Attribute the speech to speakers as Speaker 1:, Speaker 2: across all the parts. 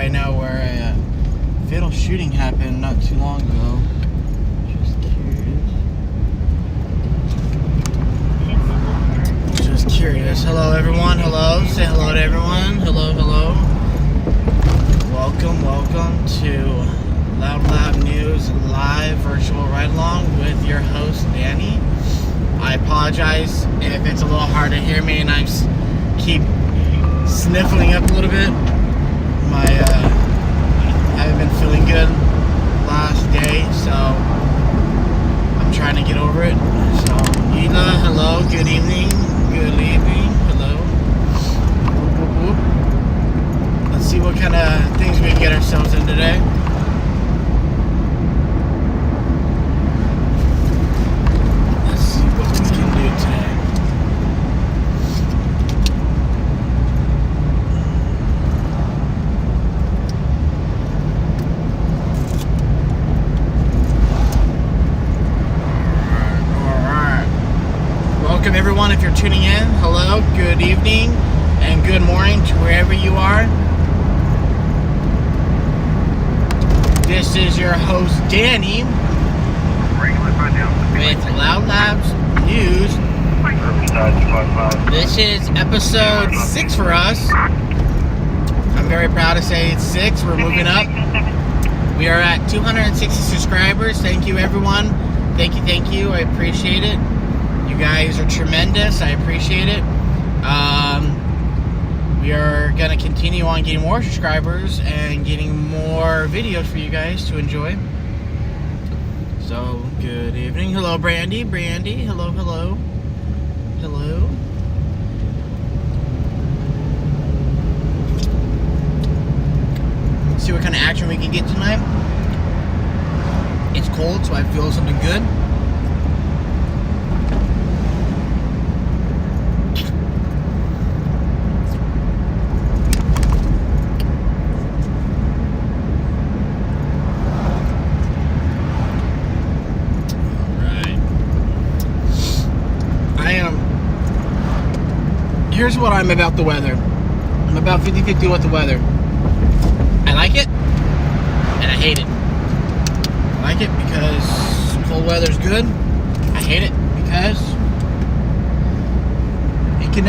Speaker 1: right now where a fatal shooting happened not too long ago. Just curious. Hello, everyone. Hello. Say hello to everyone. Hello, hello. Welcome to Lln Live News Live Virtual Ride Along with your host, Danny. I apologize if it's a little hard to hear me and I keep sniffling up a little bit. I haven't been feeling good last day, so I'm trying to get over it. So, Ina, hello, good evening, hello. Let's see what kind of things we can get ourselves in today. Let's see what we can do today. Welcome everyone if you're tuning in. Hello, good evening, and good morning to wherever you are. This is your host, Danny, with Lln Live News. This is episode 6 for us. I'm very proud to say it's 6. We're moving up. We are at 260 subscribers. Thank you, everyone. Thank you. I appreciate it. You guys are tremendous. I appreciate it. We are going to continue on getting more subscribers and getting more videos for you guys to enjoy. So, good evening. Hello, Brandy. Hello. Let's see what kind of action we can get tonight. It's cold, so I feel something good. Here's what I'm about the weather. I'm about 50-50 with the weather. I like it, and I hate it. I like it because cold weather's good. I hate it because it can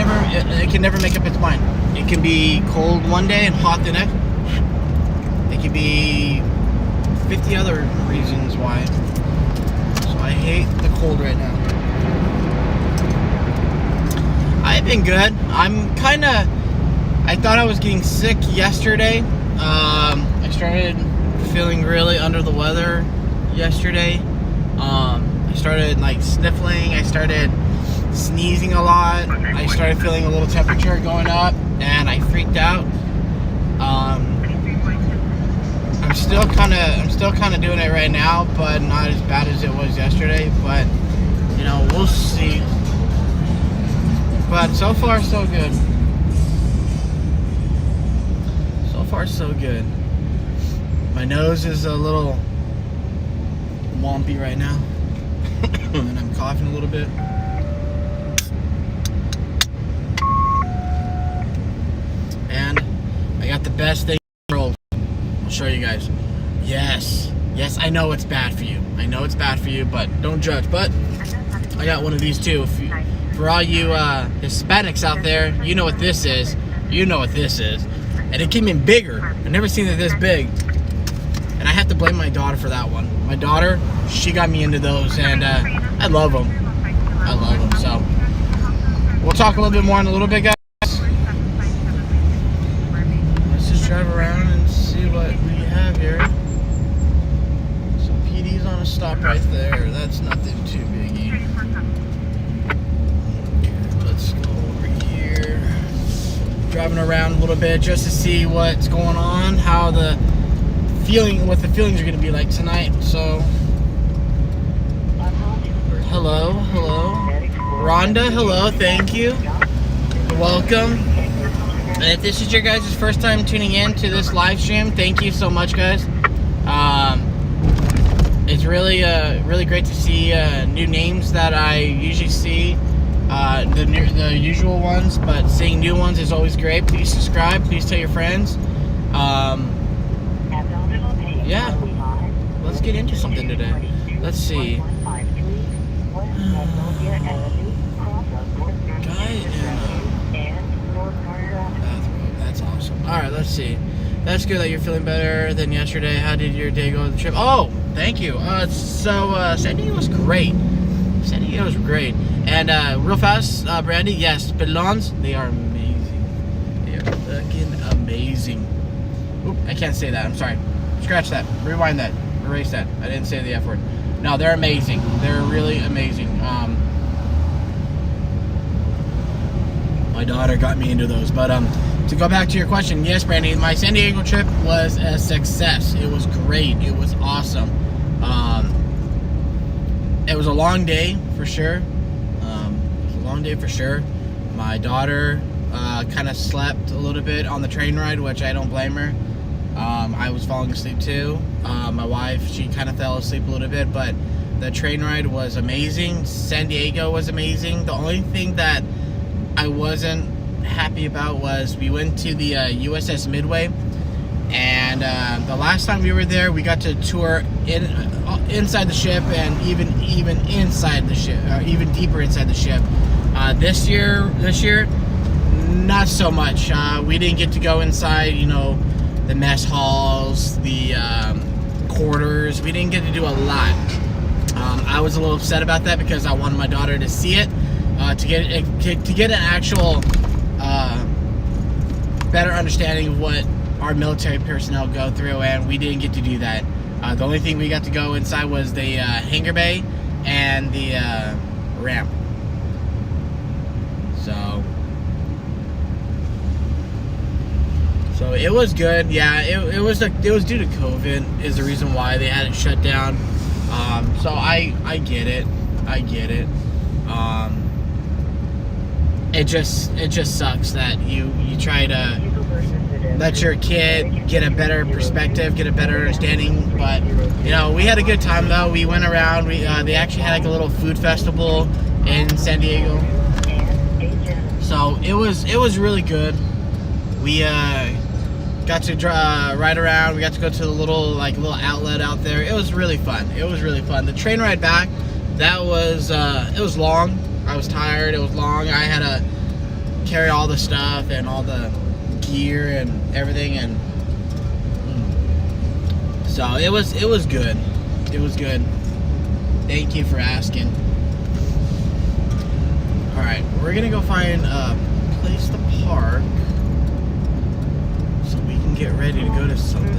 Speaker 1: never make up its mind. It can be cold one day and hot the next. It can be 50 other reasons why. So I hate the cold right now. I've been good. I thought I was getting sick yesterday. I started feeling really under the weather yesterday. I started sniffling. I started sneezing a lot. I started feeling a little temperature going up, and I freaked out. I'm still kind of doing it right now, but not as bad as it was yesterday. But we'll see. But so far, so good. So far, so good. My nose is a little wompy right now. And I'm coughing a little bit. And I got the best thing in the world. I'll show you guys. Yes, I know it's bad for you. But don't judge. But I got one of these too. For all you Hispanics out there, you know what this is. And it came in bigger. I've never seen it this big. And I have to blame my daughter for that one. My daughter, she got me into those, and I love them. So, we'll talk a little bit more in a little bit, guys. Let's just drive around and see what we have here. Some PD's on a stop right there. That's nothing too biggie. Let's go over here. Driving around a little bit just to see what's going on, what the feelings are going to be like tonight. So, hello. Rhonda, hello, thank you. Welcome. And if this is your guys' first time tuning in to this live stream, thank you so much, guys. It's really great to see new names that I usually see. The usual ones, but seeing new ones is always great. Please subscribe. Please tell your friends. Yeah, let's get into something today. Let's see. Guy in bathrobe. That's awesome. All right, let's see. That's good that you're feeling better than yesterday. How did your day go on the trip? Oh, thank you. San Diego was great. San Diego was great. And real fast, Brandy, yes, balloons, they are amazing. They are fucking amazing. Oop, I can't say that. I'm sorry. Scratch that. Rewind that. Erase that. I didn't say the F word. No, they're amazing. They're really amazing. My daughter got me into those. But to go back to your question, yes, Brandy, my San Diego trip was a success. It was great. It was awesome. It was a long day for sure. It was a long day for sure. My daughter kind of slept a little bit on the train ride, which I don't blame her. I was falling asleep too. My wife, she kind of fell asleep a little bit, but the train ride was amazing. San Diego was amazing. The only thing that I wasn't happy about was we went to the USS Midway, and the last time we were there, we got to tour inside the ship, and even inside the ship, or even deeper inside the ship. This year, not so much. We didn't get to go inside, the mess halls, the quarters. We didn't get to do a lot. I was a little upset about that because I wanted my daughter to see it, to get an actual better understanding of what our military personnel go through, and we didn't get to do that. The only thing we got to go inside was the hangar bay and the ramp. So it was good. Yeah, it was due to COVID is the reason why they had it shut down. So I get it. It just sucks that you try to let your kid get a better perspective, get a better understanding. But we had a good time though. We went around. They actually had like a little food festival in San Diego. So it was really good. We got to ride around. We got to go to the little outlet out there. It was really fun. The train ride back, that was it was long. I was tired. It was long. I had to carry all the stuff and all the gear and everything, and so it was good. It was good. Thank you for asking. All right, we're gonna go find a place to park so we can get ready to go to something.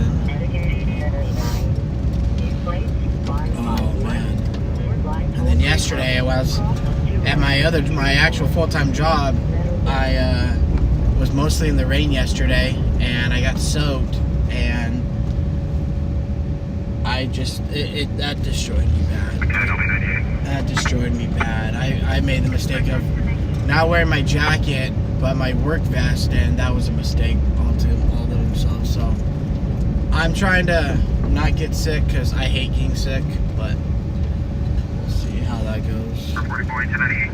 Speaker 1: Oh man! And then yesterday I was at my actual full-time job. I was mostly in the rain yesterday, and I got soaked, and that destroyed me bad. That destroyed me bad. I made the mistake of not wearing my jacket, but my work vest, and that was a mistake all to themselves. So I'm trying to not get sick because I hate getting sick, but we'll see how that goes.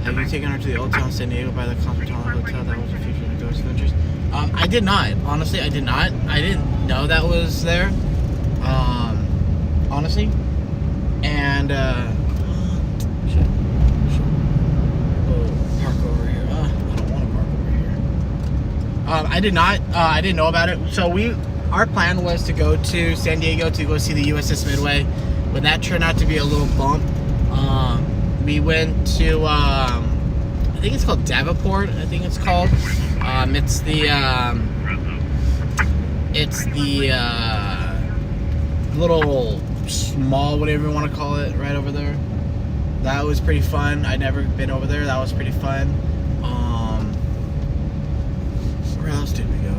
Speaker 1: Have you taken her to the Old Town San Diego by the Continental Hotel? That was a future to ghost adventures. I did not. Honestly, I did not. I didn't know that was there. Honestly. And, shit. Oh, park over here. I don't want to park over here. I did not. I didn't know about it. So our plan was to go to San Diego to go see the USS Midway. When that turned out to be a little bump, we went to, I think it's called Davenport, I think it's called. It's the little small, whatever you want to call it, right over there. That was pretty fun. I'd never been over there. That was pretty fun. Where else did we go?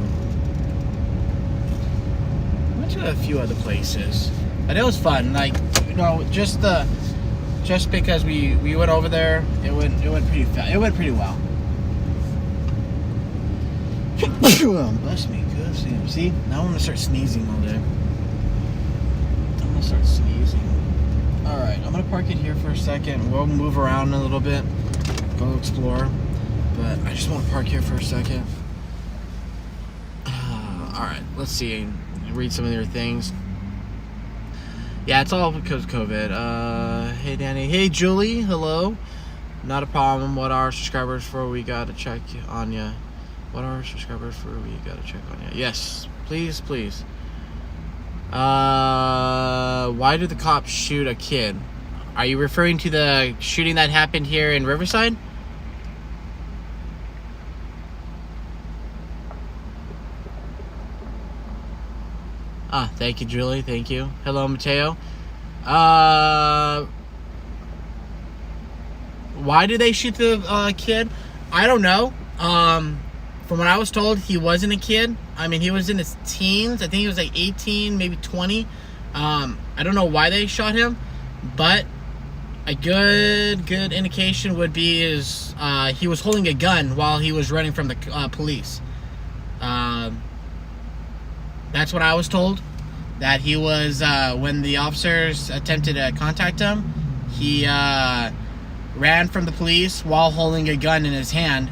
Speaker 1: We went to a few other places, but it was fun. Just because we went over there, it went pretty fast. It went pretty well. Bless me, good. See, now I'm gonna start sneezing all day. I'm gonna start sneezing. All right, I'm gonna park it here for a second. We'll move around a little bit, go explore. But I just want to park here for a second. All right, let's see. Read some of their things. Yeah, it's all because of COVID. Hey, Danny. Hey, Julie. Hello. Not a problem. What are subscribers for? We gotta check on ya. What are subscribers for? We gotta check on ya. Yes, please, please. Why did the cops shoot a kid? Are you referring to the shooting that happened here in Riverside? Ah, thank you, Julie. Thank you. Hello, Mateo. Why did they shoot the kid? I don't know. From what I was told, he wasn't a kid. I mean, he was in his teens. I think he was like 18, maybe 20. I don't know why they shot him, but a good indication would be is he was holding a gun while he was running from the police. That's what I was told. That he was, when the officers attempted to contact him, he ran from the police while holding a gun in his hand.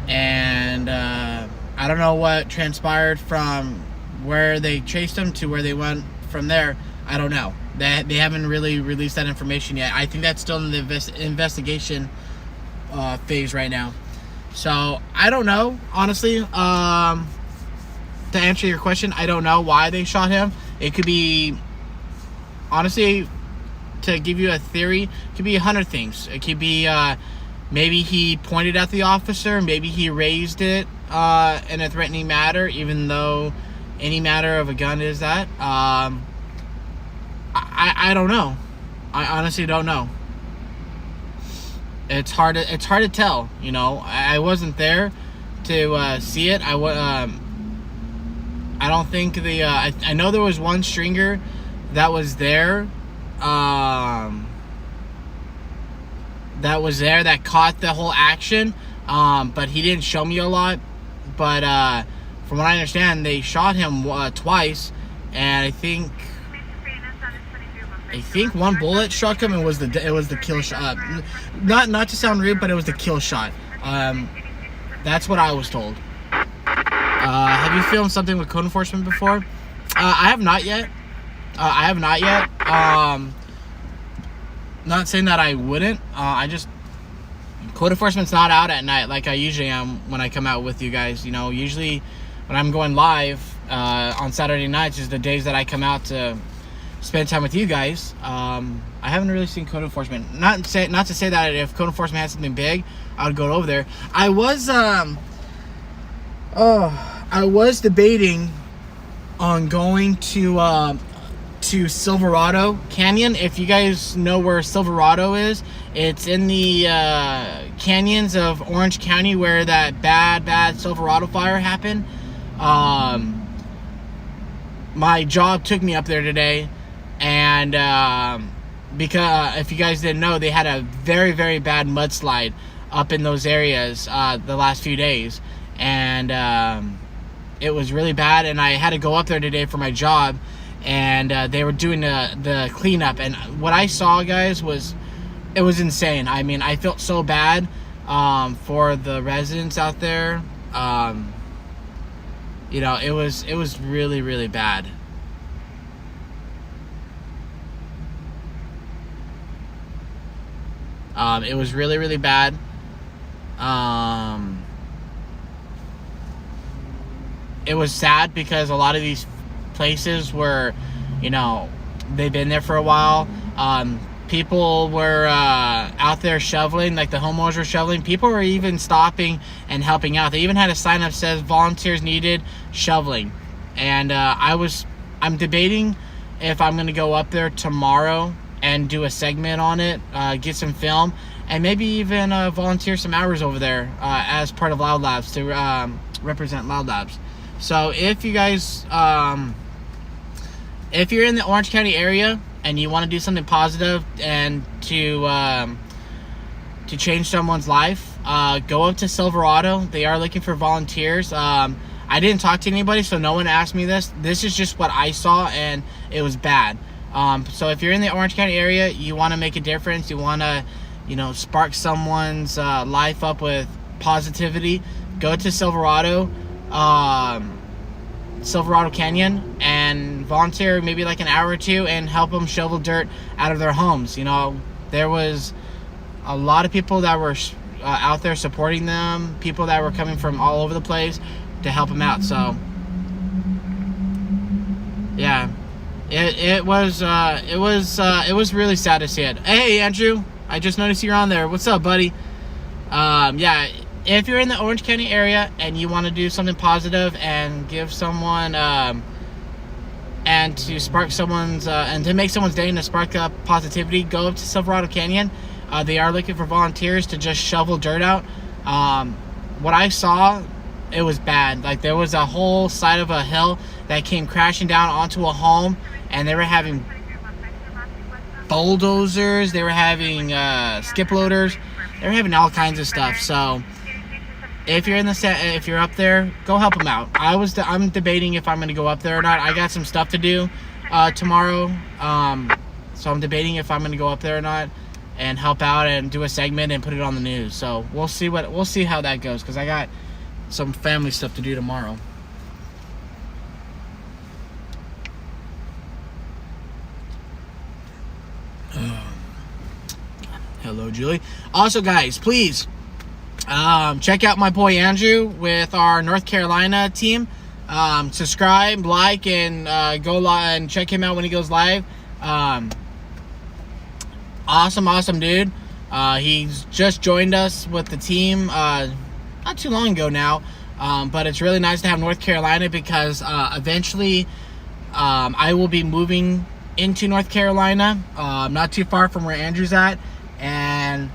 Speaker 1: And I don't know what transpired from where they chased him to where they went from there. I don't know. They haven't really released that information yet. I think that's still in the investigation phase right now. So I don't know, honestly. To answer your question, I don't know why they shot him. It could be, honestly, to give you a theory, it could be 100 things. It could be maybe he pointed at the officer, maybe he raised it in a threatening manner, even though any matter of a gun is that. I don't know. I honestly don't know. It's hard to tell. You know, I wasn't there to see it. I don't think I know there was one stringer that was there. That caught the whole action. But he didn't show me a lot. But from what I understand, they shot him twice, and I think one bullet struck him and it was the kill shot. Not to sound rude, but it was the kill shot. That's what I was told. Have you filmed something with code enforcement before? I have not yet. Not saying that I wouldn't. Code enforcement's not out at night like I usually am when I come out with you guys. You know, usually when I'm going live on Saturday nights is the days that I come out to spend time with you guys. I haven't really seen code enforcement. Not to say that if code enforcement had something big, I would go over there. I was debating on going to Silverado Canyon. If you guys know where Silverado is, it's in the canyons of Orange County where that bad Silverado fire happened. My job took me up there today, and because if you guys didn't know, they had a very bad mudslide up in those areas the last few days, and it was really bad, and I had to go up there today for my job, and they were doing the cleanup, and what I saw, guys, was insane. I mean, I felt so bad for the residents out there. You know, it was really bad. It was really bad. It was sad because a lot of these places were, you know, they've been there for a while. People were out there shoveling, like the homeowners were shoveling. People were even stopping and helping out. They even had a sign up that says volunteers needed shoveling. And I'm debating if I'm going to go up there tomorrow and do a segment on it, get some film, and maybe even volunteer some hours over there as part of Loud Labs to represent Loud Labs. So if you guys, if you're in the Orange County area and you want to do something positive and to change someone's life, go up to Silverado. They are looking for volunteers. I didn't talk to anybody, so no one asked me this. This is just what I saw, and it was bad. So if you're in the Orange County area, you want to make a difference, you want to, you know, spark someone's life up with positivity, go to Silverado Canyon, and and volunteer maybe like an hour or two and help them shovel dirt out of their homes. You know, there was a lot of people that were out there supporting them, people that were coming from all over the place to help them out. So yeah, it was really sad to see it. Hey Andrew, I just noticed you're on there. What's up, buddy? Yeah, if you're in the Orange County area and you want to do something positive and give someone and to spark someone's and to make someone's day and to spark up positivity, go up to Silverado Canyon. They are looking for volunteers to just shovel dirt out. What I saw, it was bad. Like, there was a whole side of a hill that came crashing down onto a home, and they were having bulldozers, they were having skip loaders, they were having all kinds of stuff. So if you're if you're up there, go help them out. I'm debating if I'm going to go up there or not. I got some stuff to do tomorrow, so I'm debating if I'm going to go up there or not and help out and do a segment and put it on the news. So we'll see how that goes, because I got some family stuff to do tomorrow. Hello, Julie. Also, guys, please check out my boy Andrew with our North Carolina team. Subscribe, like, and go live and check him out when he goes live. Awesome dude. He's just joined us with the team not too long ago now, but it's really nice to have North Carolina, because eventually I will be moving into North Carolina, not too far from where Andrew's at, and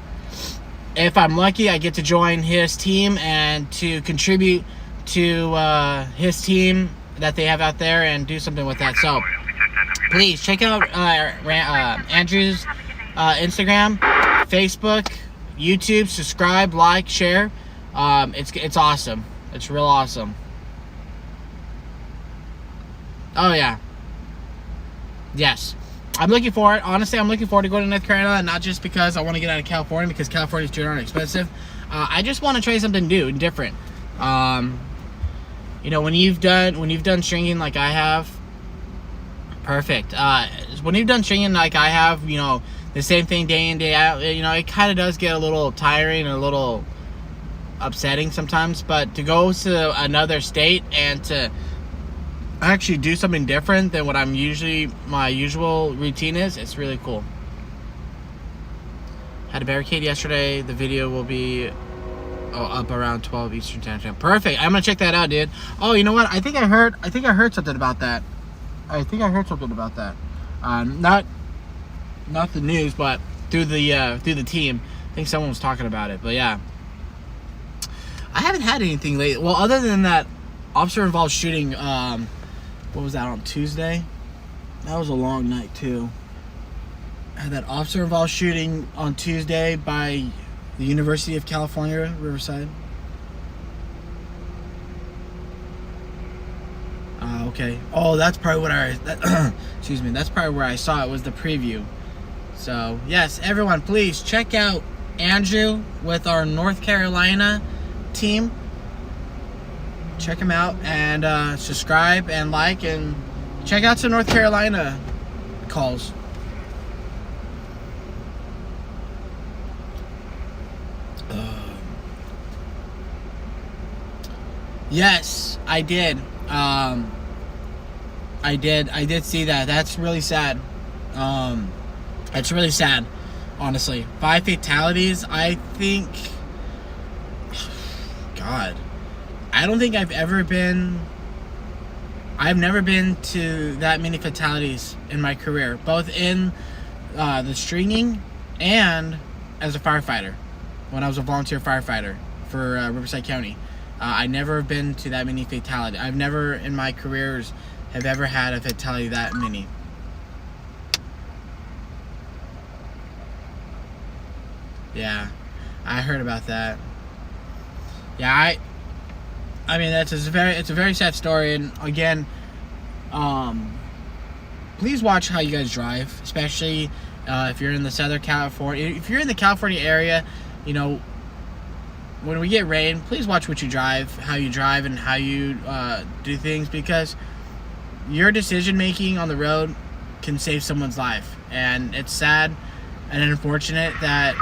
Speaker 1: if I'm lucky, I get to join his team and to contribute to his team that they have out there and do something with that. So please check out Andrew's Instagram, Facebook, YouTube. Subscribe, like, share. It's awesome. It's real awesome. Oh yeah. Yes. I'm looking forward. Honestly, I'm looking forward to going to North Carolina, not just because I want to get out of California, because California is too darn expensive. I just want to try something new and different. You know, when you've done stringing like I have, perfect. When you've done stringing like I have, you know, the same thing day in, day out, you know, it kind of does get a little tiring and a little upsetting sometimes. But to go to another state and to actually do something different than what my usual routine is, it's really cool. Had a barricade yesterday. The video will be up around 12 Eastern Time. Perfect. I'm gonna check that out, dude. Oh, you know what? I think I heard something about that. Not the news, but through the team. I think someone was talking about it. But yeah, I haven't had anything lately. Well, other than that officer involved shooting. What was that, on Tuesday? That was a long night too. I had that officer involved shooting on Tuesday by the University of California, Riverside. Okay. Oh, that's probably what excuse me. That's probably where I saw it, was the preview. So yes, everyone, please check out Andrew with our North Carolina team. Check him out and subscribe and like, and check out some North Carolina calls. Yes, I did. I did see that. That's really sad. It's really sad, honestly. 5 fatalities. I think, God, I don't think I've never been to that many fatalities in my career, both in the stringing and as a firefighter, when I was a volunteer firefighter for Riverside County. I never have been to that many fatalities. I've never in my careers have ever had a fatality that many. Yeah, I heard about that. Yeah, I mean, it's a very sad story, and again, please watch how you guys drive, especially if you're in the Southern California. If you're in the California area, you know, when we get rain, please watch what you drive, how you drive, and how you do things, because your decision making on the road can save someone's life, and it's sad and unfortunate that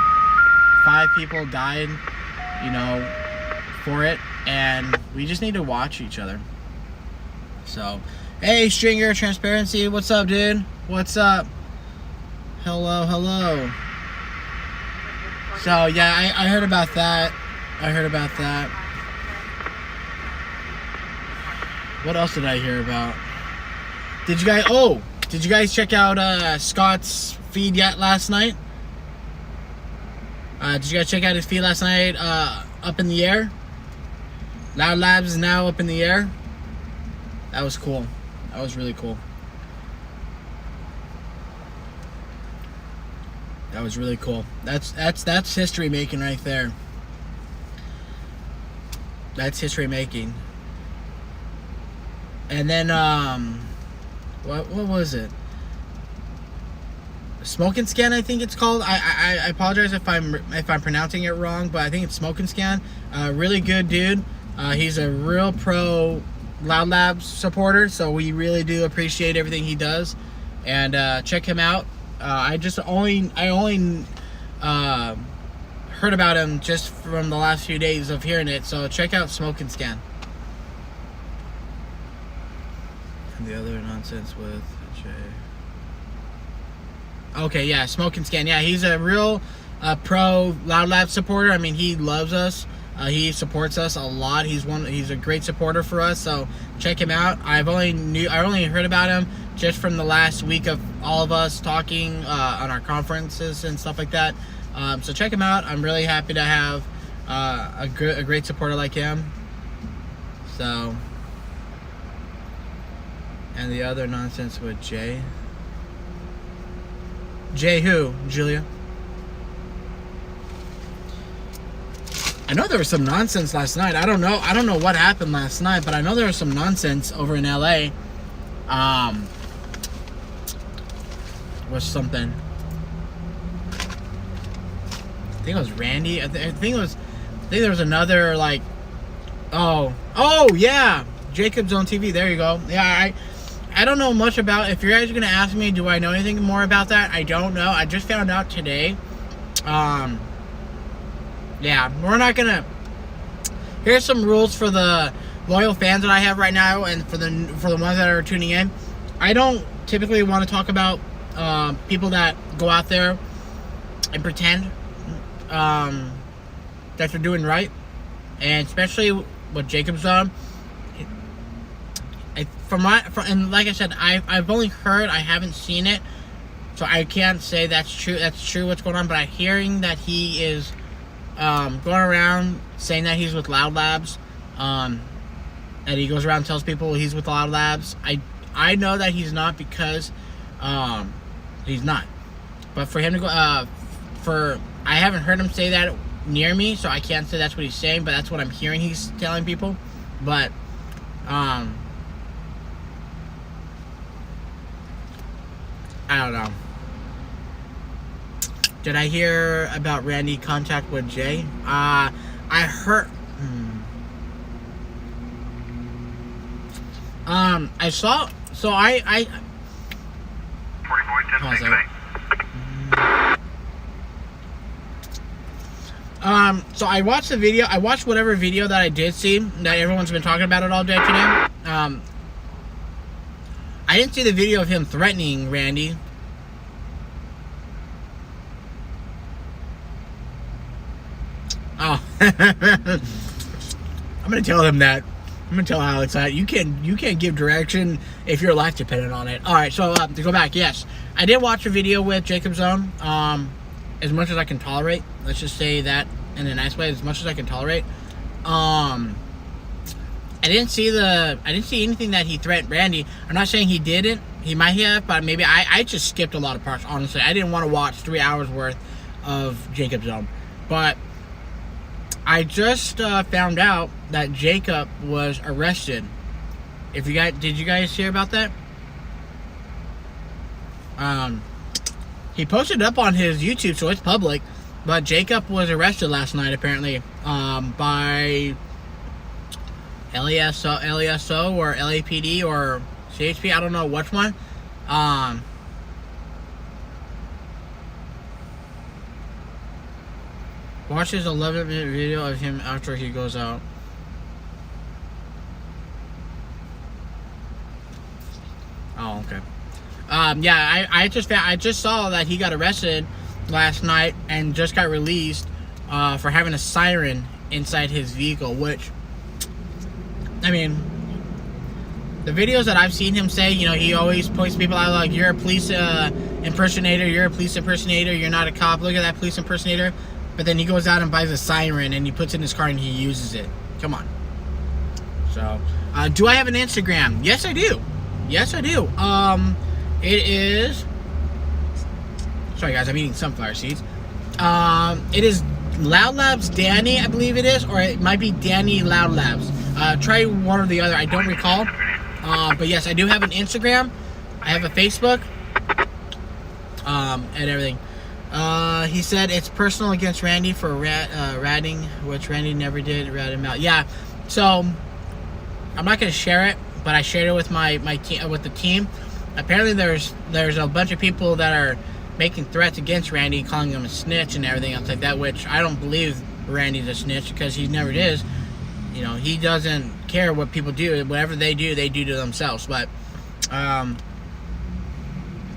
Speaker 1: 5 people died, you know, for it, and we just need to watch each other. So, hey, Stringer Transparency, what's up, dude? What's up? Hello, hello. So, yeah, I heard about that. What else did I hear about? Did you guys check out Scott's feed yet last night? Did you guys check out his feed last night? Up in the air. Loud Labs is now up in the air. That was cool. That was really cool. That was really cool. That's history making right there. That's history making. And then what was it? Smoke and Scan, I think it's called. I apologize if I'm pronouncing it wrong, but I think it's Smoke and Scan. Really good dude. He's a real pro Loud Labs supporter, so we really do appreciate everything he does. And check him out. I only heard about him just from the last few days of hearing it. So check out Smoke and Scan. And the other nonsense with Jay. Okay, yeah, Smoke and Scan. Yeah, he's a real pro Loud Labs supporter. I mean, he loves us. He supports us a lot. He's a great supporter for us. So check him out. I only heard about him just from the last week of all of us talking on our conferences and stuff like that. So check him out. I'm really happy to have a great supporter like him. So, and the other nonsense with Jay. Jay who? Julia? I know there was some nonsense last night. I don't know what happened last night, but I know there was some nonsense over in LA. Was something. I think it was Randy. I think there was another like. Oh yeah, Jacob's Own TV. There you go. Yeah, I don't know much about. If you guys are gonna ask me, do I know anything more about that? I don't know. I just found out today. Yeah, we're not gonna. Here's some rules for the loyal fans that I have right now, and for the ones that are tuning in. I don't typically want to talk about people that go out there and pretend that they're doing right, and especially what Jacob's done. And like I said, I've only heard. I haven't seen it, so I can't say that's true. That's true. What's going on? But I'm hearing that he is. Going around saying that he's with Loud Labs, and he goes around and tells people he's with Loud Labs. I know that he's not because he's not. But for him to go, I haven't heard him say that near me, so I can't say that's what he's saying. But that's what I'm hearing he's telling people. But I don't know. Did I hear about Randy contact with Jay? I heard. I saw. So I. So I watched the video. I watched whatever video that I did see that everyone's been talking about it all day today. I didn't see the video of him threatening Randy. Oh, I'm gonna tell him that. I'm gonna tell Alex that you can't give direction if your life depended on it. All right, so to go back, yes, I did watch a video with Jacob's Own. As much as I can tolerate. Let's just say that in a nice way. As much as I can tolerate. I didn't see anything that he threatened Randy. I'm not saying he didn't. He might have, but maybe I just skipped a lot of parts. Honestly, I didn't want to watch 3 hours worth of Jacob's Own, but. I just found out that Jacob was arrested. Did you guys hear about that? He posted up on his YouTube, so it's public. But Jacob was arrested last night, apparently, by LASO or LAPD or CHP. I don't know which one. Watch his 11-minute video of him after he goes out. Oh, okay. Yeah, I just saw that he got arrested last night and just got released for having a siren inside his vehicle, which, I mean, the videos that I've seen him say, you know, he always points people out like, you're a police impersonator, you're a police impersonator, you're not a cop, look at that police impersonator. But then he goes out and buys a siren and he puts it in his car and he uses it. Come on. So, do I have an Instagram? Yes, I do. Yes, I do. It is... Sorry, guys, I'm eating sunflower seeds. It is Loud Labs Danny, I believe it is. Or it might be Danny Loud Labs. Try one or the other. I don't recall. But yes, I do have an Instagram. I have a Facebook. And everything. He said it's personal against Randy for ratting, which Randy never did. Rat him out. Yeah. So I'm not gonna share it, but I shared it with my team, with the team. Apparently, there's a bunch of people that are making threats against Randy, calling him a snitch and everything else like that. Which I don't believe Randy's a snitch because he never is. You know, he doesn't care what people do. Whatever they do to themselves. But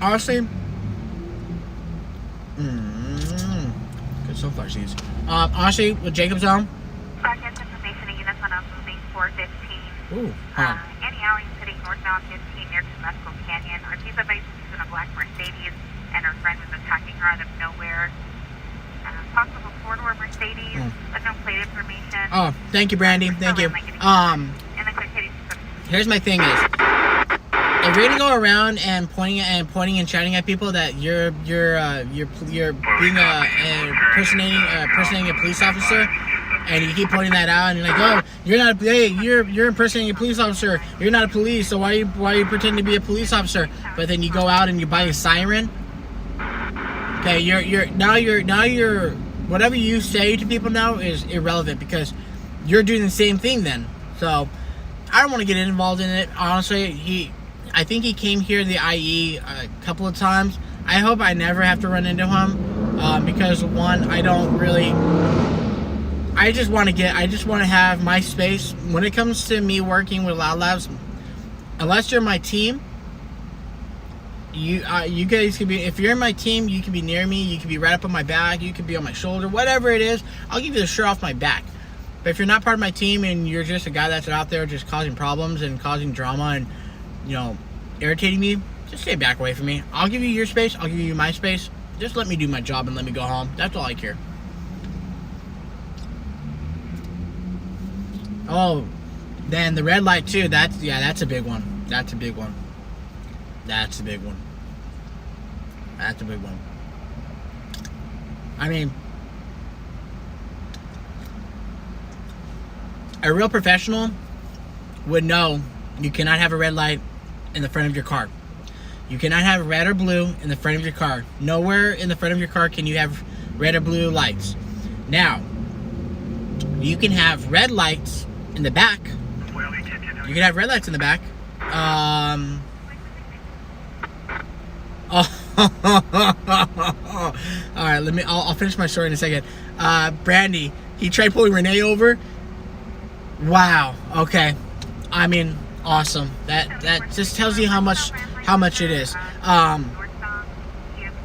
Speaker 1: honestly. Good sunflower seeds. Honestly, with Jacob's home.
Speaker 2: Sergeant information in units on moving 415.
Speaker 1: Ooh,
Speaker 2: Any alley sitting northbound 15 near Tabasco Canyon. Ortiz advised she's in a black Mercedes and her friend was attacking her out of nowhere. Possible four-door Mercedes, but no plate information.
Speaker 1: Oh, thank you, Brandy. Thank you. Here's my thing is, if you're gonna go around and pointing and shouting at people that you're being impersonating a police officer, and you keep pointing that out, and you're like, oh, you're impersonating a police officer. You're not a police, so why are you pretending to be a police officer? But then you go out and you buy a siren. Okay, you're whatever you say to people now is irrelevant because you're doing the same thing then. So I don't want to get involved in it. Honestly, I think he came here to the IE a couple of times. I hope I never have to run into him because one, I just want to have my space. When it comes to me working with Loud Labs, unless you're my team, you guys can be, if you're in my team, you can be near me, you can be right up on my back, you can be on my shoulder, whatever it is, I'll give you the shirt off my back. But if you're not part of my team and you're just a guy that's out there just causing problems and causing drama and, you know, irritating me, just stay back away from me. I'll give you your space, I'll give you my space. Just let me do my job and let me go home. That's all I care. Oh, then the red light too. That's a big one. That's a big one. That's a big one. That's a big one. I mean, a real professional would know you cannot have a red light in the front of your car. You cannot have red or blue in the front of your car. Nowhere in the front of your car can you have red or blue lights. Now, you can have red lights in the back. You can have red lights in the back. Alright, I'll finish my story in a second. Brandy, he tried pulling Renee over. Wow, okay. I mean, awesome. That just tells you how much it is.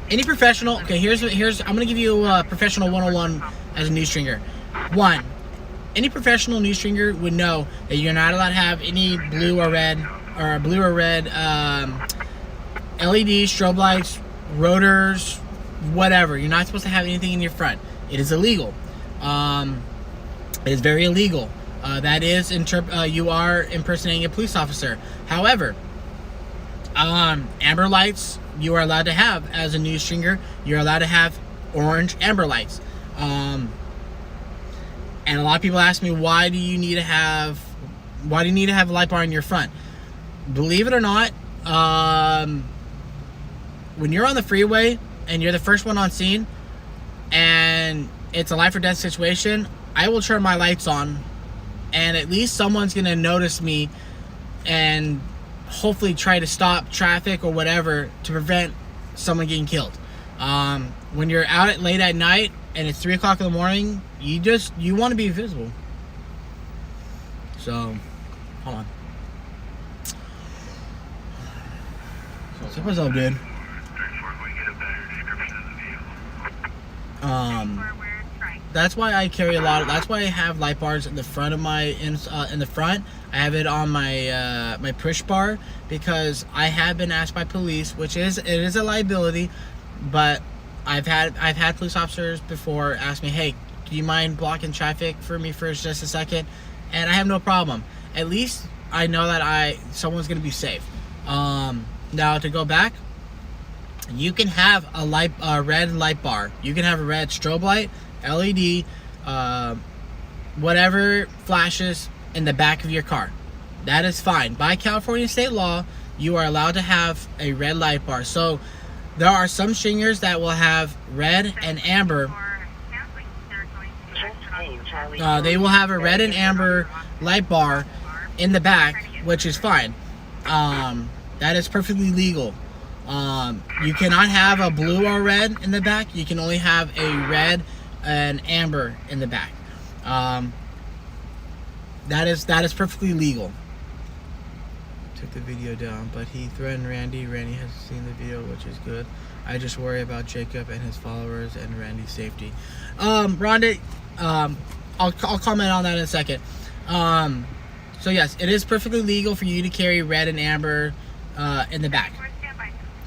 Speaker 1: Any professional, okay, here's I'm gonna give you a professional 101 as a news stringer. One, any professional news stringer would know that you're not allowed to have any blue or red LED, strobe lights, rotors, whatever. You're not supposed to have anything in your front. It is illegal. It is very illegal. That is, you are impersonating a police officer. However, amber lights you are allowed to have as a news stringer. You're allowed to have orange amber lights. And a lot of people ask me, why do you need to have a light bar in your front? Believe it or not, when you're on the freeway and you're the first one on scene and it's a life or death situation, I will turn my lights on and at least someone's gonna notice me and hopefully try to stop traffic or whatever to prevent someone getting killed. When you're out late at night and it's 3 o'clock in the morning, you want to be visible. So, hold on. So what's up, dude? That's why I carry a lot. That's why I have light bars in the front of my in the front. I have it on my my push bar because I have been asked by police, which is a liability, but I've had police officers before ask me, hey, do you mind blocking traffic for me for just a second? And I have no problem. At least I know that someone's gonna be safe. Now to go back, you can have a red light bar. You can have a red strobe light, LED, whatever flashes in the back of your car. That is fine. By California state law, you are allowed to have a red light bar. So there are some stringers that will have red and amber. They will have a red and amber light bar in the back, which is fine. That is perfectly legal. You cannot have a blue or red in the back. You can only have a red and amber in the back. That is perfectly legal. Took the video down, but he threatened Randy. Randy has seen the video, which is good. I just worry about Jacob and his followers and Randy's safety. Rhonda, I'll comment on that in a second. So yes, it is perfectly legal for you to carry red and amber in the back,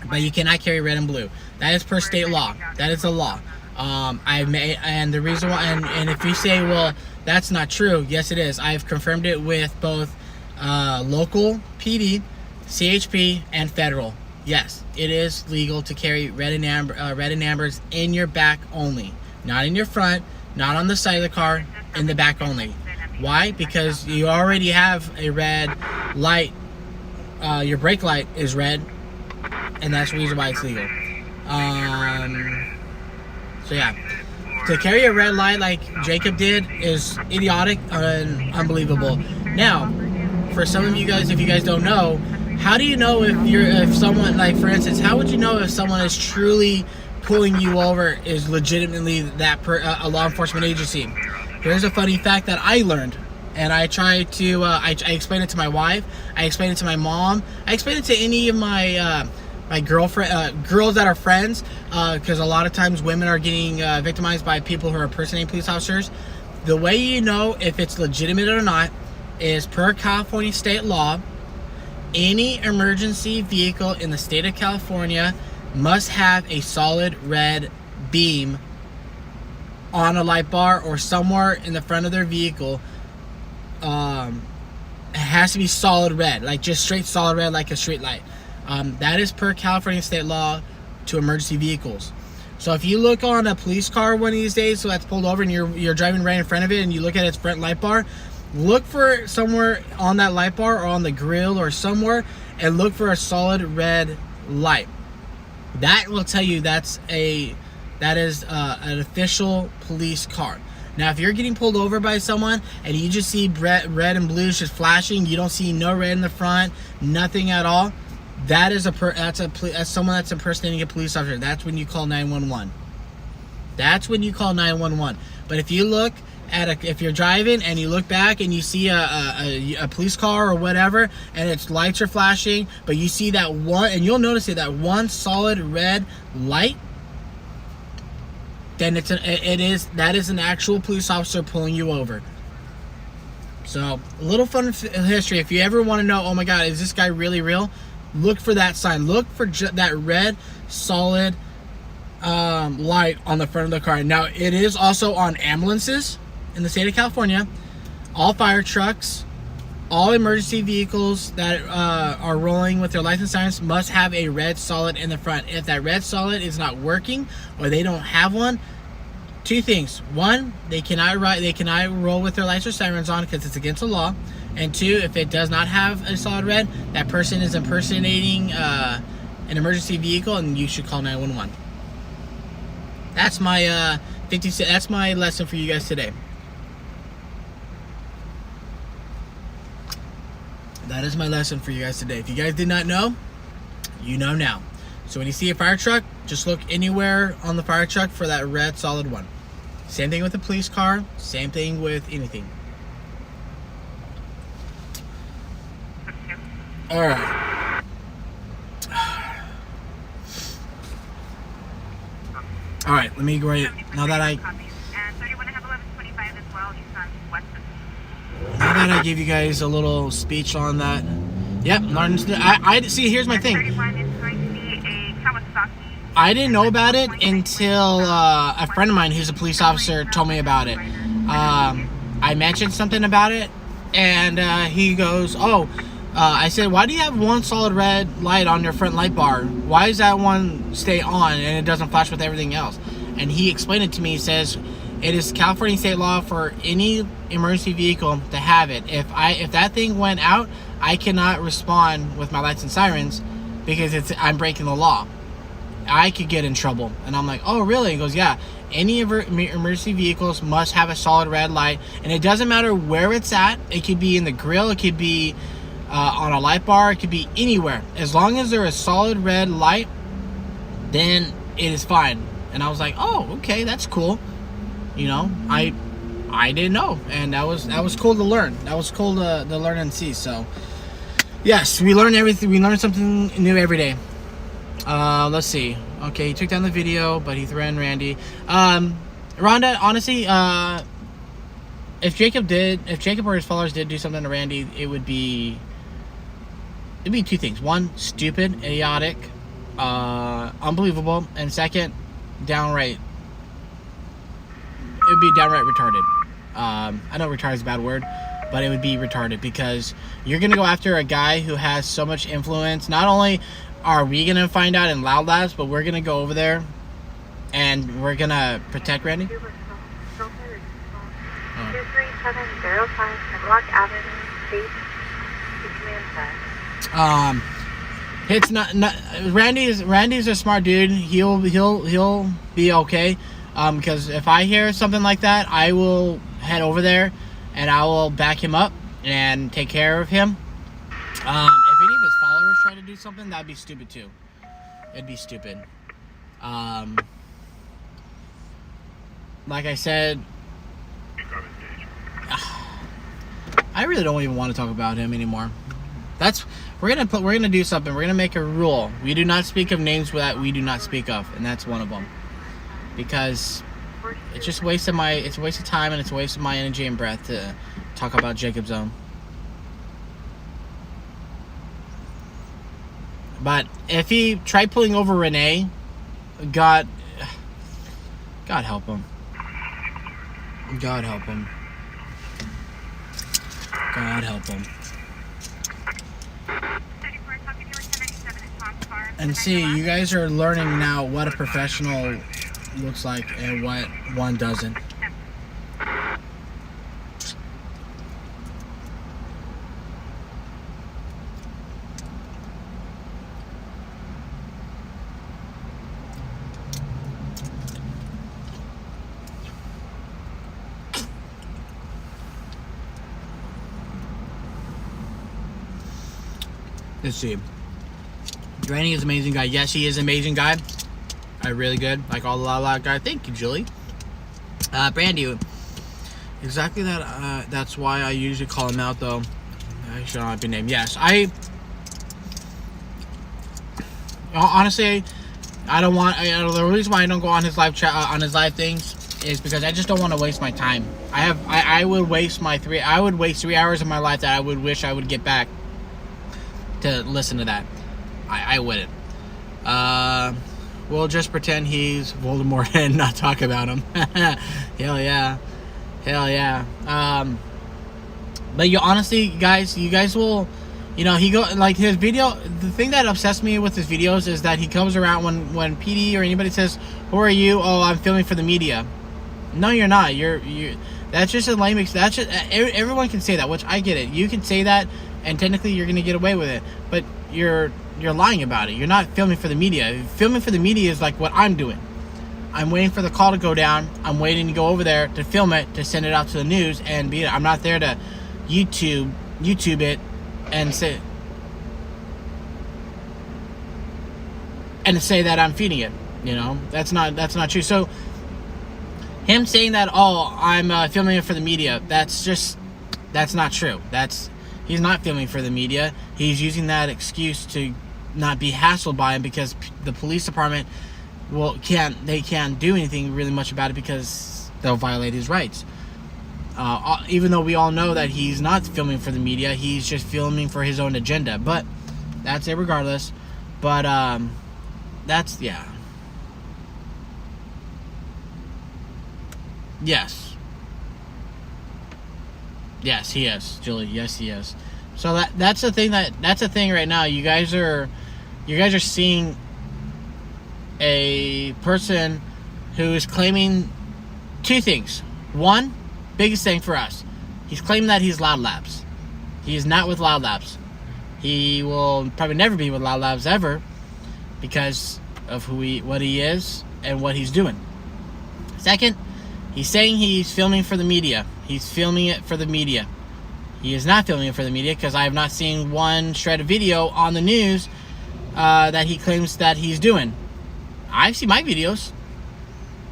Speaker 1: but you cannot carry red and blue. That is per state law. That is a law. And the reason why, and if you say, well, that's not true, yes it is. I've confirmed it with both local PD, CHP, and federal. Yes, it is legal to carry red and ambers in your back only, not in your front, not on the side of the car, in the back only. Why? Because you already have a red light. Your brake light is red, and that's the reason why it's legal. So yeah, to carry a red light like Jacob did is idiotic and unbelievable. Now, for some of you guys, if you guys don't know, how do you know if someone, like for instance, how would you know if someone is truly pulling you over is legitimately a law enforcement agency? Here's a funny fact that I learned, and I try to I explain it to my wife, I explain it to my mom, I explain it to any of my my girlfriend, girls that are friends, because a lot of times women are getting victimized by people who are impersonating police officers. The way you know if it's legitimate or not is per California state law, any emergency vehicle in the state of California must have a solid red beam on a light bar or somewhere in the front of their vehicle. It has to be solid red, like just straight solid red, like a street light. That is per California state law to emergency vehicles. So if you look on a police car one of these days, so that's pulled over and you're driving right in front of it, and you look at its front light bar, look for somewhere on that light bar or on the grill or somewhere, and look for a solid red light. That will tell you that is an official police car. Now, if you're getting pulled over by someone and you just see red and blue just flashing, you don't see no red in the front, nothing at all, that's someone that's impersonating a police officer. That's when you call 911. That's when you call 911. But if you look at if you're driving and you look back and you see a police car or whatever, and its lights are flashing, but you see that one, and you'll notice it, that one solid red light, then that is an actual police officer pulling you over. So, a little fun history. If you ever want to know, oh my God, is this guy really real? Look for that sign. Look for that red solid light on the front of the car. Now, it is also on ambulances in the state of California, all fire trucks, all emergency vehicles that are rolling with their license signs must have a red solid in the front. If that red solid is not working or they don't have one, two things: one, they cannot roll with their lights or sirens on because it's against the law, and two, if it does not have a solid red, that person is impersonating an emergency vehicle, and you should call 911. That's my that's my lesson for you guys today. That is my lesson for you guys today. If you guys did not know, you know now. So when you see a fire truck, just look anywhere on the fire truck for that red solid one. Same thing with the police car. Same thing with anything. All right. All right. Let me go right now that I. Now that I gave you guys a little speech on that. Yep. I see. Here's my thing. I didn't know about it until a friend of mine who's a police officer told me about it. I mentioned something about it, and he goes, "Oh." I said, "Why do you have one solid red light on your front light bar? Why does that one stay on and it doesn't flash with everything else?" And he explained it to me. He says, "It is California state law for any emergency vehicle to have it. If that thing went out, I cannot respond with my lights and sirens because I'm breaking the law. I could get in trouble." And I'm like, "Oh, really?" He goes, "Yeah. Any emergency vehicles must have a solid red light, and it doesn't matter where it's at. It could be in the grill. It could be on a light bar. It could be anywhere. As long as there's a solid red light, then it is fine." And I was like, "Oh, okay, that's cool." You know, I didn't know, and that was cool to learn. That was cool to learn and see. So, yes, we learn everything. We learn something new every day. Let's see. Okay, he took down the video, but he threatened Randy. Rhonda, honestly, if Jacob or his followers did do something to Randy, it'd be two things. One, stupid, idiotic, unbelievable, and second, downright. It would be downright retarded. I know retarded is a bad word, but it would be retarded because you're gonna go after a guy who has so much influence. Not only are we gonna find out in Loud Labs, but we're gonna go over there and we're gonna protect Randy. It's not Randy's a smart dude. He'll be okay. Because if I hear something like that, I will head over there and I will back him up and take care of him. If any of his followers try to do something, that'd be stupid too. It'd be stupid. Like I said, I really don't even want to talk about him anymore. We're gonna do something. We're gonna make a rule. We do not speak of names that we do not speak of, and that's one of them. Because it's just a waste of time, and it's a waste of my energy and breath to talk about Jacob Zone. But if he tried pulling over Renee, God help him. God help him. God help him. And see, you guys are learning now what a professional looks like and what one doesn't. Let's see. Randy is an amazing guy. Yes, he is an amazing guy. Really good. Like all the loud guy. Thank you, Julie. Brandy. Exactly that. That's why I usually call him out, though. I should not be named. Yes, honestly, I don't want. The reason why I don't go on his live chat, on his live things, is because I just don't want to waste my time. I would waste 3 hours of my life that I would wish I would get back to listen to that. I wouldn't. We'll just pretend he's Voldemort and not talk about him. Hell yeah. But honestly, guys, you guys will, like his video. The thing that obsessed me with his videos is that he comes around when PD or anybody says, "Who are you?" "Oh, I'm filming for the media." No, you're not. You're. That's just a lame. That's just everyone can say that, which I get it. You can say that, and technically you're gonna get away with it, but you're lying about it. You're not filming for the media. Filming for the media is like what I'm doing. I'm waiting for the call to go down. I'm waiting to go over there to film it, to send it out to the news and be it. I'm not there to YouTube it and say that I'm feeding it. You know, that's not true. So him saying that, oh, I'm filming it for the media, that's not true. He's not filming for the media. He's using that excuse to not be hassled by him, because the police department can't do anything really much about it, because they'll violate his rights. Even though we all know that he's not filming for the media, he's just filming for his own agenda. But that's it regardless. But that's, yeah. Yes, he is, Julie. Yes, he is. So that's the thing right now. You guys are seeing a person who is claiming two things. One, biggest thing for us, he's claiming that he's Loud Labs. He is not with Loud Labs. He will probably never be with Loud Labs ever, because of what he is and what he's doing. Second, he's saying he's filming for the media. He's filming it for the media. He is not filming it for the media, because I have not seen one shred of video on the news that he claims that he's doing. I see my videos,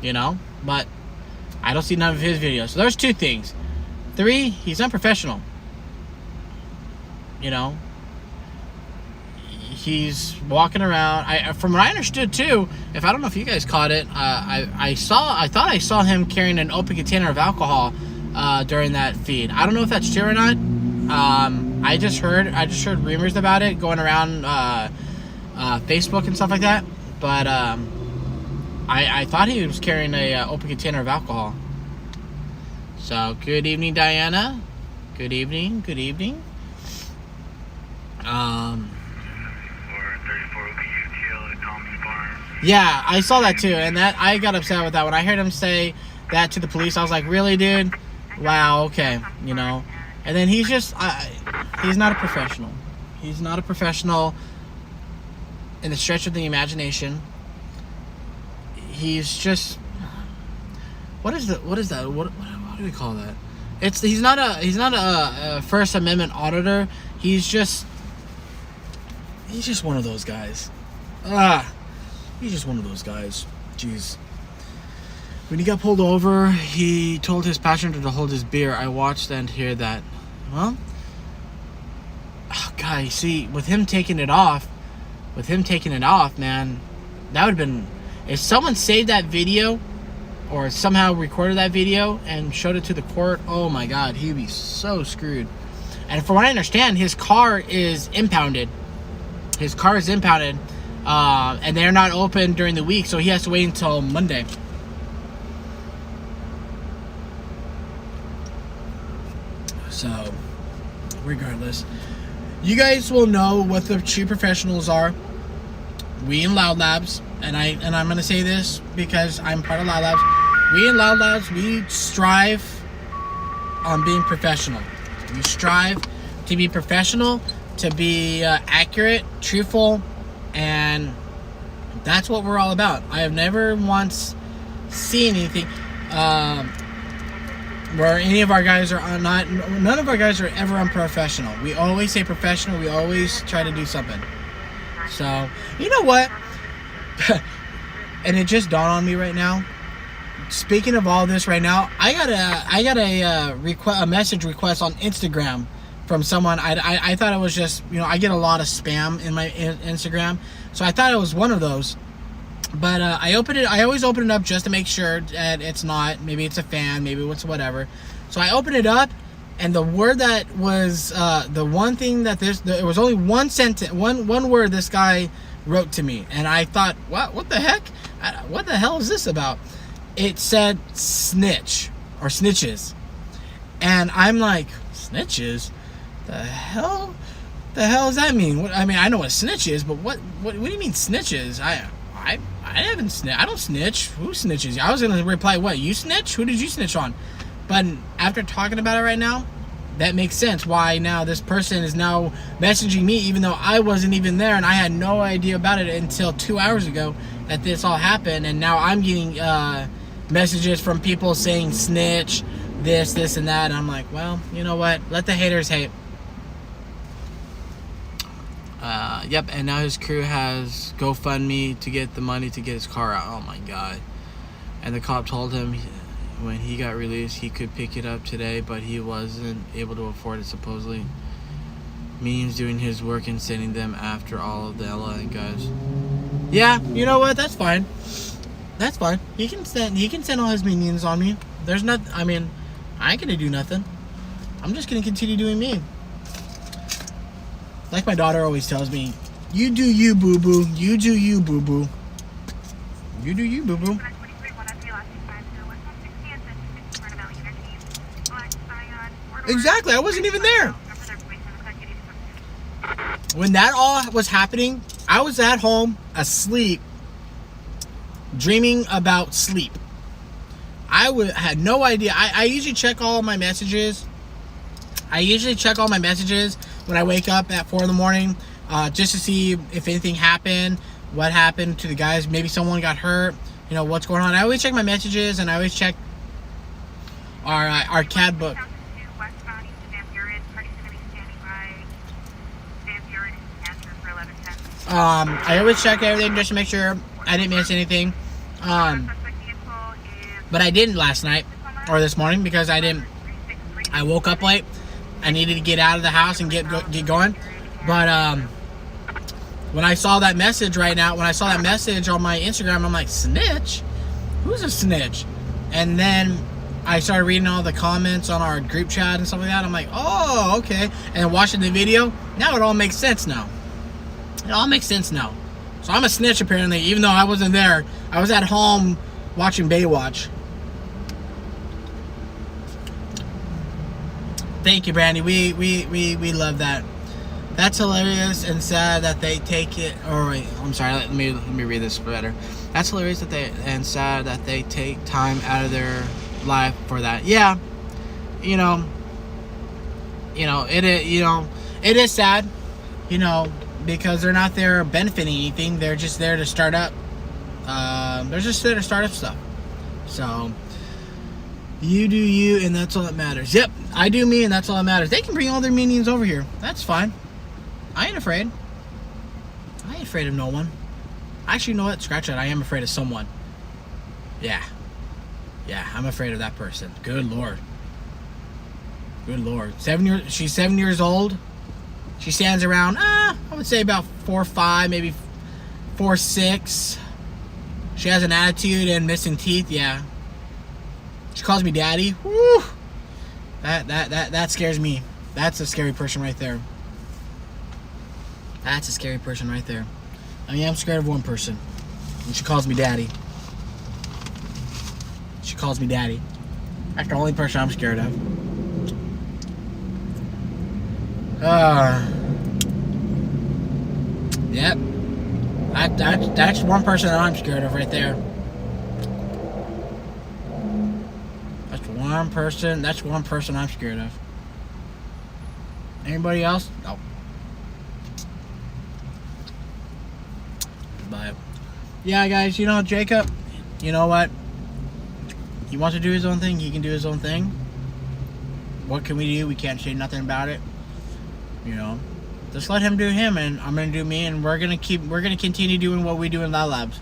Speaker 1: you know, but I don't see none of his videos. So there's two things. 3, he's unprofessional. You know, he's walking around. From what I understood too, I don't know if you guys caught it, I thought I saw him carrying an open container of alcohol during that feed. I don't know if that's true or not. I just heard rumors about it going around Facebook and stuff like that. But I thought he was carrying a open container of alcohol. So good evening, Diana. Good evening. Good evening. Yeah, I saw that too, and that I got upset with that. When I heard him say that to the police, I was like, really, dude? Wow, okay, you know. And then he's just, he's not a professional. He's not a professional in the stretch of the imagination. He's just, what is that? What do we call that? He's not a First Amendment auditor. He's just one of those guys. He's just one of those guys. Jeez. When he got pulled over, he told his passenger to hold his beer. I watched and hear that. Well, guys, see, with him taking it off, man, that would have been, if someone saved that video or somehow recorded that video and showed it to the court, oh my God, he'd be so screwed. And from what I understand, his car is impounded. And they're not open during the week, so he has to wait until Monday. So, regardless, you guys will know what the true professionals are. We in Loud Labs, and I'm gonna say this because I'm part of Loud Labs. We in Loud Labs, we strive on being professional. We strive to be professional, to be accurate, truthful, and that's what we're all about. I have never once seen anything where any of our guys are not. None of our guys are ever unprofessional. We always say professional. We always try to do something. So, you know what? And it just dawned on me right now. Speaking of all this right now, I got a message request on Instagram from someone. I thought it was just, you know, I get a lot of spam in my Instagram, so I thought it was one of those. But I always open it up just to make sure that it's not. Maybe it's a fan, maybe it's whatever. So I opened it up, and the word that was the one thing that it was only one sentence, one word this guy wrote to me, and I thought, what the heck? What the hell is this about? It said snitch or snitches, and I'm like, snitches? The hell does that mean? I mean, I know what a snitch is, but what do you mean snitches? I haven't snitched. I don't snitch. Who snitches? I was gonna reply, what? You snitch? Who did you snitch on? But after talking about it right now, that makes sense. Why now this person is now messaging me, even though I wasn't even there and I had no idea about it until 2 hours ago that this all happened, and now I'm getting messages from people saying snitch, this, and that. And I'm like, well, you know what? Let the haters hate. Yep, and now his crew has GoFundMe to get the money to get his car out. Oh my god. And the cop told him when he got released he could pick it up today, but he wasn't able to afford it supposedly. Means doing his work and sending them after all of the Lln guys. Yeah, you know what? That's fine. That's fine. He can send all his minions on me. There's not. I mean, I ain't gonna do nothing. I'm just gonna continue doing me. Like my daughter always tells me, you do you, boo boo. You do you, boo boo. You do you, boo boo. Exactly. I wasn't even there. When that all was happening, I was at home asleep, dreaming about sleep. I had no idea. I usually check all my messages. I usually check all my messages when I wake up at 4 in the morning, just to see if anything happened, what happened to the guys. Maybe someone got hurt. You know what's going on. I always check my messages, and I always check our CAD book. I always check everything just to make sure I didn't miss anything. But I didn't last night or this morning because I woke up late. I needed to get out of the house and get going. But when I saw that message right now, when I saw that message on my Instagram, I'm like, snitch? Who's a snitch? And then I started reading all the comments on our group chat and stuff like that. I'm like, oh, okay. And watching the video, now it all makes sense now. It all makes sense now. So I'm a snitch apparently, even though I wasn't there. I was at home watching Baywatch. Thank you, Brandy. We love that. That's hilarious and sad that they take it. Or wait, I'm sorry. Let me read this better. That's hilarious that and sad that they take time out of their life for that. Yeah, you know, it is sad. Because they're not there benefiting anything. They're just there to start up. They're just there to start up stuff. So, you do you, and that's all that matters. Yep, I do me, and that's all that matters. They can bring all their minions over here. That's fine. I ain't afraid. I ain't afraid of no one. Actually, you know what? Scratch that. I am afraid of someone. Yeah. Yeah, I'm afraid of that person. Good Lord. Good Lord. She's 7 years old. She stands around, I would say about 4'5", maybe 4'6". She has an attitude and missing teeth, yeah. She calls me daddy. Woo! That scares me. That's a scary person right there. That's a scary person right there. I mean, I'm scared of one person. And she calls me daddy. She calls me daddy. That's the only person I'm scared of. Yep. That's one person that I'm scared of right there. That's one person I'm scared of. Anybody else? No. But yeah, guys, Jacob, you know what? He wants to do his own thing. He can do his own thing. What can we do? We can't say nothing about it. Just let him do him, and I'm gonna do me, and we're gonna continue doing what we do in Lln Labs.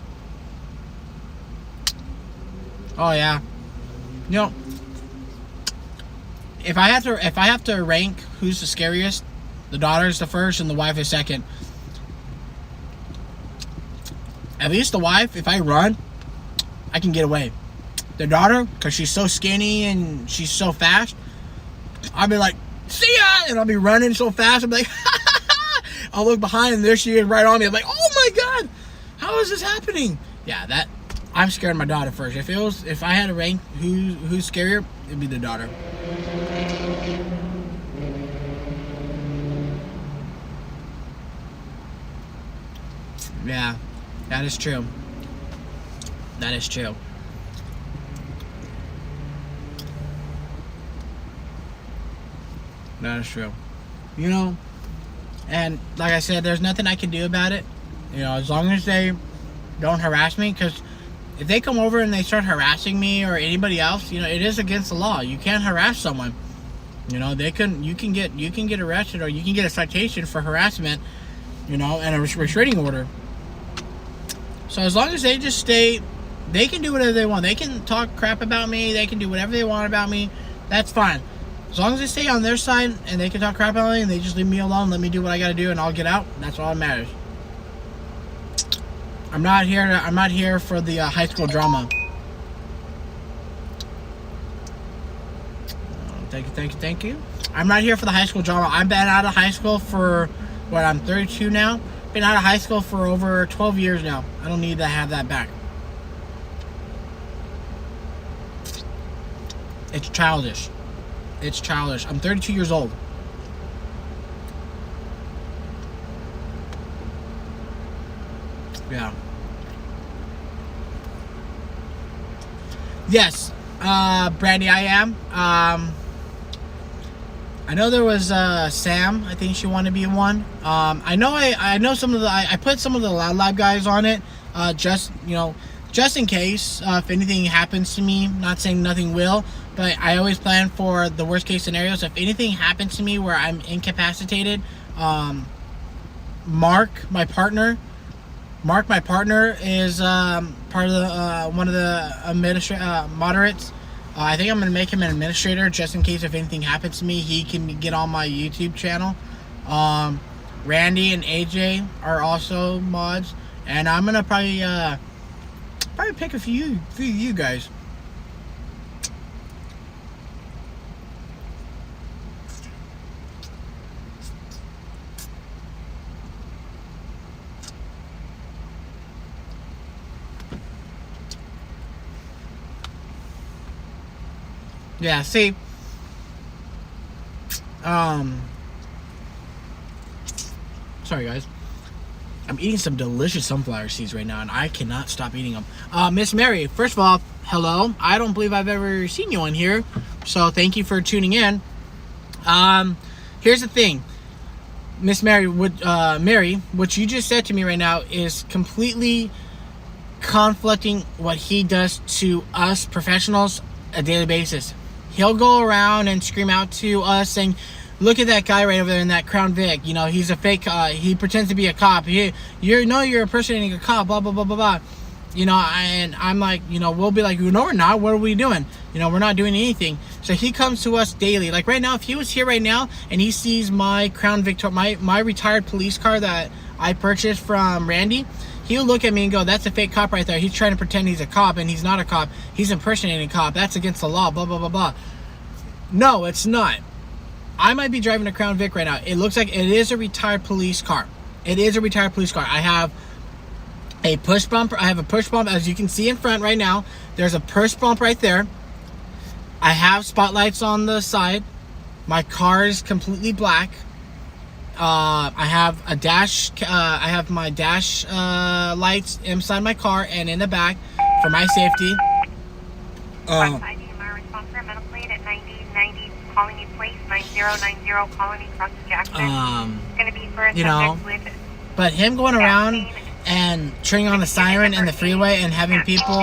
Speaker 1: Oh yeah. If I have to rank who's the scariest, the daughter's the first and the wife is second. At least the wife, if I run, I can get away. The daughter, because she's so skinny and she's so fast, I'll be like, see ya! And I'll be running so fast, I'll be like, I'll look behind and there she is right on me. I'm like, oh my god, how is this happening? Yeah, I'm scared of my daughter first. If I had to rank who's scarier, it'd be the daughter. Yeah, that is true. That is true. That is true. And like I said, there's nothing I can do about it. As long as they don't harass me, because if they come over and they start harassing me or anybody else, it is against the law. You can't harass someone. You can get arrested or you can get a citation for harassment you know, and a restraining order. So as long as they just stay, they can do whatever they want. They can talk crap about me. They can do whatever they want about me. That's fine. As long as they stay on their side and they can talk crap about me and they just leave me alone, let me do what I got to do, and I'll get out. That's all that matters. I'm not here for the high school drama. Thank you. I'm not here for the high school drama. I've been out of high school for, what, I'm 32 now? Been out of high school for over 12 years now. I don't need to have that back. It's childish. It's childish. I'm 32 years old. Yeah. Yes, Brandy, I am. I know there was Sam. I think she wanted to be one. I know some of the. I put some of the Lln Live guys on it. Just in case if anything happens to me. Not saying nothing will, but I always plan for the worst case scenarios. If anything happens to me where I'm incapacitated, Mark, my partner, is part of the one of the moderates. I think I'm going to make him an administrator just in case if anything happens to me, he can get on my YouTube channel. Randy and AJ are also mods, and I'm going to probably pick a few of you guys. Yeah, see, sorry guys, I'm eating some delicious sunflower seeds right now, and I cannot stop eating them. Miss Mary, first of all, hello. I don't believe I've ever seen you on here, so thank you for tuning in. Here's the thing, Miss Mary, what you just said to me right now is completely conflicting what he does to us professionals on a daily basis. He'll go around and scream out to us saying, look at that guy right over there in that Crown Vic. You know, he's a fake, he pretends to be a cop. You're impersonating a cop, blah, blah, blah, blah, blah. You know, and I'm like, we'll be like, no, we're not. What are we doing? We're not doing anything. So he comes to us daily. Like right now, if he was here right now and he sees my Crown Victoria, my retired police car that I purchased from Randy, he'll look at me and go, that's a fake cop right there. He's trying to pretend he's a cop, and he's not a cop. He's impersonating a cop. That's against the law, blah, blah, blah, blah. No, it's not. I might be driving a Crown Vic right now. It looks like it is a retired police car. It is a retired police car. I have a push bump. I have a push bump, as you can see in front right now. There's a push bump right there. I have spotlights on the side. My car is completely black. I have a dash. I have my dash lights inside my car and in the back for my safety.
Speaker 2: My response for a medical aid at 9090 Colony Place, 9090 Colony, Cross Jackson. It's going to be for a subject with.
Speaker 1: But him going around and turning on the siren in the freeway and having people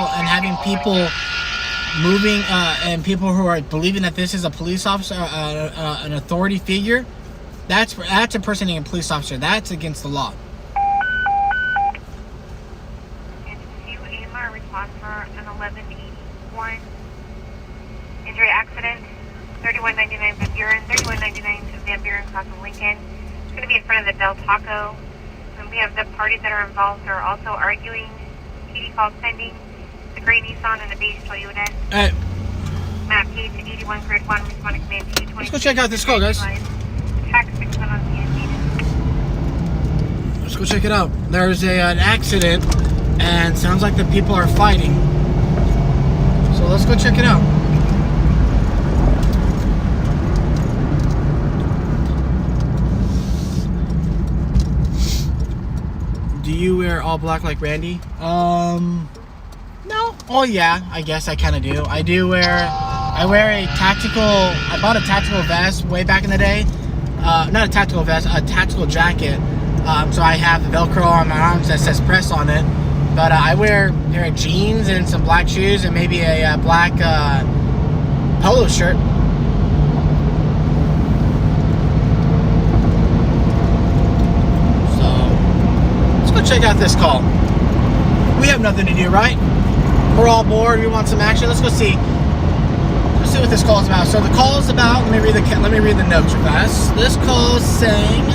Speaker 1: moving and people who are believing that this is a police officer, an authority figure. That's impersonating a police officer. That's against the law.
Speaker 2: And to AMR response for an 1181 injury accident, 3199 Van Buren, 3199 Van Buren crossing Lincoln. It's going to be in front of the Del Taco. And we have the parties that are involved are also arguing. PD calls pending. The gray Nissan and the beige Toyota. Map K to 81 grid 1 responding command 220.
Speaker 1: Let's go check out this call, guys. Let's go check it out. There's an accident, and sounds like the people are fighting. So let's go check it out. Do you wear all black like Randy? No. Oh yeah, I guess I kind of do. I wear a tactical. I bought a tactical vest way back in the day. Not a tactical vest, a tactical jacket. So I have Velcro on my arms that says press on it. But I wear a pair of jeans and some black shoes and maybe a black polo shirt. So go check out this call. We have nothing to do, right? We're all bored. We want some action. Let's go see. Let's see what this call is about. So the call is about. Let me read the notes real fast. This call is saying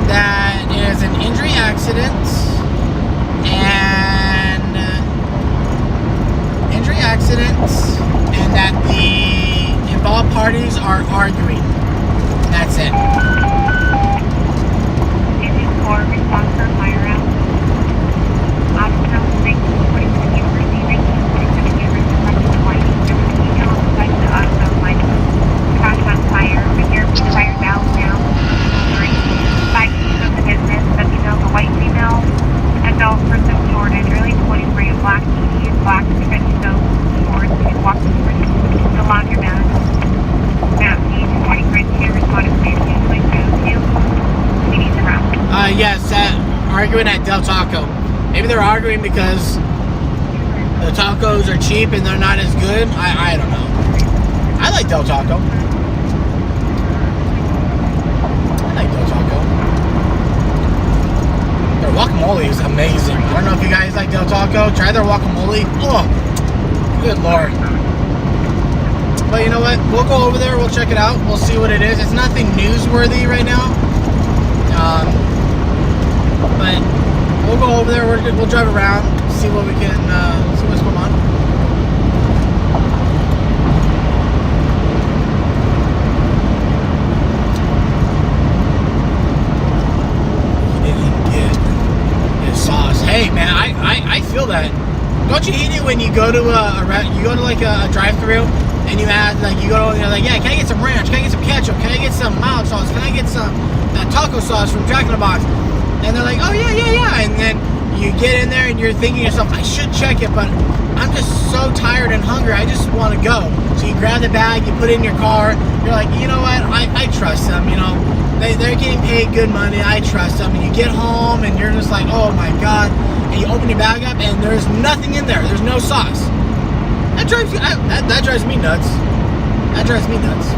Speaker 1: that it is an injury accident and that the involved parties are arguing. That's it.
Speaker 2: This is for response for fire out. Optional 6, 42 receiving, 47 units reflecting the white. There was a female on the side of the auto line. Crash on fire. The air fire valve down. 3. 5 keys of the business. The female, the white female. Adult person shorted. Early 43. Black keys. Black trench coat. Shorts. And walking towards the laundromat. Mount Keys. 40 Bridge here. Responded to 2.02. We need the route.
Speaker 1: Yes, arguing at Del Taco. Maybe they're arguing because the tacos are cheap and they're not as good. I don't know. I like Del Taco. Their guacamole is amazing. I don't know if you guys like Del Taco. Try their guacamole. Oh, good Lord. But you know what? We'll go over there. We'll check it out. We'll see what it is. It's nothing newsworthy right now. But we'll go over there. We'll drive around, see what we can, see what's going on. He didn't even get his sauce. Hey man, I feel that. Don't you hate it when you go to like a drive-thru and you add like you go to, you're like, yeah, can I get some ranch? Can I get some ketchup? Can I get some mild sauce? Can I get some taco sauce from Jack in the Box? And they're like, oh yeah. And then you get in there and you're thinking to yourself, I should check it, but I'm just so tired and hungry. I just want to go. So you grab the bag, you put it in your car. You're like, you know what? I trust them. You know, they're getting paid good money. I trust them. And you get home and you're just like, oh my God. And you open your bag up and there's nothing in there. There's no sauce. That drives me nuts. That drives me nuts.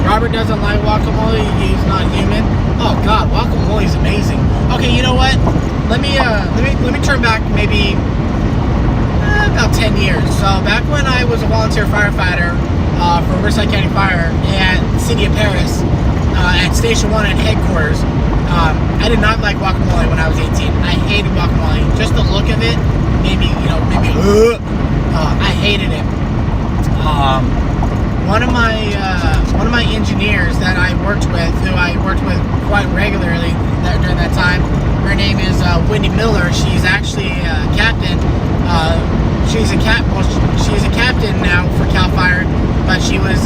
Speaker 1: Robert doesn't like guacamole. He's not human. Oh God, guacamole is amazing. Okay, you know what? Let me turn back maybe about 10 years. So back when I was a volunteer firefighter for Riverside County Fire at the city of Paris, at Station 1 at headquarters, I did not like guacamole when I was 18. I hated guacamole. Just the look of it made me, I hated it. One of my engineers that I worked with, who I worked with quite regularly during that time, her name is Wendy Miller. She's actually a captain. She's a captain now for Cal Fire, but she was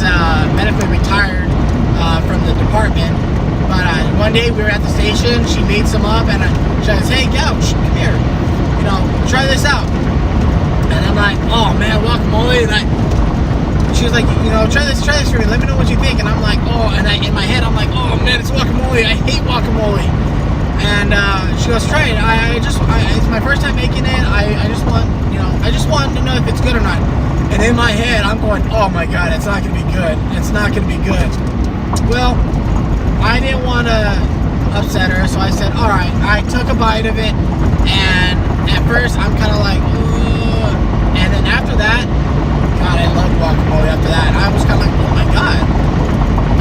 Speaker 1: medically retired from the department. But one day we were at the station. She made some up, and she says, "Hey, Gouch, come here. Try this out." And I'm like, "Oh man, guacamole!" And she was like, try this for me. Let me know what you think. And I'm like, oh, and in my head, I'm like, oh man, it's guacamole. I hate guacamole. And she goes, try it. It's my first time making it. I just want to know if it's good or not. And in my head, I'm going, oh my God, it's not going to be good. It's not going to be good. Well, I didn't want to upset her, so I said, all right. I took a bite of it, and at first, I'm kind of like, ugh. And then after that, God, I love guacamole after that. I was kind of like,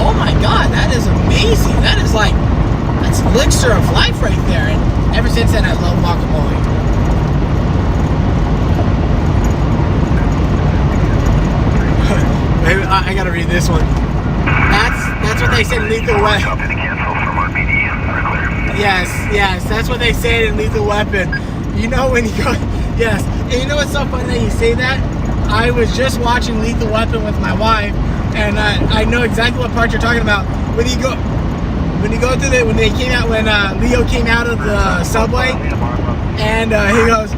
Speaker 1: oh my God, that is amazing. That's elixir of life right there. And ever since then, I love guacamole. Maybe I gotta read this one. That's what they said in Lethal Weapon. Yes, that's what they said in Lethal Weapon. When you go, yes. And you know what's so funny that you say that? I was just watching Lethal Weapon with my wife, and I know exactly what part you're talking about. When Leo came out of the subway, and he goes,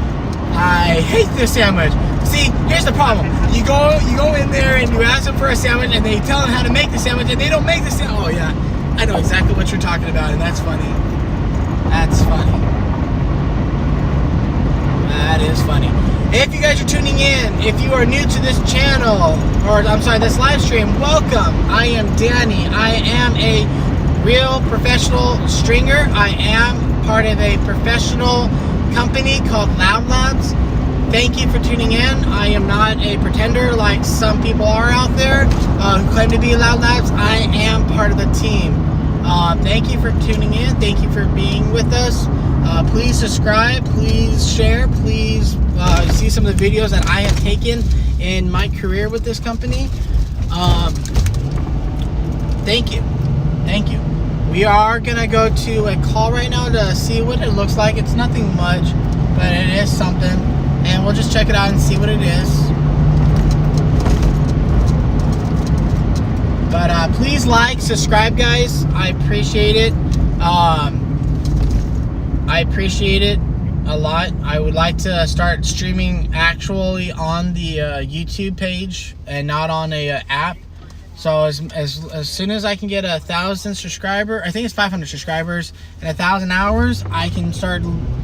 Speaker 1: I hate this sandwich. See, here's the problem. You go in there and you ask them for a sandwich, and they tell them how to make the sandwich, and they don't make the sandwich. Oh yeah, I know exactly what you're talking about, and that's funny. That's funny. That is funny. If you guys are tuning in, if you are new to this channel, or I'm sorry, this live stream, welcome. I am Danny. I am a real professional stringer. I am part of a professional company called Lln Labs. Thank you for tuning in. I am not a pretender like some people are out there who claim to be Lln Labs. I am part of the team. Thank you for tuning in. Thank you for being with us. Please subscribe. Please share. Please see some of the videos that I have taken in my career with this company. Thank you. Thank you. We are going to go to a call right now to see what it looks like. It's nothing much, but it is something. And we'll just check it out and see what it is. But please like, subscribe, guys. I appreciate it. I appreciate it a lot. I would like to start streaming actually on the YouTube page and not on a app. So as soon as I can get 1,000 subscribers, I think it's 500 subscribers, and 1,000 hours, I can start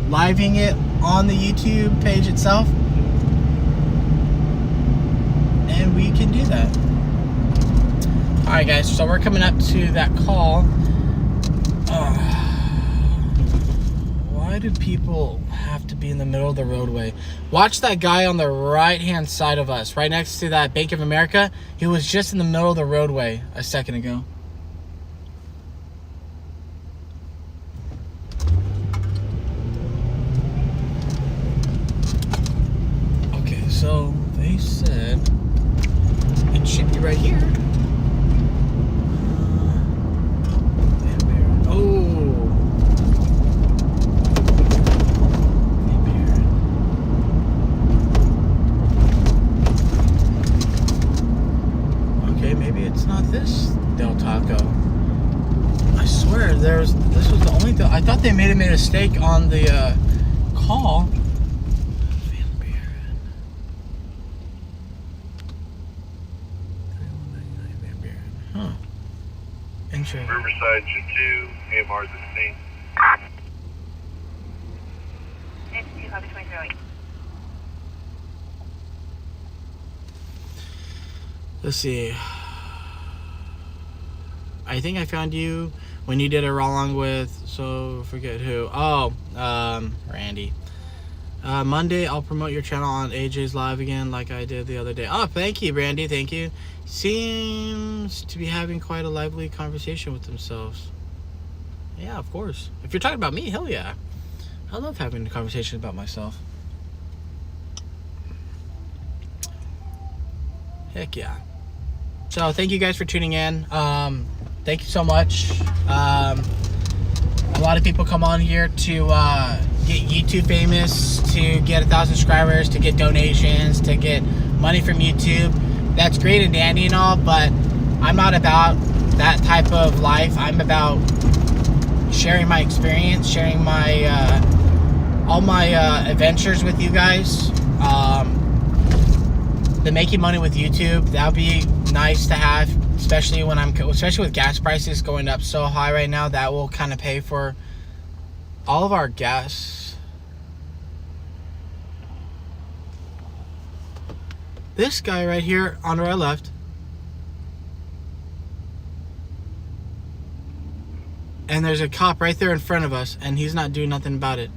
Speaker 1: living it on the YouTube page itself. And we can do that. Alright guys, so we're coming up to that call. Why do people have to be in the middle of the roadway? Watch that guy on the right hand side of us, right next to that Bank of America. He was just in the middle of the roadway a second ago. Okay, so they said it should be right here. I thought they made a mistake on the call. Huh. Interesting.
Speaker 3: Riverside to 2, AMR is the same.
Speaker 2: It's 223.
Speaker 1: Let's see. I think I found you when you did a along with, so forget who. Oh, Randy. Monday, I'll promote your channel on AJ's Live again like I did the other day. Oh, thank you, Randy. Thank you. Seems to be having quite a lively conversation with themselves. Yeah, of course. If you're talking about me, hell yeah. I love having a conversation about myself. Heck yeah. So, thank you guys for tuning in. Thank you so much. A lot of people come on here to get YouTube famous, to get 1,000 subscribers, to get donations, to get money from YouTube. That's great and dandy and all, but I'm not about that type of life. I'm about sharing my experience, sharing my all my adventures with you guys. The making money with YouTube, that would be nice to have. Especially with gas prices going up so high right now, that will kind of pay for all of our gas. This guy right here on our left, and there's a cop right there in front of us, and he's not doing nothing about it.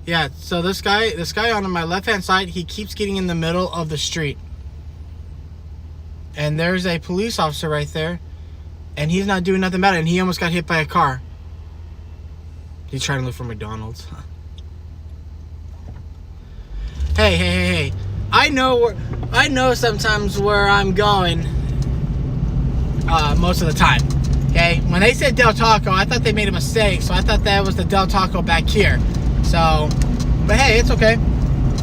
Speaker 1: Yeah, so this guy on my left-hand side, he keeps getting in the middle of the street. And there's a police officer right there, and he's not doing nothing about it, and he almost got hit by a car. He's trying to look for McDonald's. Hey. I know sometimes where I'm going most of the time. Okay? When they said Del Taco, I thought they made a mistake, so I thought that was the Del Taco back here. So, but hey, it's okay.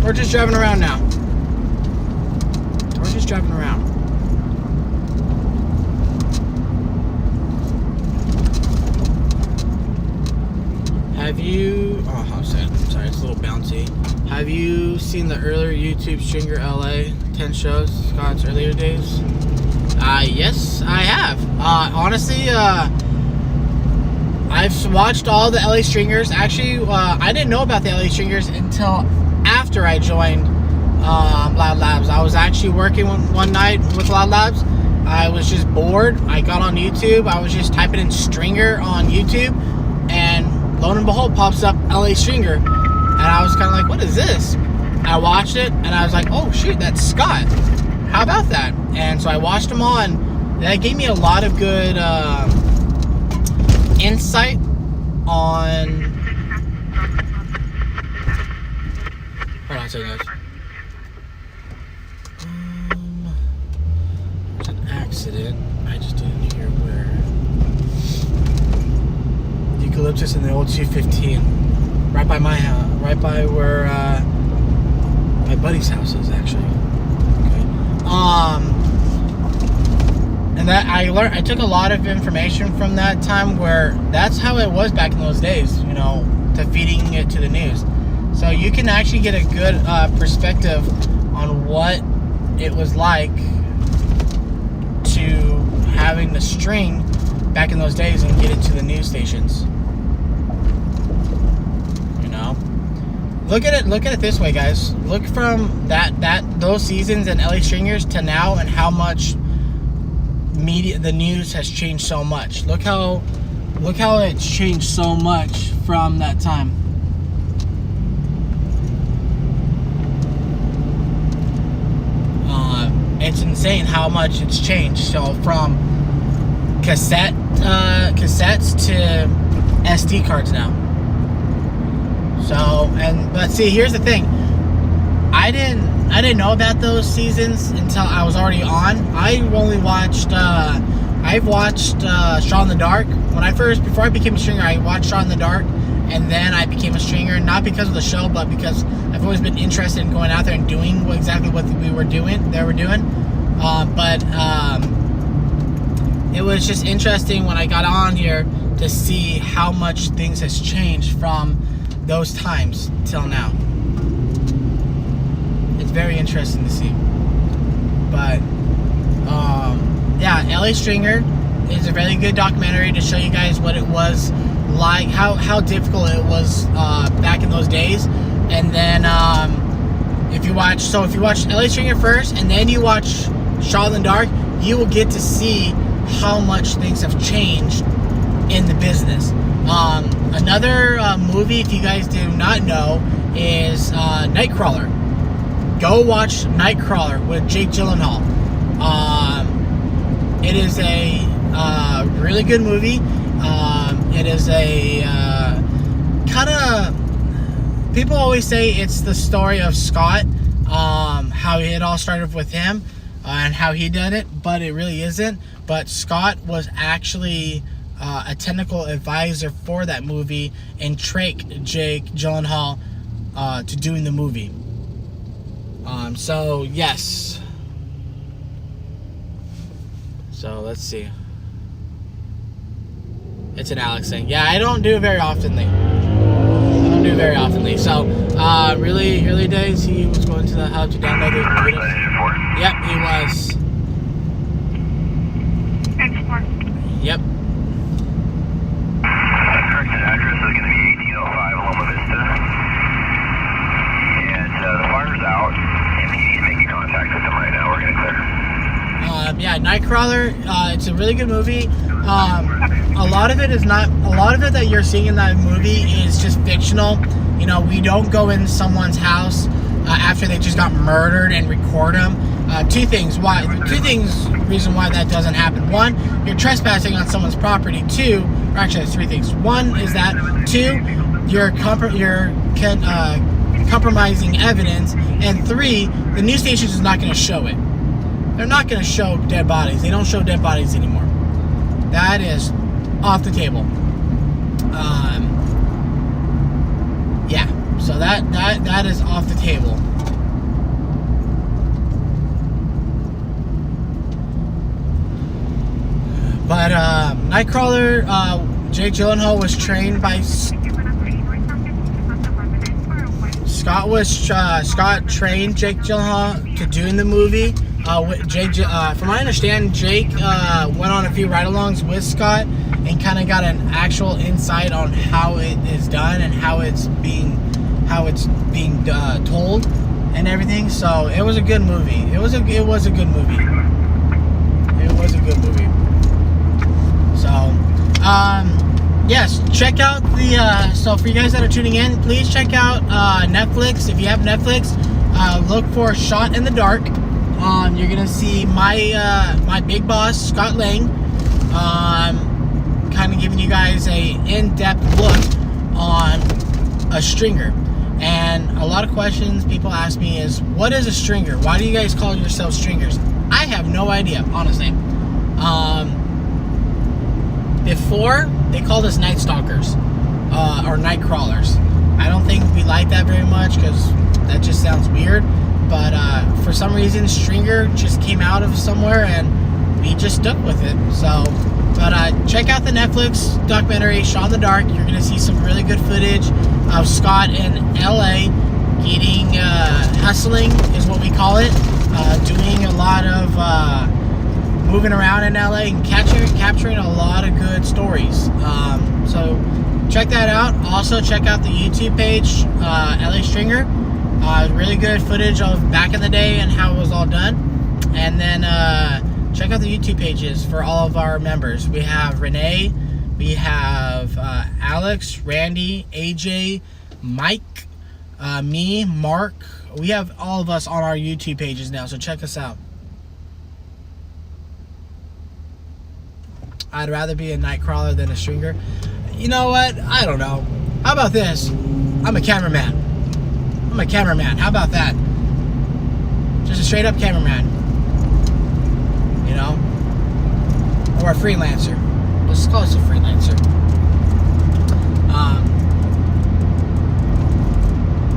Speaker 1: We're just driving around now. We're just driving around. Have you... Oh, how's that? Sorry, it's a little bouncy. Have you seen the earlier YouTube Stringer LA 10 shows, Scott's earlier days? Yes, I have. Honestly, I've watched all the LA Stringers. Actually, I didn't know about the LA Stringers until after I joined Loud Labs. I was actually working one night with Loud Labs. I was just bored. I got on YouTube. I was just typing in Stringer on YouTube, and lo and behold, pops up LA Stringer. And I was kind of like, what is this? I watched it, and I was like, oh, shoot, that's Scott. How about that? And so I watched him on. That gave me a lot of good insight on... Hold on a second, guys. There's an accident. I just didn't hear where. Eucalyptus in the old 215. Right by my house. Right by where my buddy's house is, actually. Okay. And that I took a lot of information from that time, where that's how it was back in those days, you know, to feeding it to the news. So you can actually get a good perspective on what it was like to having the string back in those days and get it to the news stations. You know, look at it this way, guys. Look from those seasons and LA Stringers to now, and how much the news has changed so much. Look how it's changed so much from that time. It's insane how much it's changed. So from cassettes to SD cards now. So, but see, here's the thing. I didn't know about those seasons until I was already on. I've watched Shot in the Dark. Before I became a stringer, I watched Shot in the Dark, and then I became a stringer, not because of the show, but because I've always been interested in going out there and doing exactly what they were doing. It was just interesting when I got on here to see how much things has changed from those times till now. It's very interesting to see. But yeah, LA Stringer is a very good documentary to show you guys what it was like, how difficult it was back in those days. And then if you watch LA Stringer first, and then you watch Shot in the Dark, you will get to see how much things have changed in the business. Another movie, if you guys do not know, is Nightcrawler. Go watch Nightcrawler with Jake Gyllenhaal. It is a really good movie. It is a kind of... People always say it's the story of Scott, how it all started with him, and how he did it, but it really isn't. But Scott was actually a technical advisor for that movie and tricked Jake Gyllenhaal to doing the movie. So yes. So let's see. It's an Alex thing. Yeah, I don't do it very oftenly. So really early days, he was going to the hub to download the video. Yep, he was. Yep.
Speaker 3: Corrected address is going to be 1805 Loma Vista. And the fire's out. MPD's making contact with them right now. We're going to clear.
Speaker 1: Yeah, Nightcrawler. It's a really good movie. A lot of it that you're seeing in that movie is just fictional. You know, we don't go in someone's house after they just got murdered and record them. Two things reason why that doesn't happen. One, you're trespassing on someone's property. Two, or actually there's three things. One is that. Two, you're compromising evidence. And three, the news stations is not going to show it. They're not going to show dead bodies. They don't show dead bodies anymore. That is off the table. Yeah, so that is off the table. But Nightcrawler, Jake Gyllenhaal was trained by Scott trained Jake Gyllenhaal to do in the movie. Jake, from what I understand, Jake went on a few ride-alongs with Scott and kind of got an actual insight on how it is done and how it's being told and everything. So it was a good movie. It was a good movie. It was a good movie. So, yes, check out the. So for you guys that are tuning in, please check out Netflix. If you have Netflix, look for Shot in the Dark. You're gonna see my big boss Scott Lang, kind of giving you guys a in-depth look on a stringer. And a lot of questions people ask me is, what is a stringer? Why do you guys call yourselves stringers? I have no idea, honestly. Before, they called us night stalkers or night crawlers. I don't think we like that very much because that just sounds weird. But for some reason, stringer just came out of somewhere and we just stuck with it. So, but check out the Netflix documentary, Shot in the Dark. You're going to see some really good footage of Scott in LA getting hustling is what we call it. Doing a lot of moving around in LA and capturing a lot of good stories. So check that out. Also check out the YouTube page, LA Stringer. Really good footage of back in the day and how it was all done. And then check out the YouTube pages for all of our members. We have Renee, we have Alex, Randy, AJ, Mike, me, Mark. We have all of us on our YouTube pages now, so check us out. I'd rather be a night crawler than a stringer. You know what? I don't know. How about this? I'm a cameraman. How about that? Just a straight up cameraman. You know? Or a freelancer. Let's call us a freelancer.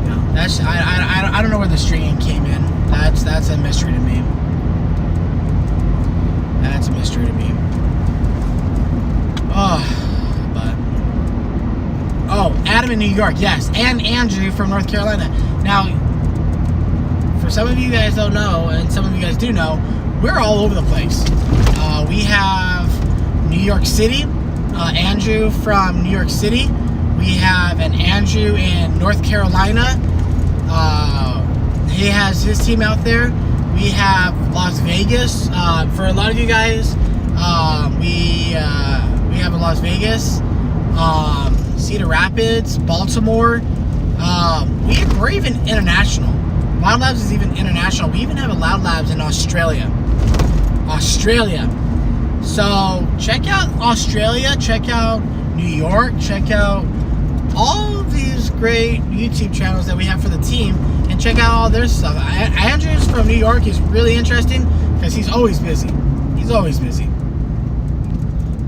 Speaker 1: You know, that's I don't know where the stringing came in. That's a mystery to me. That's a mystery to me. Adam in New York, yes, and Andrew from North Carolina. Now, for some of you guys don't know, and some of you guys do know, we're all over the place. We have New York City, Andrew from New York City. We have an Andrew in North Carolina. He has his team out there. We have Las Vegas. For a lot of you guys, we have a Las Vegas, Cedar Rapids, Baltimore. We're even international. Loud Labs is even international. We even have a Loud Labs in Australia. So check out Australia, check out New York, check out all of these great YouTube channels that we have for the team, and check out all their stuff. Andrew's from New York is really interesting because he's always busy.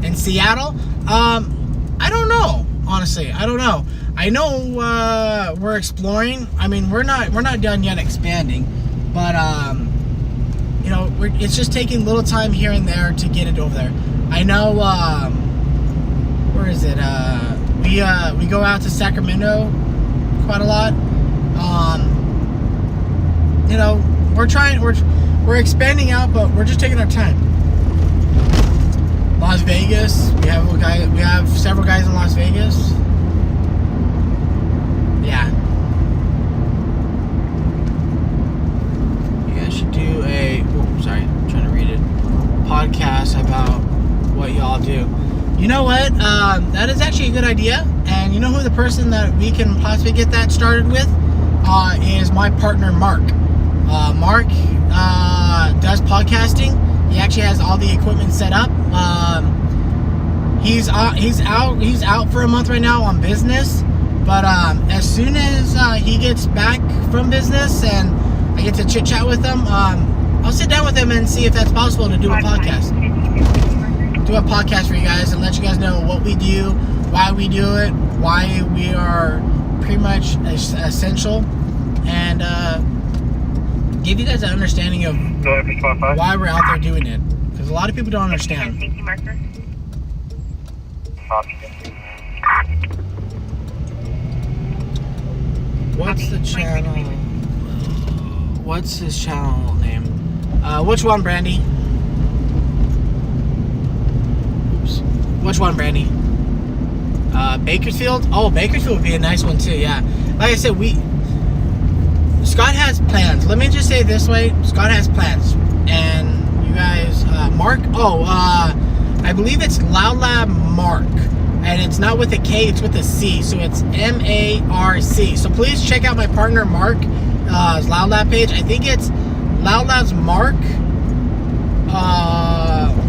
Speaker 1: In Seattle, I don't know. Honestly, I don't know. I know we're exploring. I mean, we're not done yet expanding, but you know, it's just taking a little time here and there to get it over there. I know. Where is it? We go out to Sacramento quite a lot. You know, we're expanding out, but we're just taking our time. Las Vegas, we have several guys in Las Vegas. Yeah. You guys should do I'm trying to read it. Podcast about what y'all do. You know what? That is actually a good idea. And you know who the person that we can possibly get that started with is my partner, Mark. Mark does podcasting. He actually has all the equipment set up. He's out for a month right now on business. But as soon as he gets back from business and I get to chit chat with him, I'll sit down with him and see if that's possible to do a podcast. Do a podcast for you guys and let you guys know what we do, why we do it, why we are pretty much essential, and give you guys an understanding of why we're out there doing it. Because a lot of people don't understand. What's the channel? What's his channel name? Which one, Brandy? Oops. Which one, Brandy? Bakersfield? Oh, Bakersfield would be a nice one too, yeah. Like I said, Scott has plans. Let me just say it this way. Scott has plans. And you guys, Mark, I believe it's Lln Lab Mark. And it's not with a K, it's with a C. So it's M-A-R-C. So please check out my partner Mark's Lln Lab page. I think it's Lln Lab's Mark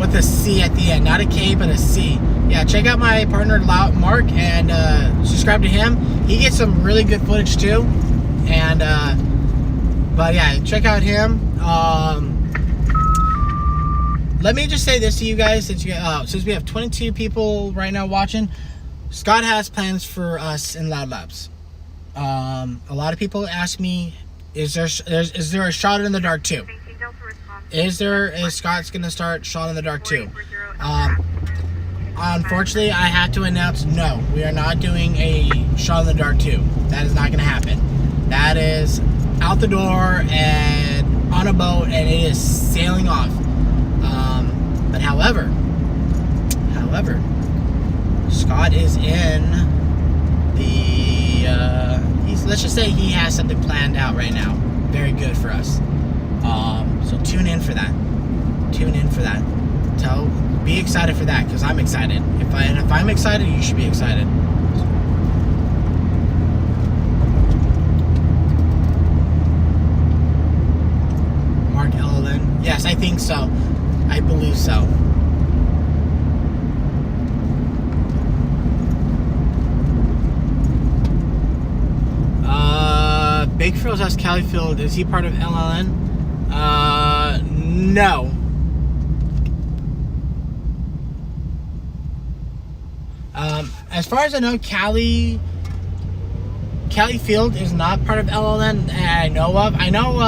Speaker 1: with a C at the end. Not a K, but a C. Yeah, check out my partner Mark and subscribe to him. He gets some really good footage too. And but yeah, check out him. Let me just say this to you guys, since we have 22 people right now watching. Scott has plans for us in Lln Labs. A lot of people ask me, is there a shot in the dark too? Is Scott's gonna start shot in the dark too? Unfortunately, I have to announce no. We are not doing a shot in the dark 2. That is not gonna happen. That is out the door and on a boat, and it is sailing off. But however, Scott is in the, let's just say he has something planned out right now. Very good for us. So tune in for that. Be excited for that, because I'm excited. If I'm excited, you should be excited. Mark Lln. Yes, I think so. I believe so. Bakersfield has Califield. Is he part of Lln? No. As far as I know, Califield is not part of Lln that I know of. I know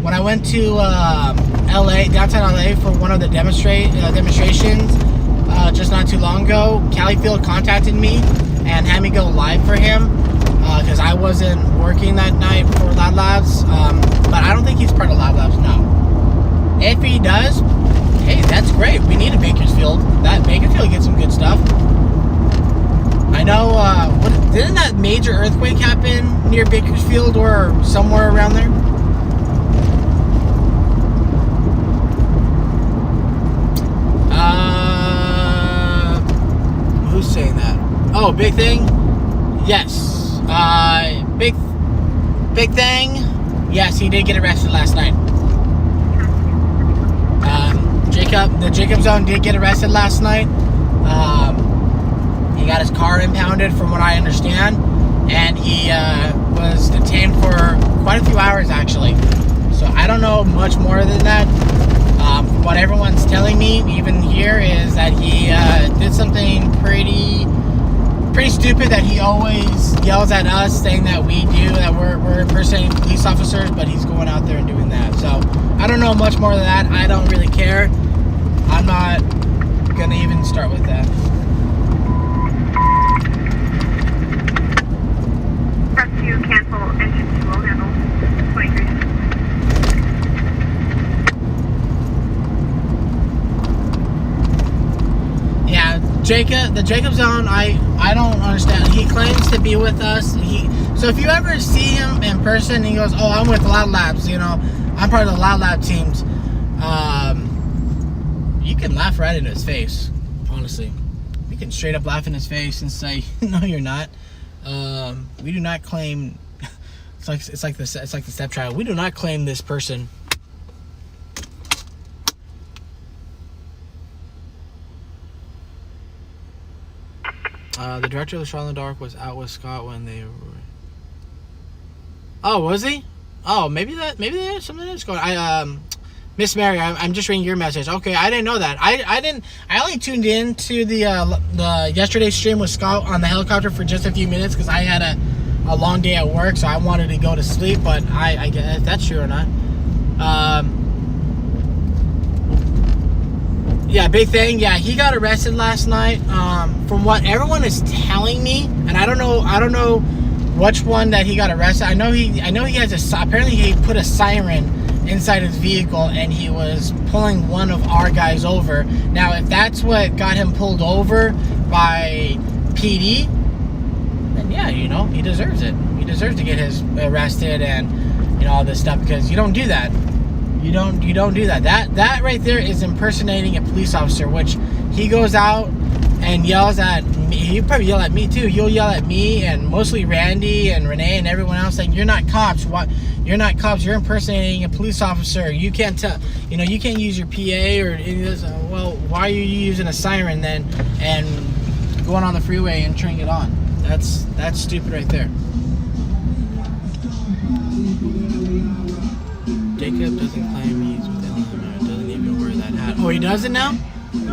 Speaker 1: when I went to LA, downtown LA, for one of the demonstrations just not too long ago, Califield contacted me and had me go live for him because I wasn't working that night for Lln Labs. But I don't think he's part of Lln Labs, no. If he does, hey, that's great. We need a Bakersfield. Bakersfield gets some good stuff. I know, didn't that major earthquake happen near Bakersfield or somewhere around there? Who's saying that? Oh, Big Thing? Yes. Big Thing? Yes, he did get arrested last night. The Jacob Zone did get arrested last night. He got his car impounded, from what I understand, and he was detained for quite a few hours, actually. So I don't know much more than that. What everyone's telling me, even here, is that he did something pretty stupid that he always yells at us, saying that we're impersonating police officers, but he's going out there and doing that. So I don't know much more than that. I don't really care. I'm not gonna even start with that.
Speaker 2: Press 2, cancel engine 2, will handle 23.
Speaker 1: Yeah, the Jacob Zone, I don't understand. He claims to be with us. So if you ever see him in person, he goes, "Oh, I'm with Lln Labs. I'm part of the Lln Lab teams." You can laugh right in his face. Honestly, you can straight up laugh in his face and say, "No, you're not. We do not claim." It's like the stepchild. We do not claim this person. The director of the Shot in the Dark was out with Scott when they were... Oh, was he? Oh, maybe there's something that's going on. Miss Mary, I'm just reading your message. Okay, I didn't know that. I only tuned in to the yesterday's stream with Scott on the helicopter for just a few minutes because I had a long day at work, so I wanted to go to sleep, but I guess if that's true or not. Yeah, Big Thing. Yeah, he got arrested last night. From what everyone is telling me, and I don't know which one that he got arrested. I know he has apparently he put a siren inside his vehicle, and he was pulling one of our guys over. Now, if that's what got him pulled over by PD, then yeah, you know, he deserves it. He deserves to get his arrested and, you know, all this stuff, because you don't do that. You don't do that. That right there is impersonating a police officer, which he goes out and yells at me. He'll probably yell at me too. You'll yell at me and mostly Randy and Renee and everyone else, saying, you're not cops. What? You're not cops. You're impersonating a police officer. You can't tell. You know, you can't use your PA or any of this. Well, why are you using a siren then and going on the freeway and turning it on? That's stupid right there. Jacob doesn't claim he's with Lln. Doesn't even wear that hat. Oh, he doesn't now?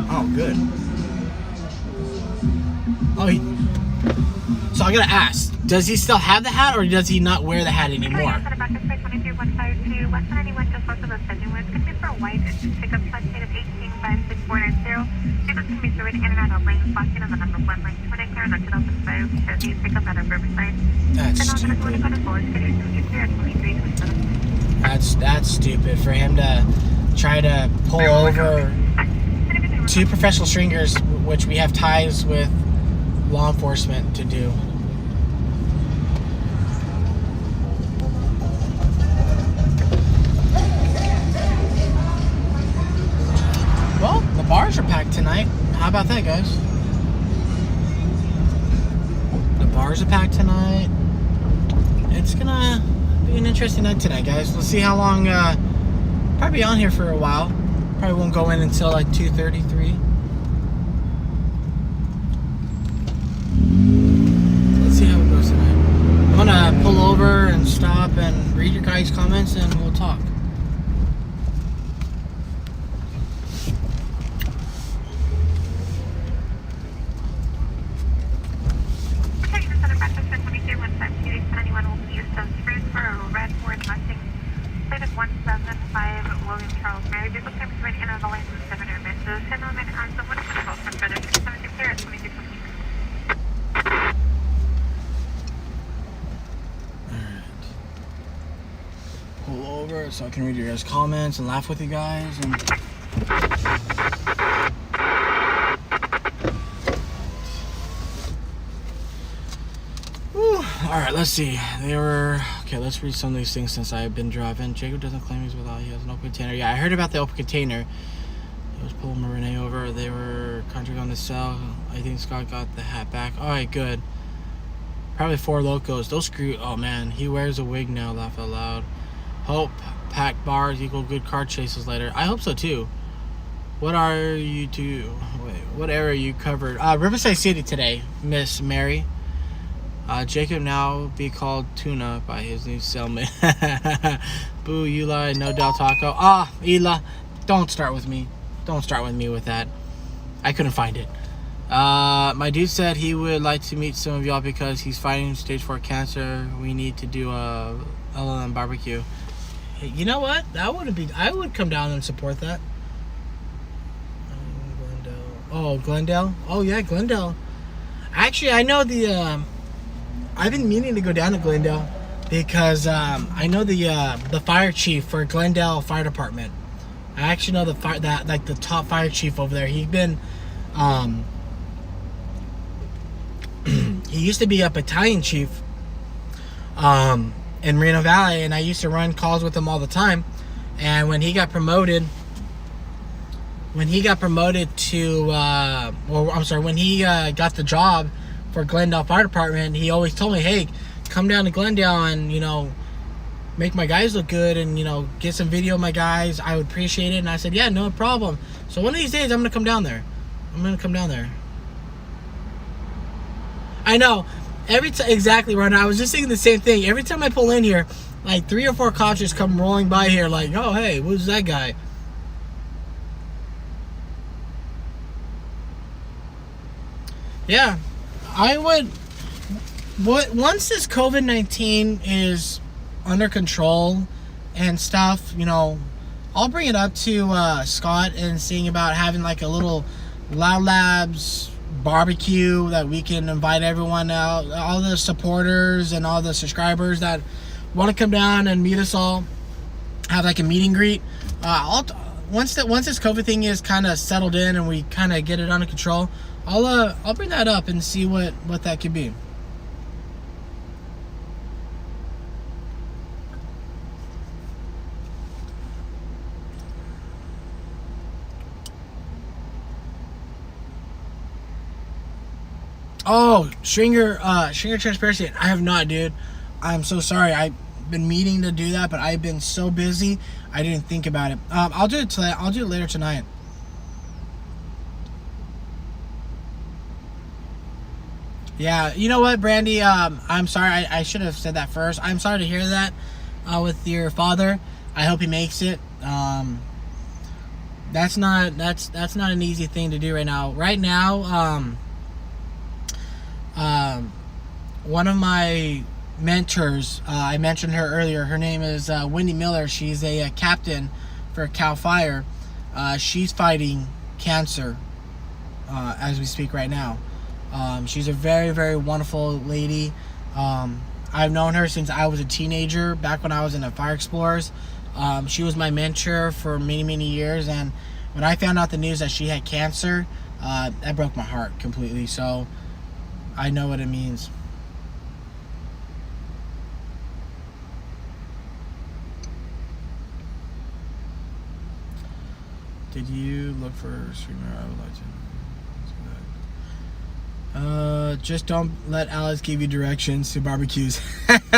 Speaker 1: Oh, good. Oh, so I gotta ask, does he still have the hat, or does he not wear the hat anymore? That's stupid. That's stupid for him to try to pull over two professional stringers, which we have ties with law enforcement to do. Well, the bars are packed tonight. How about that, guys? The bars are packed tonight. It's gonna be an interesting night tonight, guys. We'll see how long. Probably on here for a while. Probably won't go in until like 2:33. Let's see how it goes tonight. I'm gonna pull over and stop and read your guys' comments, and we'll talk. Pull over so I can read your guys' comments and laugh with you guys. And all right, let's see. They were okay. Let's read some of these things since I've been driving. Jacob doesn't claim he's without. He has an open container. Yeah, I heard about the open container. It was pulling Renee over. They were contract on the cell. I think Scott got the hat back. All right, good. Probably 4 locos. Those screw. Oh man, he wears a wig now. Laugh out loud. Hope packed bars equal good car chases later. I hope so too. What are you to? Wait, what area you covered? Riverside City today, Miss Mary. Jacob now be called Tuna by his new cellmate. Boo, you lie, no doubt taco. Ela, don't start with me. Don't start with me with that. I couldn't find it. My dude said he would like to meet some of y'all because he's fighting stage 4 cancer. We need to do a Lln barbecue. Hey, you know what? I would come down and support that. Glendale. Oh yeah, Glendale. Actually, I know the. I've been meaning to go down to Glendale because I know the fire chief for Glendale Fire Department. I actually know the top fire chief over there. He's been. He used to be a battalion chief in Moreno Valley, and I used to run calls with him all the time. And when he got promoted to when he got the job for Glendale Fire Department, he always told me, hey, come down to Glendale and, you know, make my guys look good and, you know, get some video of my guys. I would appreciate it. And I said, yeah, no problem. So one of these days I'm gonna come down there. I know. Exactly, Ron. I was just thinking the same thing. Every time I pull in here, like 3 or 4 cops just come rolling by here like, oh, hey, who's that guy? Yeah, I would. Once this COVID-19 is under control and stuff, you know, I'll bring it up to Scott and seeing about having like a little Loud Labs barbecue that we can invite everyone out, all the supporters and all the subscribers that want to come down and meet us all, have like a meet and greet. Once this COVID thing is kind of settled in and we kind of get it under control, I'll bring that up and see what that could be. Oh, Stringer Transparency. I have not, dude. I'm so sorry. I've been meaning to do that, but I've been so busy, I didn't think about it. I'll do it today. I'll do it later tonight. Yeah, you know what, Brandy? I'm sorry. I should have said that first. I'm sorry to hear that with your father. I hope he makes it. That's not an easy thing to do right now. Right now, one of my mentors, I mentioned her earlier. Her name is Wendy Miller. She's a captain for Cal Fire. She's fighting cancer as we speak right now. She's a very, very wonderful lady. I've known her since I was a teenager, back when I was in the Fire Explorers. She was my mentor for many, many years, and when I found out the news that she had cancer, that broke my heart completely. So I know what it means. Did you look for a streamer? I would like to. Just don't let Alex give you directions to barbecues. I'm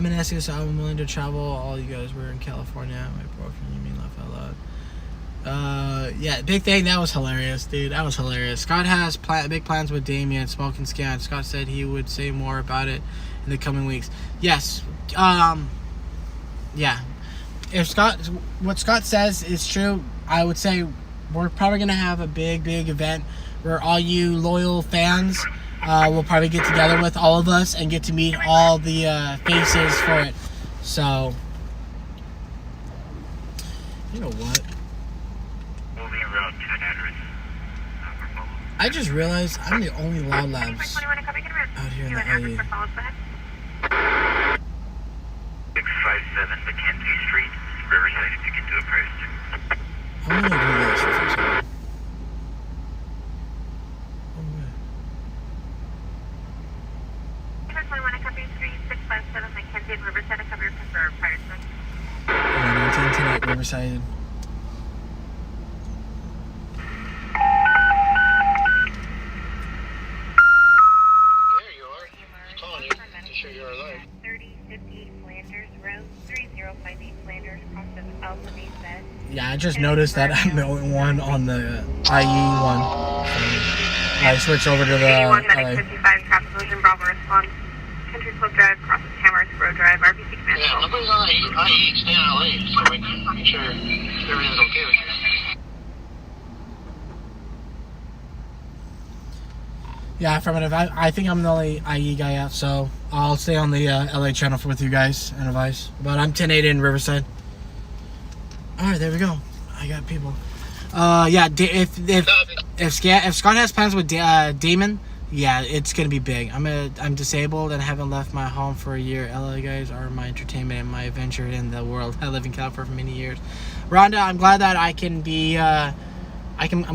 Speaker 1: in SEO, so I'm willing to travel. All you guys were in California. My boyfriend, you mean laugh out loud. Yeah, big thing. That was hilarious, dude. That was hilarious. Scott has big plans with Damien, Smoke and Scan. Scott said he would say more about it in the coming weeks. Yes. Yeah. If what Scott says is true, I would say we're probably going to have a big event where all you loyal fans will probably get together with all of us and get to meet all the faces for it. So, you know what?
Speaker 3: Moving around to an address.
Speaker 1: I just realized I'm the only Loud Labs out here in the IE.
Speaker 3: 657 Mackenzie Street, Riverside, if you can do a price.
Speaker 1: I'm gonna do this for a second.
Speaker 2: Riverside, I cover your for prior check.
Speaker 1: 1910 Riverside.
Speaker 3: There you are. It's calling you to show you're alive.
Speaker 2: 3058 Flanders Road, 3058 Flanders, crosses Alpha Base Bed.
Speaker 1: Yeah, I just noticed that I'm the only one on the IE one. I switched over to the LA.
Speaker 2: 55 traffic collision, Bravo response. Country Club Drive, crosses Tamarack Road Drive, RPC command.
Speaker 3: Yeah, nobody's on IE, stay in LA, so we can make sure everything's okay with you.
Speaker 1: Yeah, affirmative. I think I'm the only IE guy out, so I'll stay on the LA channel with you guys and advice. But I'm 10-8 in Riverside. Alright, there we go. I got people. Yeah, if Scott has plans with Damon, yeah, it's gonna be big. I'm disabled and haven't left my home for a year. LA guys are my entertainment and my adventure in the world. I live in California for many years. Rhonda, I'm glad that I can be. I'm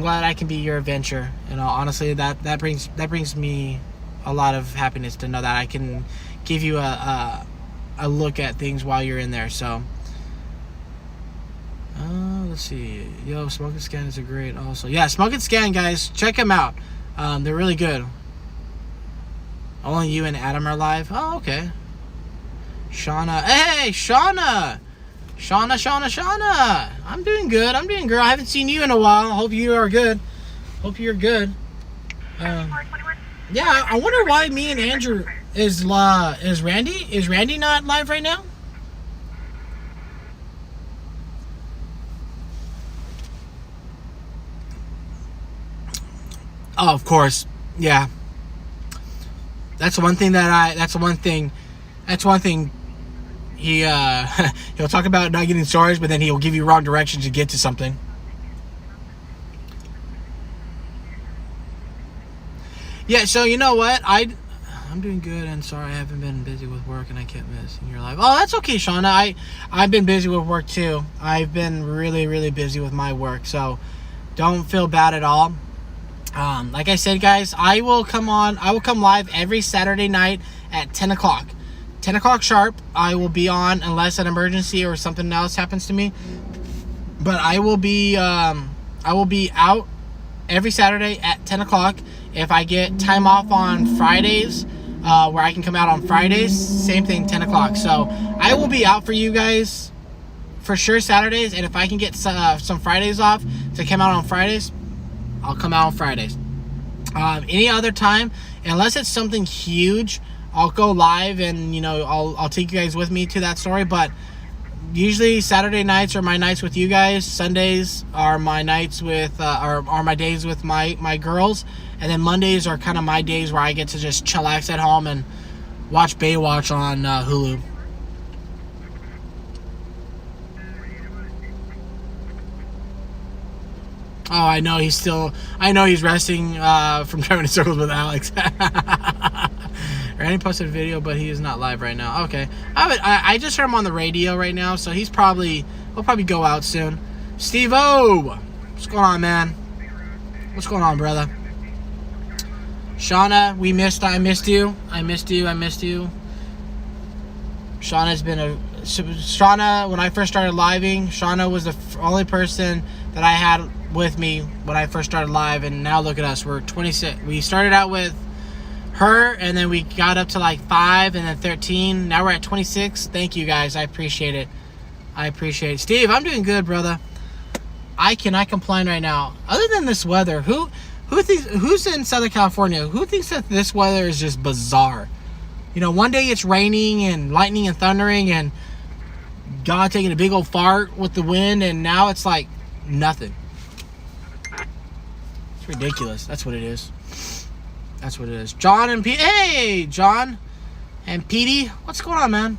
Speaker 1: glad I can be your adventure. You know, honestly, that brings me a lot of happiness to know that I can give you a look at things while you're in there. So, let's see. Yo, Smoke and Scan is a great. Also, yeah, Smoke and Scan guys, check them out. They're really good. Only you and Adam are live. Oh, okay. Shauna. Hey, Shauna. Shauna. I'm doing good. I haven't seen you in a while. Hope you are good. Hope you're good. Yeah, I wonder why me and Andrew is Randy? Is Randy not live right now? Oh, of course. Yeah. That's one thing he'll talk about not getting storage, but then he'll give you wrong directions to get to something. Yeah, so you know what? I'm doing good, and sorry I haven't been busy with work and I can't miss your live. Oh, that's okay, Shauna. I've been busy with work too. I've been really, really busy with my work, so don't feel bad at all. Like I said, guys, I will come live every Saturday night at 10 o'clock. 10 o'clock sharp, I will be on unless an emergency or something else happens to me. But I will be out every Saturday at 10 o'clock. If I get time off on Fridays, where I can come out on Fridays, same thing, 10 o'clock. So I will be out for you guys for sure Saturdays. And if I can get some Fridays off to come out on Fridays, I'll come out on Fridays. Any other time, unless it's something huge, I'll go live and, you know, I'll take you guys with me to that story. But usually Saturday nights are my nights with you guys. Sundays are my nights with, are my days with my girls. And then Mondays are kind of my days where I get to just chillax at home and watch Baywatch on Hulu. Oh, I know he's resting from driving in circles with Alex. Randy posted a video, but he is not live right now. Okay. I just heard him on the radio right now, so he'll probably go out soon. Steve-O! What's going on, man? What's going on, brother? Shauna, I missed you. Shauna, when I first started living, Shauna was the only person that I had with me when I first started live, and now look at us. We're 26. We started out with her, and then we got up to like 5 and then 13. Now we're at 26. Thank you guys. I appreciate it. Steve, I'm doing good, brother. I cannot complain right now. Other than this weather, who's in Southern California? Who thinks that this weather is just bizarre? You know, one day it's raining and lightning and thundering and God taking a big old fart with the wind, and now it's like nothing. It's ridiculous. That's what it is. John and Pete. Hey, John and Petey. What's going on, man?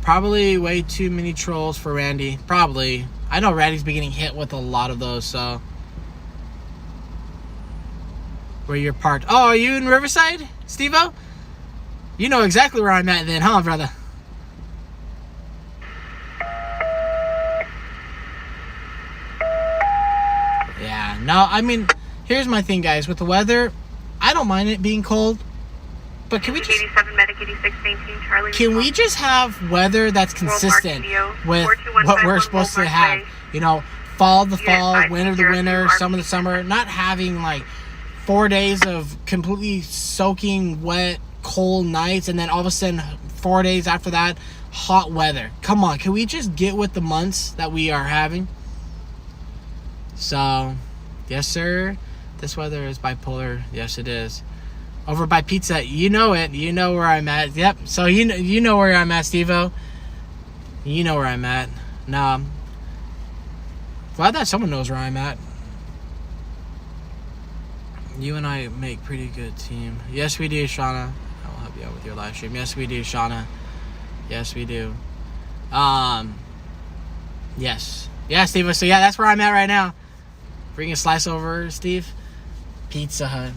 Speaker 1: Probably way too many trolls for Randy. Probably. I know Randy's been getting hit with a lot of those, so. Where you're parked. Oh, are you in Riverside, Steve-O? You know exactly where I'm at then, huh, brother? Yeah, no, I mean, here's my thing, guys. With the weather, I don't mind it being cold. But can we just...
Speaker 2: 87, Medic 8619, Charlie.
Speaker 1: Can we just have weather that's consistent with what we're supposed to have? You know, fall the fall, winter the winter, summer the summer. Not having, like, 4 days of completely soaking wet, cold nights, and then all of a sudden 4 days after that, hot weather. Come on, can we just get with the months that we are having? So, yes, sir. This weather is bipolar. Yes, it is. Over by Pizza, you know it. You know where I'm at. Yep. So you know where I'm at, Steve-O. You know where I'm at. Nah. Glad that someone knows where I'm at. You and I make pretty good team. Yes, we do, Shauna. I will help you out with your live stream. Yes, we do, Shauna. Yes, we do. Yes. Yeah, Steve. So, yeah, that's where I'm at right now. Bring a slice over, Steve. Pizza Hut.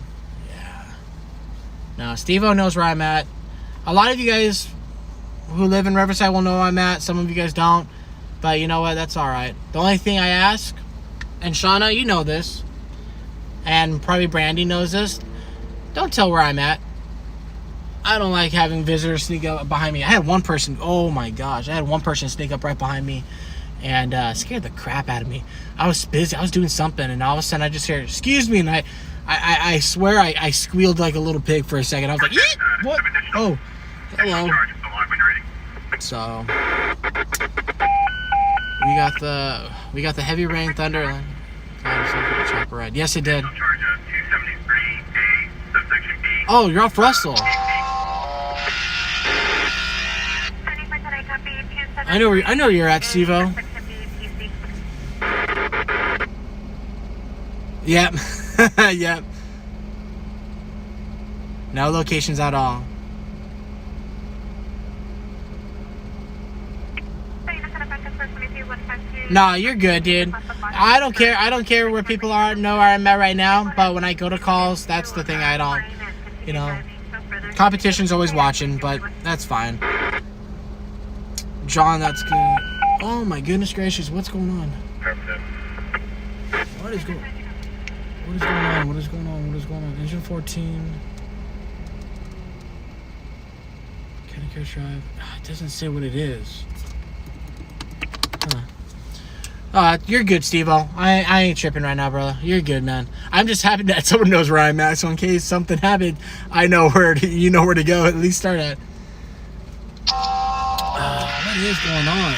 Speaker 1: Yeah. No, Steve-O knows where I'm at. A lot of you guys who live in Riverside will know where I'm at. Some of you guys don't. But you know what? That's all right. The only thing I ask, and Shauna, you know this, and probably Brandy knows this, don't tell where I'm at. I don't like having visitors sneak up behind me. I had one person, oh my gosh, I had one person sneak up right behind me and scared the crap out of me. I was busy, I was doing something, and all of a sudden I just hear, excuse me, and I swear I squealed like a little pig for a second. I was like, eek! What? Oh, hello. So we got the heavy rain, thunder. Chopper ride. Yes, it did. Oh, you're off Russell. I know where you're at, Steve-O. Yep. Yep. No locations at all. Nah, you're good, dude. I don't care. I don't care where people are. Know where I'm at right now. But when I go to calls, that's the thing I don't. You know, competition's always watching, but that's fine. John, that's good. Oh my goodness gracious, what's going on? What is going? What is going on? What is going on? What is going on? Engine 14. Can I drive? It doesn't say what it is. You're good, Steve-O. I ain't tripping right now, brother. You're good, man. I'm just happy that someone knows where I'm at, so in case something happened, I know where to, you know where to go. At least start at. What is going on?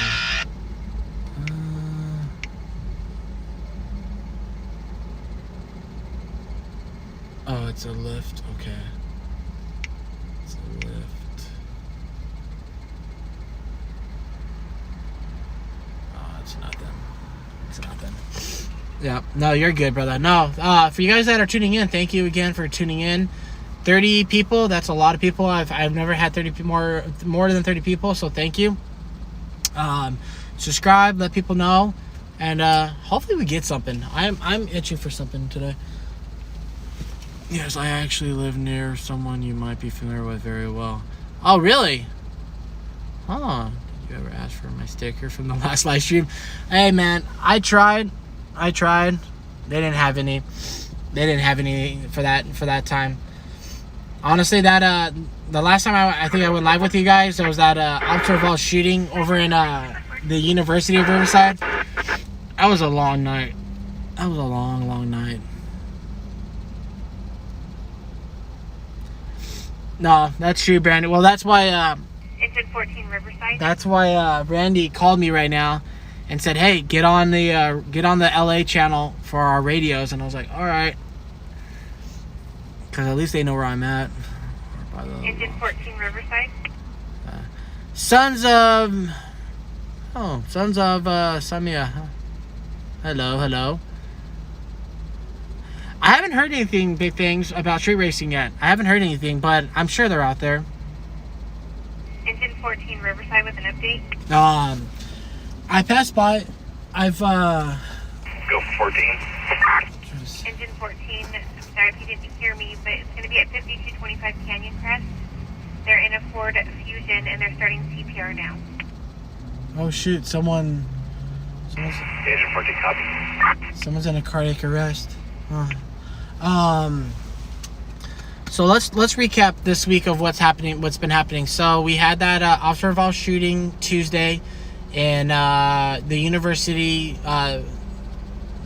Speaker 1: Oh, it's a lift. Okay. It's a lift. Oh, it's nothing. It's nothing. Yeah. No, you're good, brother. No. For you guys that are tuning in, thank you again for tuning in. 30 people. That's a lot of people. I've never had 30 more than 30 people. So thank you. Subscribe. Let people know, and hopefully we get something. I'm itching for something today. Yes, I actually live near someone you might be familiar with very well. Oh, really? Huh. Did you ever ask for my sticker from the last live stream? Hey, man, I tried. They didn't have any. They didn't have any for that time. Honestly, that the last time I think I went live with you guys, there was that officer involved shooting over in the University of Riverside. That was a long night. That was a long, long night. No, that's true, Brandon. Well, that's why.
Speaker 2: Engine 14 Riverside.
Speaker 1: That's why Randy called me right now and said, "Hey, get on the LA channel for our radios." And I was like, "All right," because at least they know where I'm at.
Speaker 2: Engine 14 Riverside.
Speaker 1: Sons of Samia. Hello. I haven't heard anything big things about street racing yet. I haven't heard anything, but I'm sure they're out there.
Speaker 2: Engine 14 Riverside with an update.
Speaker 1: I passed by. I've
Speaker 3: Go for 14.
Speaker 2: Engine 14. I'm sorry if you didn't hear me, but it's going to be at 5225 Canyon Crest. They're in a Ford Fusion and they're starting CPR now.
Speaker 1: Oh shoot! Someone's
Speaker 3: Engine 14 copy.
Speaker 1: Someone's in a cardiac arrest. So let's recap this week of what's been happening. So we had that officer involved shooting Tuesday in the university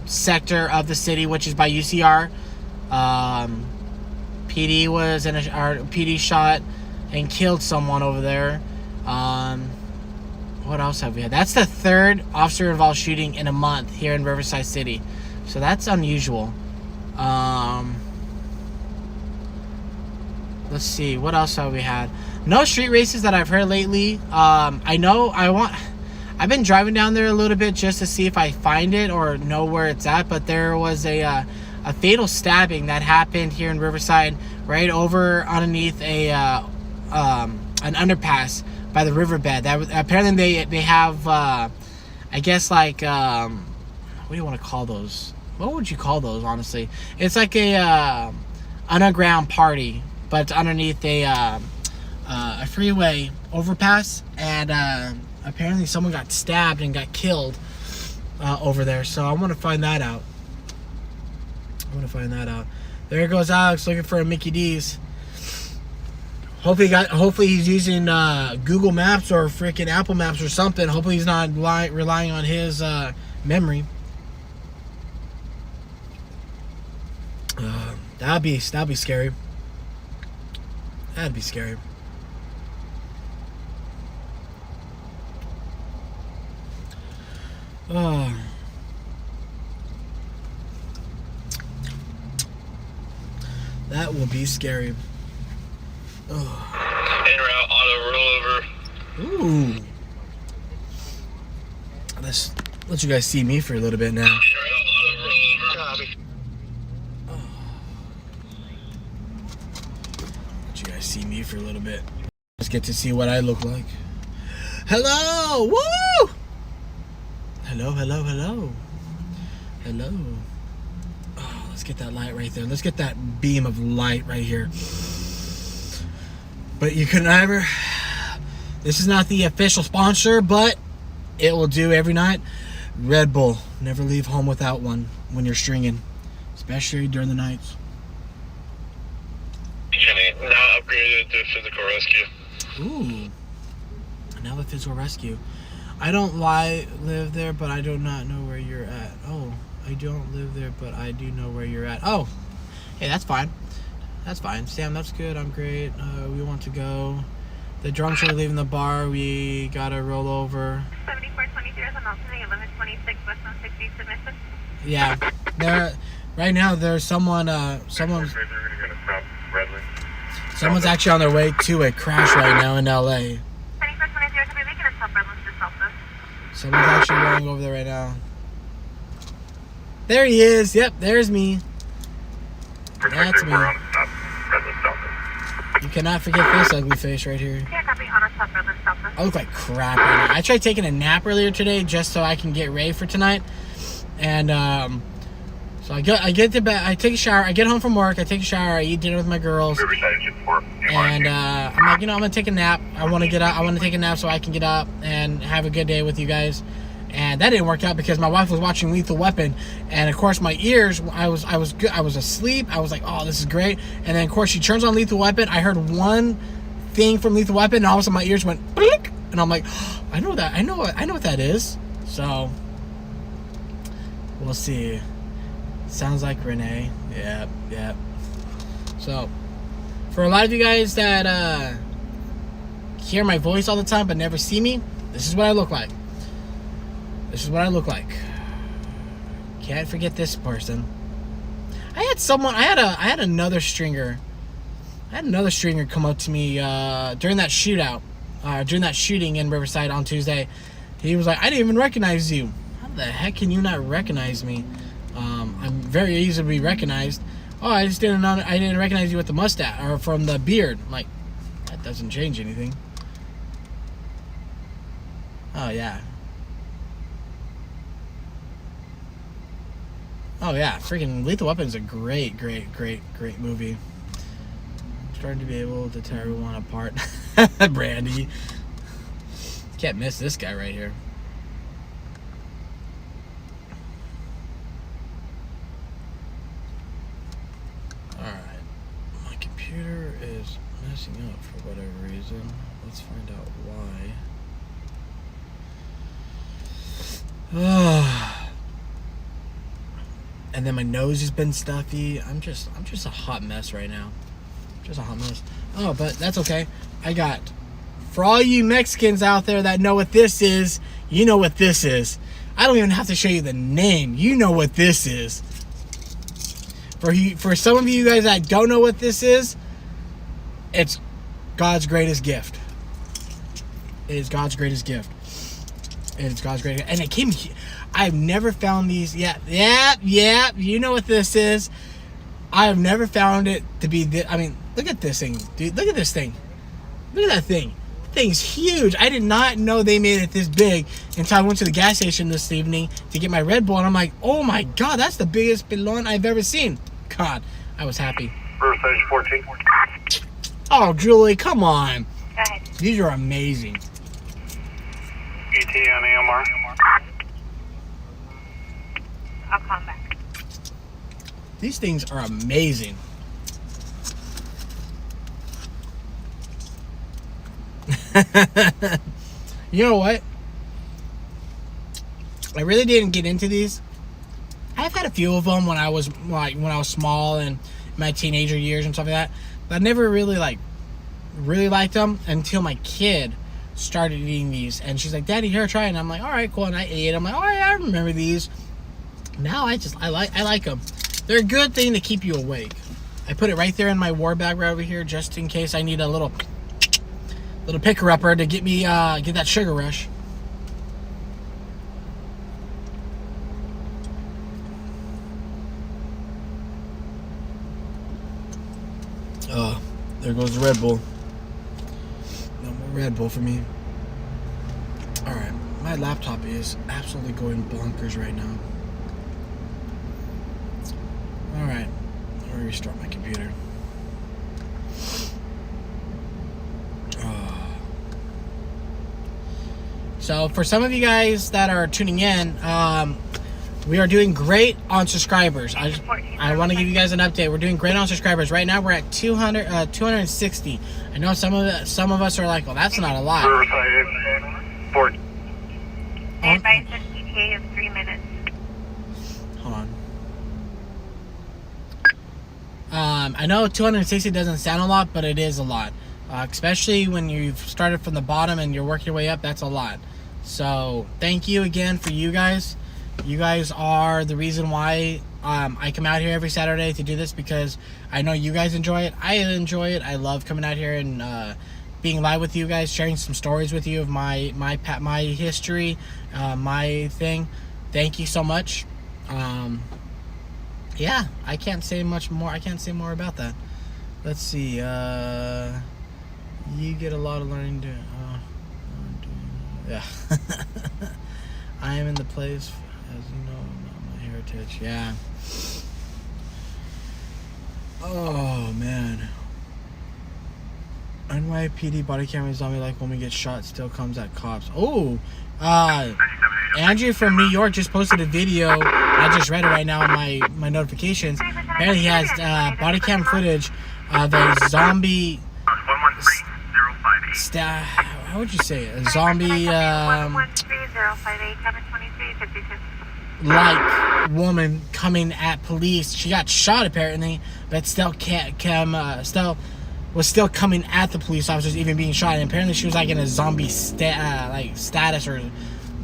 Speaker 1: sector of the city, which is by UCR. PD shot and killed someone over there. What else have we had? That's the third officer involved shooting in a month here in Riverside City, so that's unusual. Let's see, what else have we had? No street races that I've heard lately. I've been driving down there a little bit just to see if I find it or know where it's at, but there was a fatal stabbing that happened here in Riverside, right over underneath an underpass by the riverbed. That apparently they have I guess like what do you want to call those? What would you call those, honestly? It's like a underground party, but it's underneath a freeway overpass, and apparently someone got stabbed and got killed over there. So I want to find that out. There goes Alex looking for a Mickey D's. Hopefully he's using Google Maps or freaking Apple Maps or something. Hopefully he's not relying on his memory. That'd be scary. That'd be scary. Oh. That will be scary. Oh.
Speaker 3: En route, auto rollover.
Speaker 1: Ooh. Let's let you guys see me for a little bit now.
Speaker 3: En route, auto rollover.
Speaker 1: Let you guys see me for a little bit. Let's get to see what I look like. Hello! Woo! Hello, hello, hello. Hello. Oh, let's get that light right there. Let's get that beam of light right here. But you could never... This is not the official sponsor, but it will do every night. Red Bull. Never leave home without one when you're stringing. Especially during the nights.
Speaker 3: Now upgraded to physical rescue.
Speaker 1: Ooh. Now the physical rescue. I don't live there, but I do not know where you're at. Oh, I don't live there, but I do know where you're at. Oh, hey, that's fine. That's fine. Sam, that's good. I'm great. We want to go. The drunks are leaving the bar. We gotta roll over.
Speaker 2: 7423 is an alternate 1126 West 160 submissive.
Speaker 1: Yeah, there. Right now, there's someone's actually on their way to a crash right now in LA.
Speaker 2: 7423 is making a stop Redlands to Salto.
Speaker 1: Someone's actually rolling over there right now. There he is. Yep, there's me. That's me. You cannot forget this ugly face right here.
Speaker 2: Yeah, copy. On our stop Redlands Salto.
Speaker 1: I look like crap right now. I tried taking a nap earlier today just so I can get ready for tonight. And so I get to bed. I take a shower. I get home from work. I take a shower. I eat dinner with my girls. And I'm like, I'm gonna take a nap. I want to get up. I want to take a nap so I can get up and have a good day with you guys. And that didn't work out because my wife was watching Lethal Weapon, and of course my ears. I was good. I was asleep. I was like, oh, this is great. And then of course she turns on Lethal Weapon. I heard one thing from Lethal Weapon, and all of a sudden my ears went blink, and I'm like, oh, I know that. I know what that is. So we'll see. Sounds like Renee. Yep. So for a lot of you guys that hear my voice all the time but never see me, this is what I look like. Can't forget this person. I had another stringer come up to me during that shootout, during that shooting in Riverside on Tuesday. He was like, I didn't even recognize you. How the heck can you not recognize me? I'm very easy to be recognized. Oh, I didn't recognize you with the mustache or from the beard. I'm like, that doesn't change anything. Oh yeah, freaking Lethal Weapon is a great movie. I'm starting to be able to tear everyone apart. Brandy. Can't miss this guy right here. Alright. My computer is messing up for whatever reason. Let's find out why. And then my nose has been stuffy. I'm just a hot mess right now. Just a hot mess. Oh, but that's okay. I got, for all you Mexicans out there that know what this is, you know what this is. I don't even have to show you the name. You know what this is. For some of you guys that don't know what this is, it's God's greatest gift. It is God's greatest gift. It is God's greatest gift. And it came here. I've never found these. Yeah. You know what this is. I have never found it to be this. I mean, look at this thing, dude. Look at this thing. Look at that thing. The thing's huge. I did not know they made it this big until I went to the gas station this evening to get my Red Bull, and I'm like, oh my God, that's the biggest balloon I've ever seen. God, I was happy.
Speaker 3: First stage 14.
Speaker 1: Oh, Julie, come on.
Speaker 2: Go ahead.
Speaker 1: These are amazing.
Speaker 3: ET on AMR.
Speaker 2: I'll call back.
Speaker 1: These things are amazing. You know what? I really didn't get into these. I've had a few of them when I was small and my teenager years and stuff like that. But I never really liked them until my kid started eating these. And she's like, Daddy, here, try it. And I'm like, all right, cool. And I ate them. I'm like, oh yeah, I remember these. Now I like them. They're a good thing to keep you awake. I put it right there in my war bag right over here just in case I need a little picker upper to get me get that sugar rush. There goes the Red Bull. No more Red Bull for me. Alright, My laptop is absolutely going bonkers right now. Alright, let me restart my computer. So for some of you guys that are tuning in, we are doing great on subscribers. I want to give you guys an update. We're doing great on subscribers. Right now we're at 260. I know some of us are like, well, that's not a lot.
Speaker 2: Advice on ETA of 3 minutes.
Speaker 1: Hold on. I know 260 doesn't sound a lot, but it is a lot. Especially when you've started from the bottom and you're working your way up, that's a lot. So thank you again for you guys. You guys are the reason why I come out here every Saturday to do this, because I know you guys enjoy it. I enjoy it. I love coming out here and being live with you guys, sharing some stories with you of my history, my thing. Thank you so much. Yeah, I can't say much more. I can't say more about that. Let's see. You get a lot of learning to. Yeah. I am in the place, as you know, not my heritage. Yeah. Oh man. NYPD body camera zombie like when we get shot still comes at cops. Oh, Andrew from New York just posted a video. I just read it right now on my notifications. Apparently he has body cam footage of a zombie. How would you say it? A zombie like woman coming at police. She got shot apparently, but still was still coming at the police officers, even being shot. And apparently she was like in a zombie status or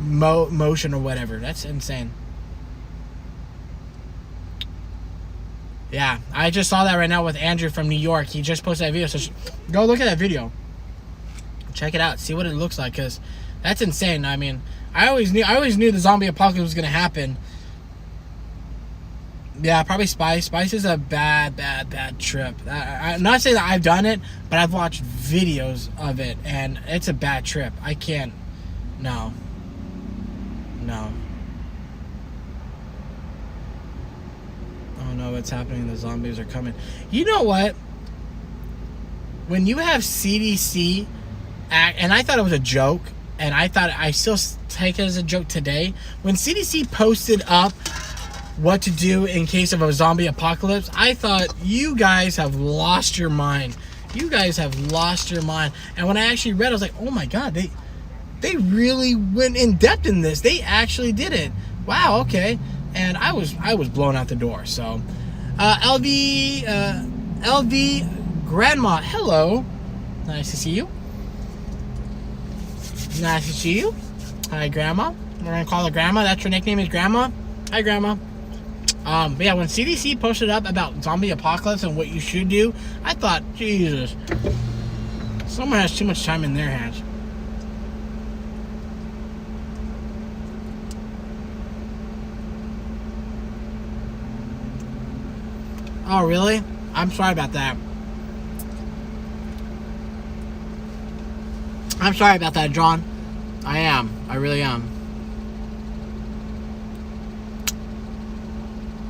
Speaker 1: motion or whatever. That's insane. Yeah, I just saw that right now with Andrew from New York. He just posted that video, so go look at that video. Check it out, see what it looks like, because that's insane. I mean, I always knew the zombie apocalypse was gonna happen. Yeah, probably Spice. Spice is a bad trip. I'm not saying that I've done it, but I've watched videos of it, and it's a bad trip. I can't. No. Oh no, what's happening? The zombies are coming. You know what? When you have CDC act, and I thought it was a joke, and I still take it as a joke today. When CDC posted up what to do in case of a zombie apocalypse, I thought, you guys have lost your mind. You guys have lost your mind. And when I actually read, I was like, oh my god, they really went in depth in this. They actually did it. Wow, okay. And I was blown out the door. So LV Grandma, hello. Nice to see you. Nice to see you. Hi, Grandma. We're gonna call her Grandma. That's her nickname, is Grandma. Hi, Grandma. But yeah, when CDC posted up about zombie apocalypse and what you should do, I thought, Jesus, someone has too much time in their hands. Oh, really? I'm sorry about that. I'm sorry about that, John. I am. I really am.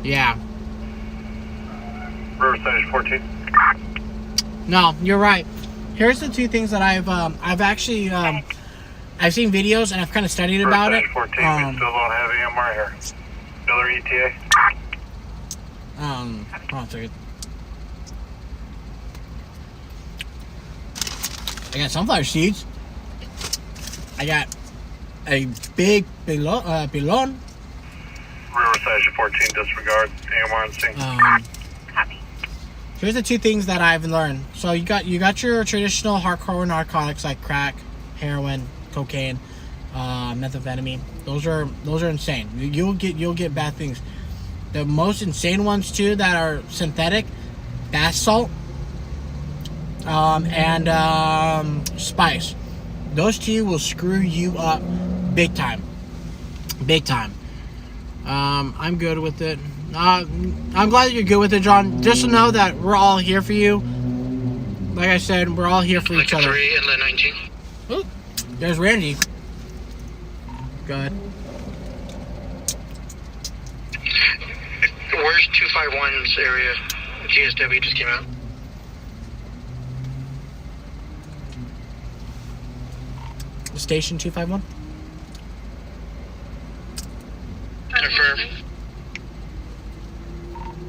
Speaker 1: Yeah.
Speaker 3: Riverside 14.
Speaker 1: No, you're right. Here's the two things that I've actually I've seen videos and I've kind of studied about it.
Speaker 3: 14, we still don't have AMR here. Miller ETA.
Speaker 1: Hold on a second. I got sunflower seeds. I got a big pilon.
Speaker 3: Riverside 14, disregard AMR and sync.
Speaker 2: Copy.
Speaker 1: Here's the two things that I've learned. So you got your traditional hardcore narcotics like crack, heroin, cocaine, methamphetamine. Those are insane. You'll get bad things. The most insane ones too that are synthetic, bath salt, and spice. Those two will screw you up big time. Big time. I'm good with it. I'm glad that you're good with it, John. Just to know that we're all here for you. Like I said, we're all here for each other.
Speaker 3: 3, Inlet 19.
Speaker 1: Oh, there's Randy. Go ahead.
Speaker 3: Where's 251's area? GSW just came out.
Speaker 1: Station 251.
Speaker 3: Confirm.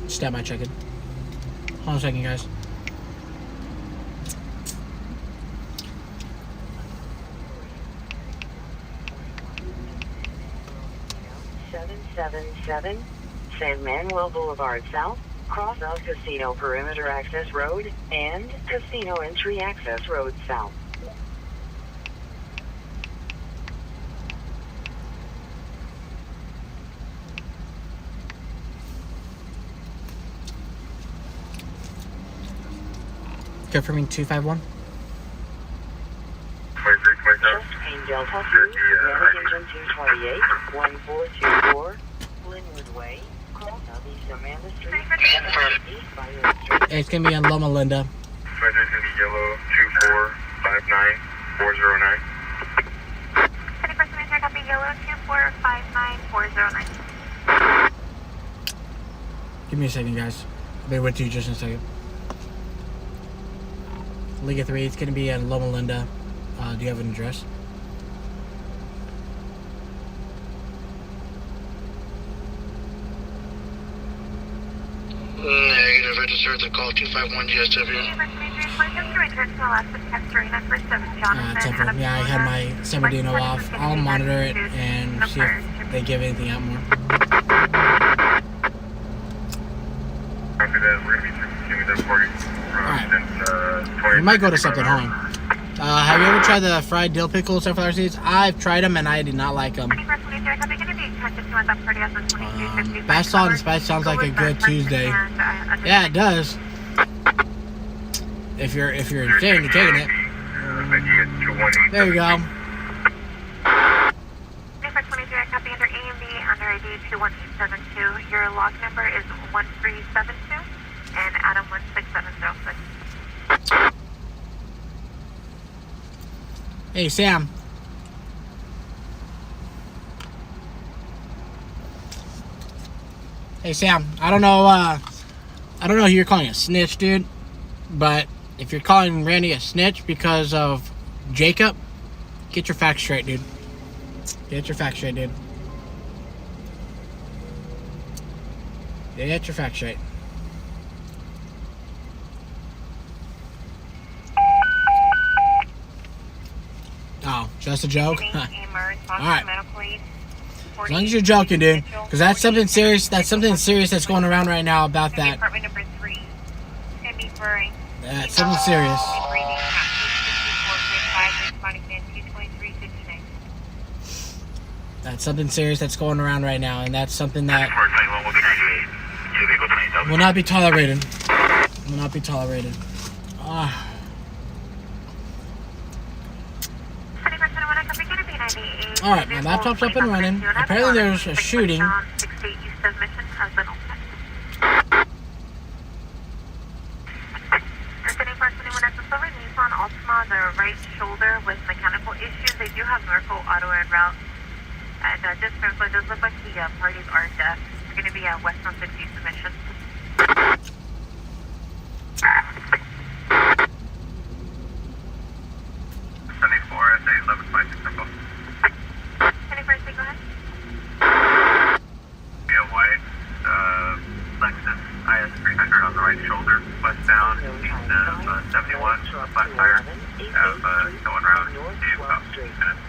Speaker 1: Stand by checking. Hold on a second, guys.
Speaker 4: San Manuel Boulevard South, cross of Casino Perimeter Access Road, and Casino Entry Access Road South.
Speaker 1: Confirming 251.
Speaker 4: Delta 2, Medic Engine 228, 1424, Linwood Way, cross of East Amanda Street, east by Oak Street.
Speaker 1: Hey, it's gonna be on Loma Linda.
Speaker 5: It's gonna be yellow 2459409.
Speaker 2: Any person may copy yellow 2459409.
Speaker 1: Give me a second, guys. I'll be with you just in a second. Liga 3, it's gonna be on Loma Linda. Do you have an address?
Speaker 3: Negative. I just heard the call 251 GSW.
Speaker 1: Yeah, I had my Samadino off. I'll monitor it and see if they give anything out more.
Speaker 5: After that, we're gonna be doing this for you.
Speaker 1: Alright. We might go to something home. Have you ever tried the fried dill pickle sunflower seeds? I've tried them and I did not like them. Bath salt and spice sounds like a good Tuesday. Yeah, it does. If you're insane to taking it. There you go.
Speaker 2: Your log number is 1372 and Adam 16706.
Speaker 1: Hey, Sam. Hey, Sam. I don't know who you're calling a snitch, dude. But if you're calling Randy a snitch because of Jacob, get your facts straight, dude. Get your facts straight, dude. Get your facts straight. Oh, just a joke? Alright. As long as you're joking, dude. Because that's something serious. That's something serious that's going around right now about that. That's something serious. That's something serious that's going around right now. And that's something that will not be tolerated. Will not be tolerated. Alright, my laptop's up and running. Apparently there's a shooting.
Speaker 2: The right shoulder with mechanical issues. They do have Merkel auto en route. And just Merkel, it does look like the parties are deaf. They're going to be at West on 50 submission.
Speaker 5: 74 SA 1156 info.
Speaker 2: 24 SA, go ahead.
Speaker 5: Yeah, white, Lexus IS 300 on the right shoulder, westbound, east of 71, flat tire, have going around to about 6 minutes.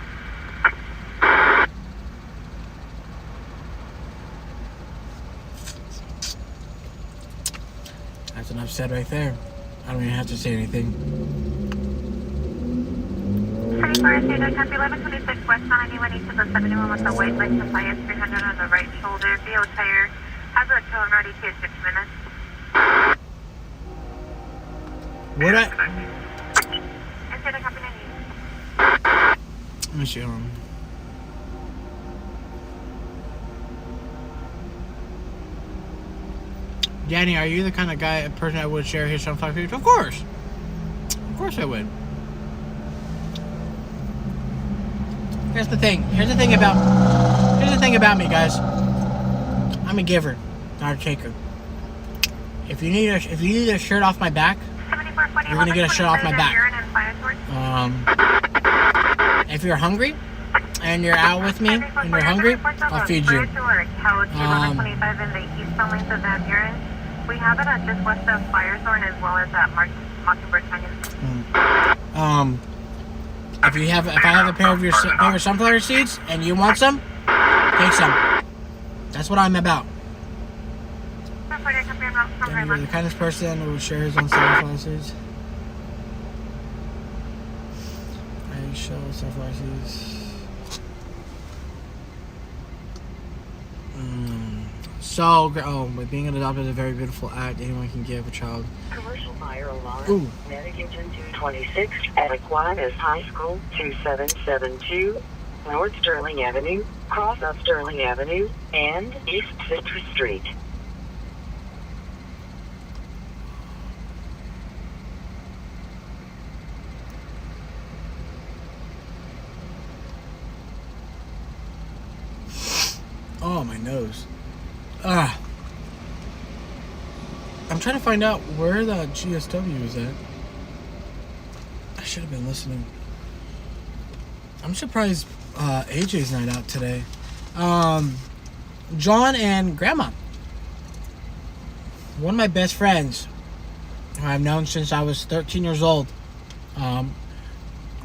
Speaker 1: That's enough said right there. I don't even have to say anything.
Speaker 2: 24 SA, copy 1126 westbound, anyone east of the 71 with the white Lexus IS 300 on the right shoulder, VO tire, has a tow and ready to 6 minutes.
Speaker 1: What I...
Speaker 2: Instead of copy 90.
Speaker 1: Let me see. Danny, are you the kind of person that would share his sunflower seeds? Of course. Of course I would. Here's the thing. Here's the thing about me, guys. I'm a giver, not a taker. If you need a shirt off my back, you're gonna get a shirt off my back. If you're hungry and you're out with me and you're hungry, I'll feed you.
Speaker 2: We have it at just west of Firethorn as well as at Mockingbird Canyon.
Speaker 1: If I have a pair of your favorite sunflower seeds and you want some, take some. That's what I'm about. And you're the kindest person who would share his own sunflower seeds. I show sunflower seeds. But being adopted is a very beautiful act anyone can give a child.
Speaker 4: Commercial fire alarm.
Speaker 1: Ooh.
Speaker 4: Medic Engine 226 at Aquinas High School 2772, North Sterling Avenue, cross of Sterling Avenue, and East Citrus Street.
Speaker 1: Oh, my nose. I'm trying to find out where that GSW is at. I should have been listening. I'm surprised AJ's not out today. John and Grandma. One of my best friends who I've known since I was 13 years old.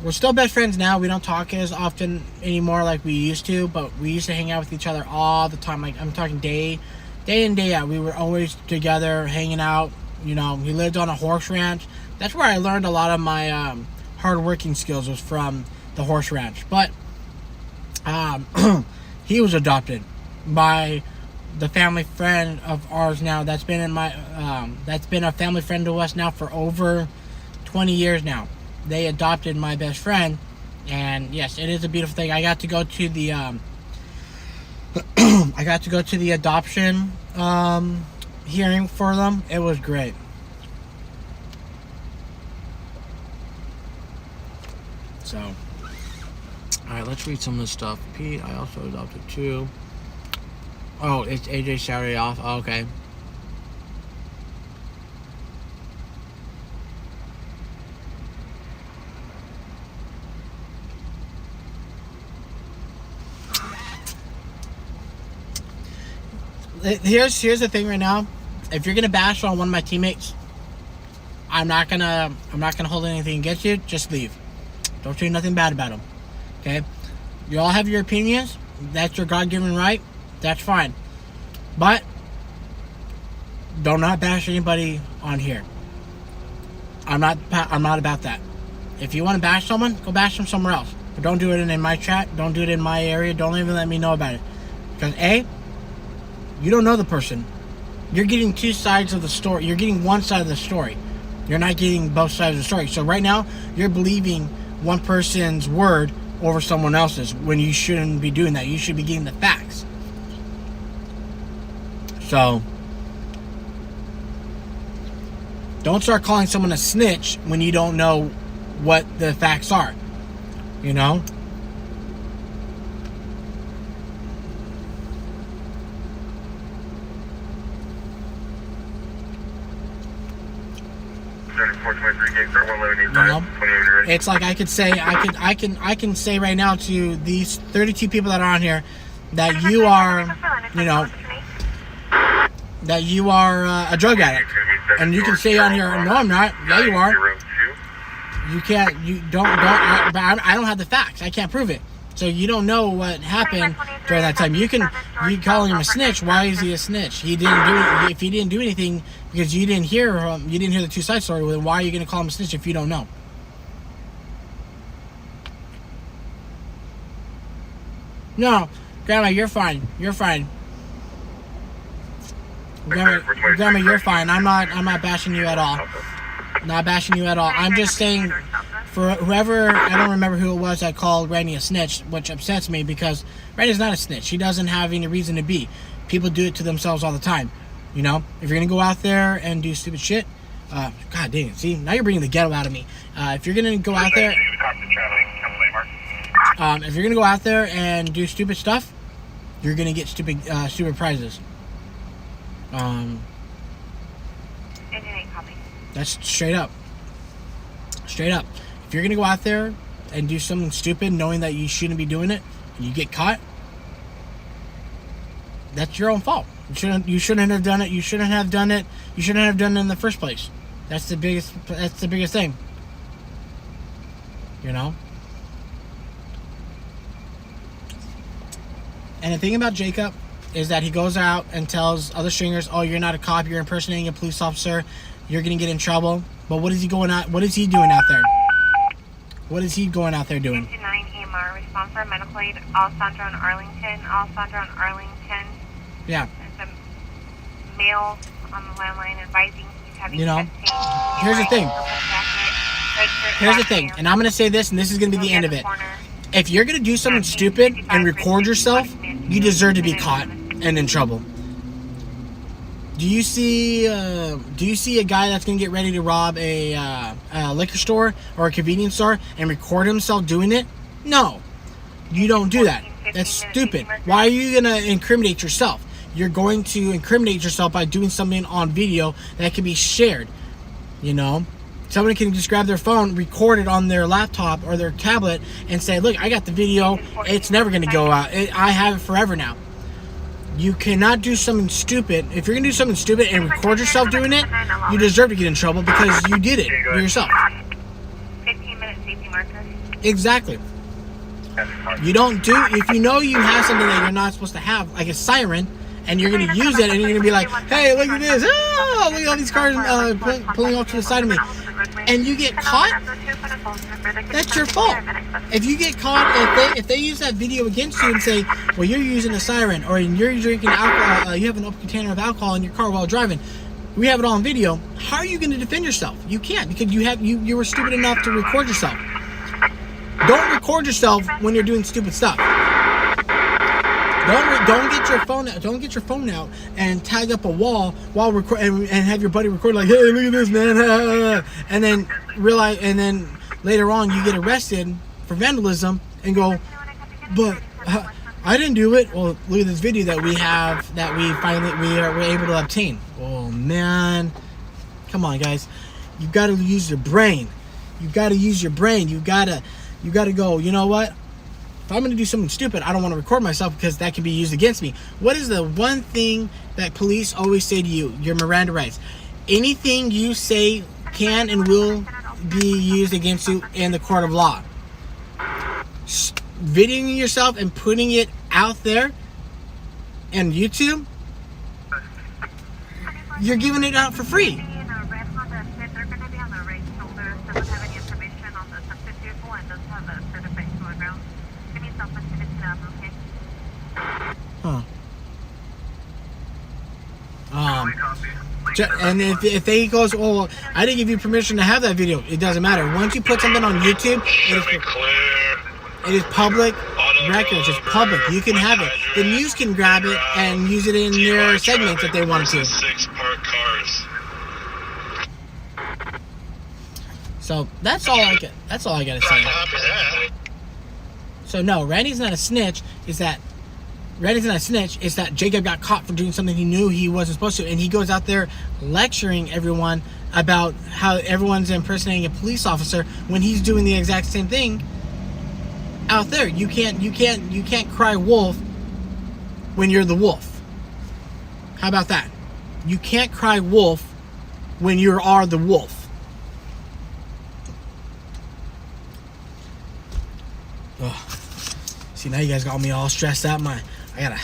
Speaker 1: We're still best friends now. We don't talk as often anymore like we used to, but we used to hang out with each other all the time. Like, I'm talking day in, day out. We were always together, hanging out. You know, he lived on a horse ranch. That's where I learned a lot of my hard-working skills, was from the horse ranch. But he was adopted by the family friend of ours now. That's been that's been a family friend to us now for over 20 years now. They adopted my best friend, and yes, it is a beautiful thing. I got to go to the adoption hearing for them. It was great. So, all right, let's read some of this stuff. Pete, I also adopted too. Oh, it's AJ Saturday off. Oh, okay. Here's the thing right now. If you're gonna bash on one of my teammates, I'm not gonna hold anything against you. Just leave. Don't say nothing bad about them. Okay? You all have your opinions. That's your God-given right. That's fine. But do not bash anybody on here. I'm not about that. If you want to bash someone, go bash them somewhere else. But don't do it in my chat. Don't do it in my area. Don't even let me know about it. Because you don't know the person. You're getting two sides of the story. You're getting one side of the story. You're not getting both sides of the story. So right now, you're believing one person's word over someone else's when you shouldn't be doing that. You should be getting the facts. So, don't start calling someone a snitch when you don't know what the facts are. You know? It's like I could say, I can say right now to these 32 people that are on here that you are, that you are a drug addict, and you can say on here, no, I'm not. Yeah, you are. You can't. You don't. I don't have the facts. I can't prove it. So you don't know what happened during that time. You calling him a snitch. Why is he a snitch? He didn't do it. If he didn't do anything because you didn't hear the two side story. Well, then why are you going to call him a snitch if you don't know? No, Grandma, you're fine. You're fine. Grandma, you're fine. I'm not bashing you at all. Not bashing you at all. I'm just saying, for whoever, I don't remember who it was that called Randy a snitch, which upsets me because Randy's not a snitch. He doesn't have any reason to be. People do it to themselves all the time. You know, if you're going to go out there and do stupid shit, God dang it. See, now you're bringing the ghetto out of me. If you're going to go out there, If you're gonna go out there and do stupid stuff, you're gonna get stupid prizes. That's straight up. Straight up. If you're gonna go out there and do something stupid, knowing that you shouldn't be doing it, and you get caught, that's your own fault. You shouldn't have done it. You shouldn't have done it. You shouldn't have done it in the first place. That's the biggest thing. You know? And the thing about Jacob is that he goes out and tells other stringers, "Oh, you're not a cop, you're impersonating a police officer, you're gonna get in trouble." But what is he doing out there? What is he going out there doing?
Speaker 2: 9 EMR, response for medical aid, Alessandro in Arlington.
Speaker 1: Yeah.
Speaker 2: There's a male on the landline advising he's having testing.
Speaker 1: Here's the thing. Here's the thing, and I'm going to say this, and this is going to be the end of it. If you're going to do something stupid and record yourself, you deserve to be caught and in trouble. Do you see a guy that's going to get ready to rob a liquor store or a convenience store and record himself doing it? No. You don't do that. That's stupid. Why are you going to incriminate yourself? You're going to incriminate yourself by doing something on video that can be shared. You know? Somebody can just grab their phone, record it on their laptop or their tablet, and say, "Look, I got the video. It's never going to go out. I have it forever now." You cannot do something stupid. If you're going to do something stupid and record yourself doing it, you deserve to get in trouble because you did it yourself.
Speaker 2: 15-minute safety marker.
Speaker 1: Exactly. You don't do, if you know you have something that you're not supposed to have, like a siren, and you're going to use it, and you're going to be like, "Hey, look at this. Oh, look at all these cars pulling off to the side of me." And you get caught, that's your fault. If you get caught, if they use that video against you and say, "Well, you're using a siren, or you're drinking alcohol, you have an open container of alcohol in your car while driving," we have it all on video. How are you going to defend yourself? You can't, because you were stupid enough to record yourself. Don't record yourself when you're doing stupid stuff. Don't get your phone out. Don't get your phone out and tag up a wall while and have your buddy record like, "Hey, look at this, man," and then realize, and then later on you get arrested for vandalism and go, "But I didn't do it." Well, look at this video that we have that we were able to obtain. Oh man, come on, guys, you got to use your brain. You got to use your brain. You got to go, "You know what? If I'm going to do something stupid, I don't want to record myself because that can be used against me." What is the one thing that police always say to you? Your Miranda rights. Anything you say can and will be used against you in the court of law. Videoing yourself and putting it out there on YouTube, you're giving it out for free. Huh. And if they goes, "Oh, I didn't give you permission to have that video," it doesn't matter. Once you put something on YouTube, it is public records. It's public. You can have it. The news can grab it and use it in their segments if they wanted to.
Speaker 5: 6 parked cars.
Speaker 1: So that's all I got. That's all I gotta say. So no, Randy's not a snitch. Is that Jacob got caught for doing something he knew he wasn't supposed to, and he goes out there lecturing everyone about how everyone's impersonating a police officer when he's doing the exact same thing out there. You can't cry wolf when you're the wolf. How about that? You can't cry wolf when you are the wolf. Ugh. See, now you guys got me all stressed out. I gotta.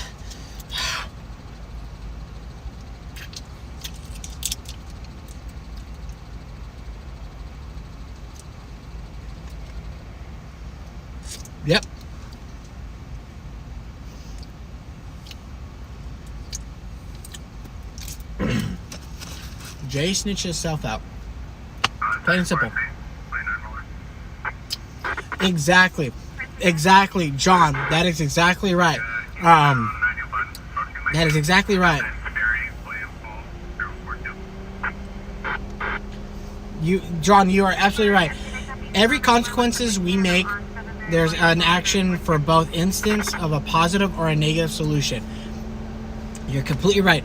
Speaker 1: Yep. Jay snitched himself out. Plain and simple. Exactly, John. That is exactly right. That is exactly right. John, you are absolutely right. Every consequences we make there's an action for both instance of a positive or a negative solution. You're completely right.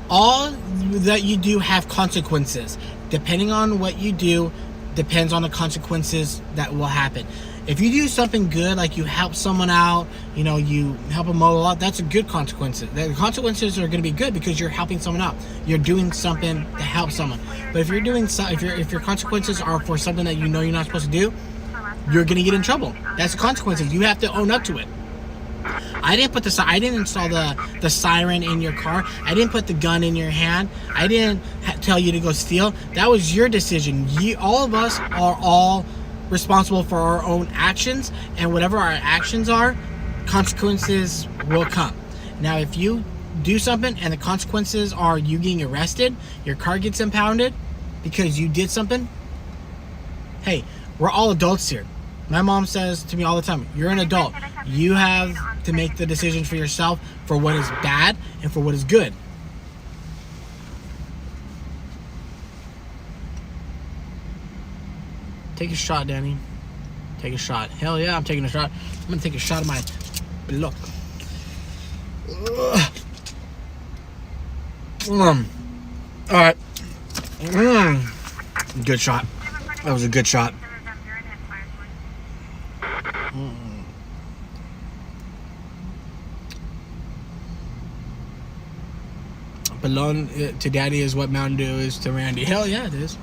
Speaker 1: All that you do have consequences. Depending on what you do, depends on the consequences that will happen. If you do something good, like you help someone out, you know, you help them mow a lot, that's a good consequence. The consequences are going to be good because you're helping someone out. You're doing something to help someone. But if you're doing if your consequences are for something that you know you're not supposed to do, you're going to get in trouble. That's the consequences. You have to own up to it. I didn't install the siren in your car. I didn't put the gun in your hand. I didn't tell you to go steal. That was your decision. All of us are all responsible for our own actions, and whatever our actions are, consequences will come. Now, if you do something and the consequences are you getting arrested, your car gets impounded because you did something, hey, we're all adults here. My mom says to me all the time, you're an adult. You have to make the decisions for yourself for what is bad and for what is good. Take a shot, Danny. Take a shot. Hell yeah, I'm taking a shot. I'm gonna take a shot of my blood. Alright. Good shot. That was a good shot. Belong to Daddy is what Mountain Dew is to Randy. Hell yeah, it is.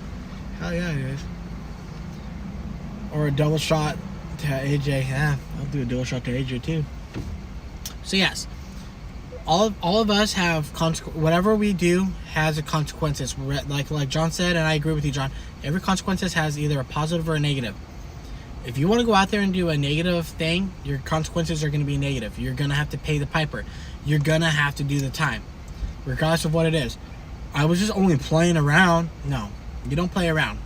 Speaker 1: Hell yeah, it is. Or a double shot to AJ. Yeah, I'll do a double shot to AJ too. So yes, all of us have whatever we do has a consequences. Like John said, and I agree with you, John. Every consequences has either a positive or a negative. If you want to go out there and do a negative thing, your consequences are going to be negative. You're going to have to pay the piper. You're going to have to do the time, regardless of what it is. I was just only playing around. No, you don't play around.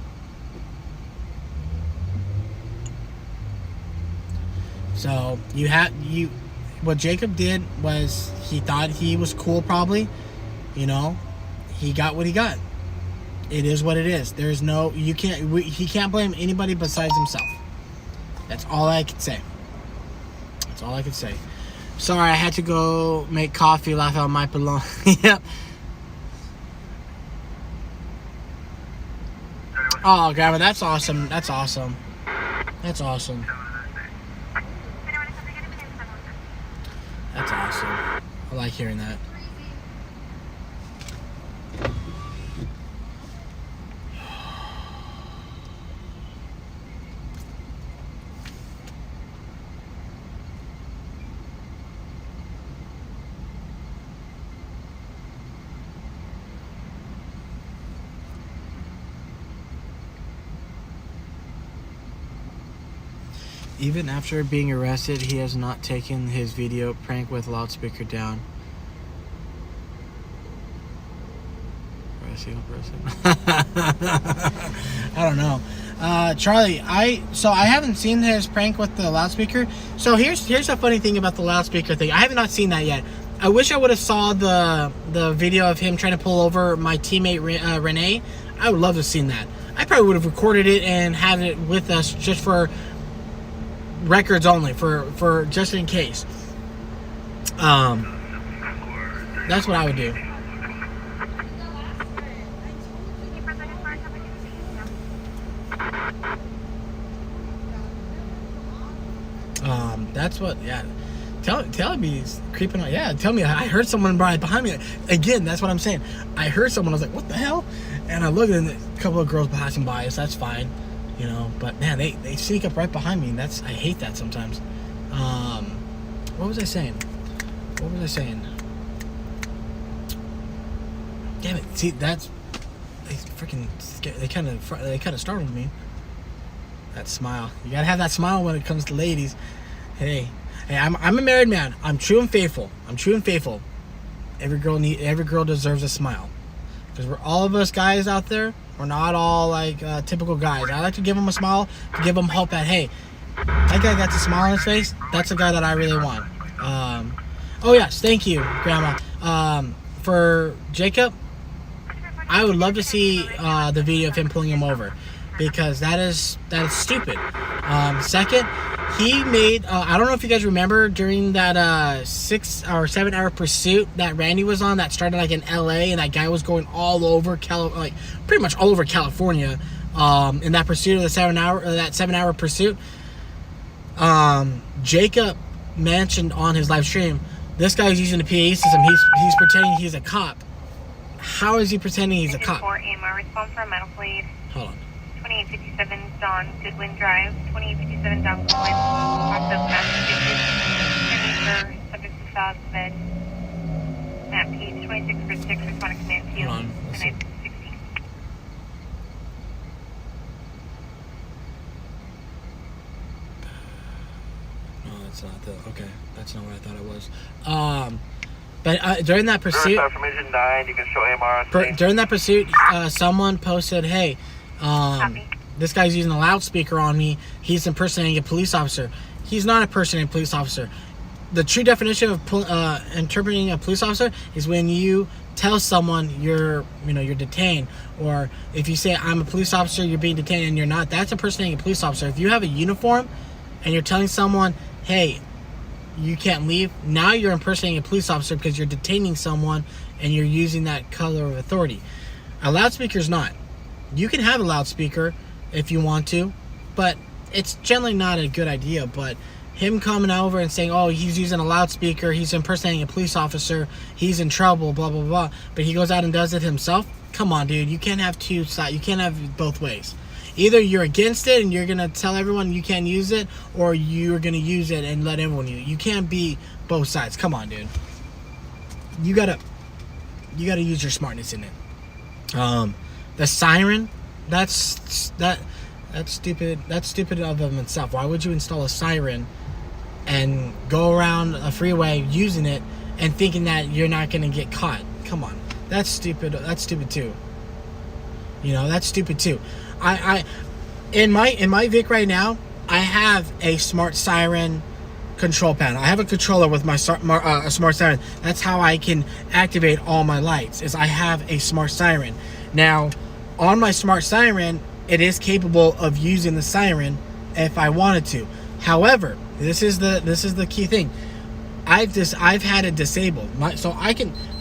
Speaker 1: So what Jacob did was he thought he was cool, probably. You know, he got what he got. It is what it is. There's no, he can't blame anybody besides himself. That's all I can say. That's all I can say. Sorry, I had to go make coffee, laugh out my balloon. Yep. Oh, Grandma, that's awesome. That's awesome. That's awesome. That's awesome. I like hearing that. Even after being arrested, he has not taken his video prank with loudspeaker down. I don't know. Charlie, I haven't seen his prank with the loudspeaker. So here's a funny thing about the loudspeaker thing. I have not seen that yet. I wish I would have saw the video of him trying to pull over my teammate Renee. I would love to have seen that. I probably would have recorded it and had it with us just for records only, for just in case. That's what I would do. That's what, yeah. Tell me he's creeping on. Yeah, tell me. I heard someone right behind me. Again, that's what I'm saying. I heard someone. I was like, what the hell? And I looked, and a couple of girls passing by us. That's fine. You know, but man, they sneak up right behind me, and I hate that sometimes. What was I saying? Damn it! See, they kind of startled me. That smile. You gotta have that smile when it comes to ladies. Hey, I'm a married man. I'm true and faithful. Every girl deserves a smile, because we're all of us guys out there. We're not all like typical guys. I like to give them a smile, to give them hope that, hey, that guy got a smile on his face. That's the guy that I really want. Oh yes, thank you, Grandma. For Jacob, I would love to see the video of him pulling him over. because that is stupid. Second, he made I don't know if you guys remember during that 6 or 7 hour pursuit that Randy was on that started like in LA, and that guy was going all over pretty much all over California in that pursuit of the 7 hour pursuit. Jacob mentioned on his live stream, this guy's using the PA system. He's pretending he's a cop. How is he pretending he's a cop?
Speaker 2: Response for medical aid.
Speaker 1: Hold on.
Speaker 2: 2857 Don Goodwin Drive. 2857 Don Goodwin. Also Massachusetts. Turning for subject to south bed. Map page 2646. Respond to command field.
Speaker 1: Hold on.
Speaker 2: And 960.
Speaker 1: No, that's not the. Okay, that's not what I thought it was. But during that pursuit,
Speaker 5: Information 9, you can show AMR on screen.
Speaker 1: during that pursuit, someone posted, "Hey, this guy's using a loudspeaker on me. He's impersonating a police officer." He's not impersonating a police officer. The true definition of interpreting a police officer is when you tell someone you're detained, or if you say I'm a police officer, you're being detained and you're not. That's impersonating a police officer. If you have a uniform and you're telling someone, "Hey, you can't leave," now you're impersonating a police officer because you're detaining someone and you're using that color of authority. A loudspeaker is not. You can have a loudspeaker if you want to, but it's generally not a good idea. But him coming over and saying, "Oh, he's using a loudspeaker, he's impersonating a police officer, he's in trouble, blah blah blah," but he goes out and does it himself. Come on, dude, you can't have two sides. You can't have both ways. Either you're against it and you're gonna tell everyone you can't use it, or you're gonna use it and let everyone use it. You can't be both sides. Come on, dude. You gotta use your smartness in it. The siren, that's stupid. That's stupid of them itself. Why would you install a siren and go around a freeway using it and thinking that you're not gonna get caught? Come on, that's stupid. That's stupid too. That's stupid too. I in my Vic right now, I have a smart siren control panel. I have a controller with my smart siren. That's how I can activate all my lights, is I have a smart siren. Now, on my smart siren, it is capable of using the siren if I wanted to. However, this is the key thing. I've had it disabled.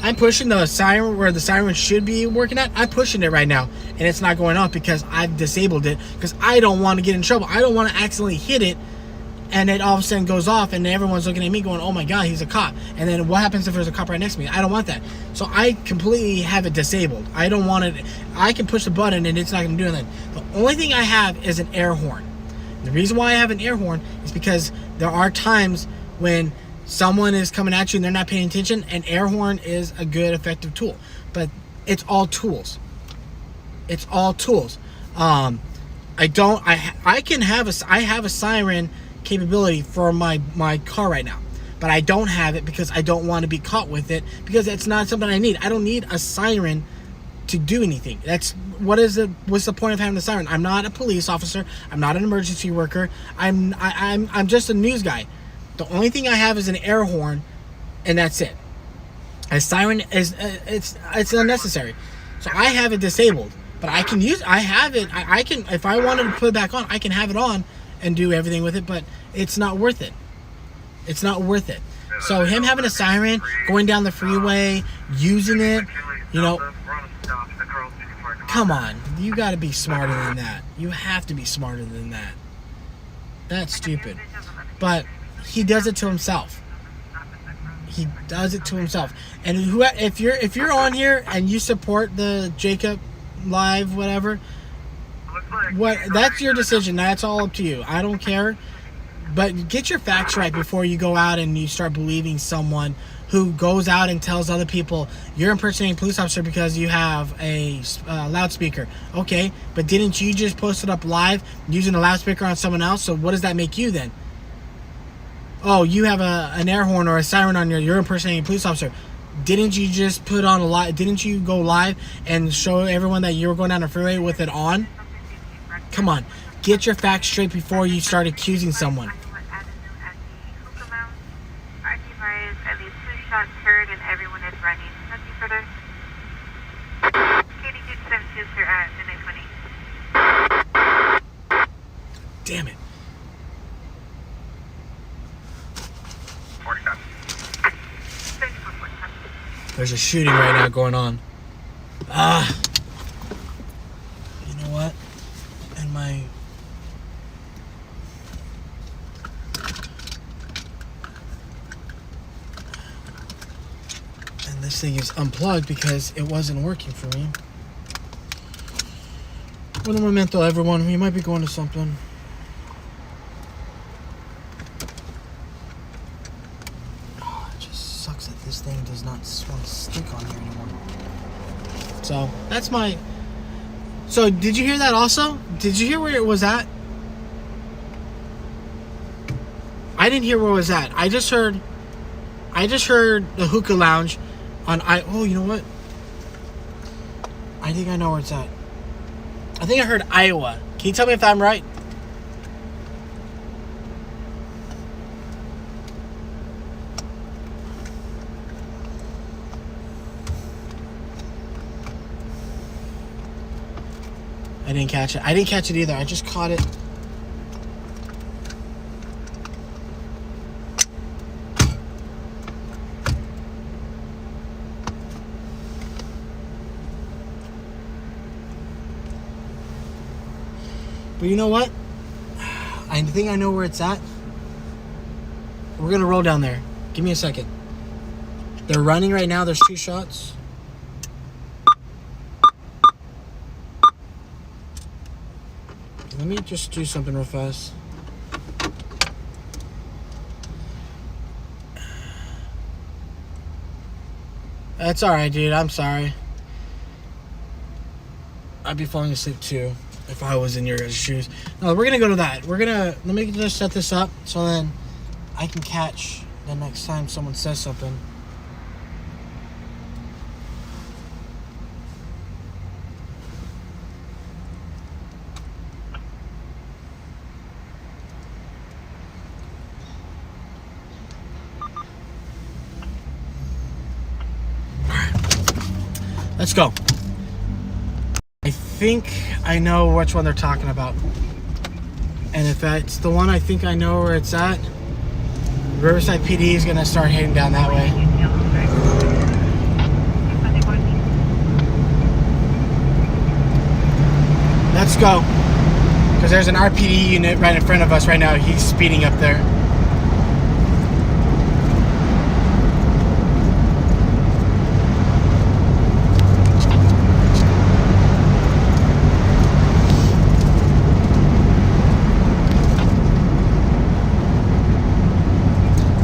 Speaker 1: I'm pushing the siren where the siren should be working at. I'm pushing it right now, and it's not going off because I've disabled it, because I don't want to get in trouble. I don't want to accidentally hit it and it all of a sudden goes off and everyone's looking at me going, "Oh my god, he's a cop." And then what happens if there's a cop right next to me? I don't want that. So I completely have it disabled. I don't want it. I can push the button and it's not going to do anything. The only thing I have is an air horn. The reason why I have an air horn is because there are times when someone is coming at you and they're not paying attention. An air horn is a good, effective tool. But it's all tools. It's all tools. I have a siren capability for my car right now, but I don't have it because I don't want to be caught with it, because it's not something I need. I don't need a siren to do anything. What's the point of having a siren? I'm not a police officer. I'm not an emergency worker. I'm just a news guy. The only thing I have is an air horn, and that's it. A siren is it's unnecessary. So I have it disabled, but I can use. I have it. I can, if I wanted to put it back on, I can have it on and do everything with it. But it's not worth it. It's not worth it. So him having a siren, going down the freeway, using it, come on, you got to be smarter than that. You have to be smarter than that. That's stupid. But he does it to himself. He does it to himself. And if you're on here and you support the Jacob Live whatever, that's your decision. That's all up to you. I don't care. But get your facts right before you go out and you start believing someone who goes out and tells other people you're impersonating a police officer because you have a loudspeaker. Okay, but didn't you just post it up live using a loudspeaker on someone else? So what does that make you then? Oh, you have an air horn or a siren on you're impersonating a police officer. Didn't you just put on a live? Didn't you go live and show everyone that you were going down the freeway with it on? Come on, get your facts straight before you start accusing someone.
Speaker 2: At least 2 shots heard and everyone is running. Nothing further. Katie 272, sir, at midnight 20.
Speaker 1: damn it.
Speaker 5: 47.
Speaker 1: There's a shooting right now going on. You know what? And my... And this thing is unplugged because it wasn't working for me. Buenos momento, everyone. We might be going to something. Oh, it just sucks that this thing does not want to stick on here anymore. So, that's my... So, did you hear that also? Did you hear where it was at? I didn't hear where it was at. I just heard the hookah lounge on oh, you know what? I think I know where it's at. I think I heard Iowa. Can you tell me if I'm right? I didn't catch it. I didn't catch it either. I just caught it. But you know what? I think I know where it's at. We're going to roll down there. Give me a second. They're running right now. There's 2 shots. Let me just do something real fast. That's alright, dude. I'm sorry. I'd be falling asleep too if I was in your guys' shoes. No, we're gonna go to that. Let me just set this up so then I can catch the next time someone says something. Let's go. I think I know which one they're talking about. And if that's the one I think I know where it's at, Riverside PD is going to start heading down that way. Let's go. Because there's an RPD unit right in front of us right now. He's speeding up there.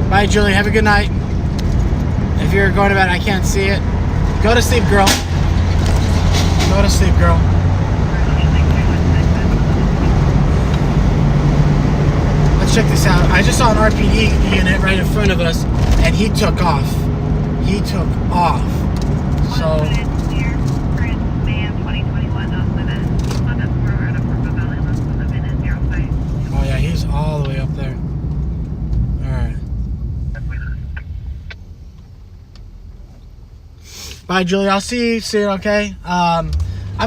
Speaker 1: Bye, Julie. Have a good night. If you're going to bed, I can't see it. Go to sleep, girl. Go to sleep, girl. Let's check this out. I just saw an RPD unit right in front of us, and he took off. He took off. So... Oh, yeah, he's all the way up there. Bye, Julie. I'll see you soon, okay? I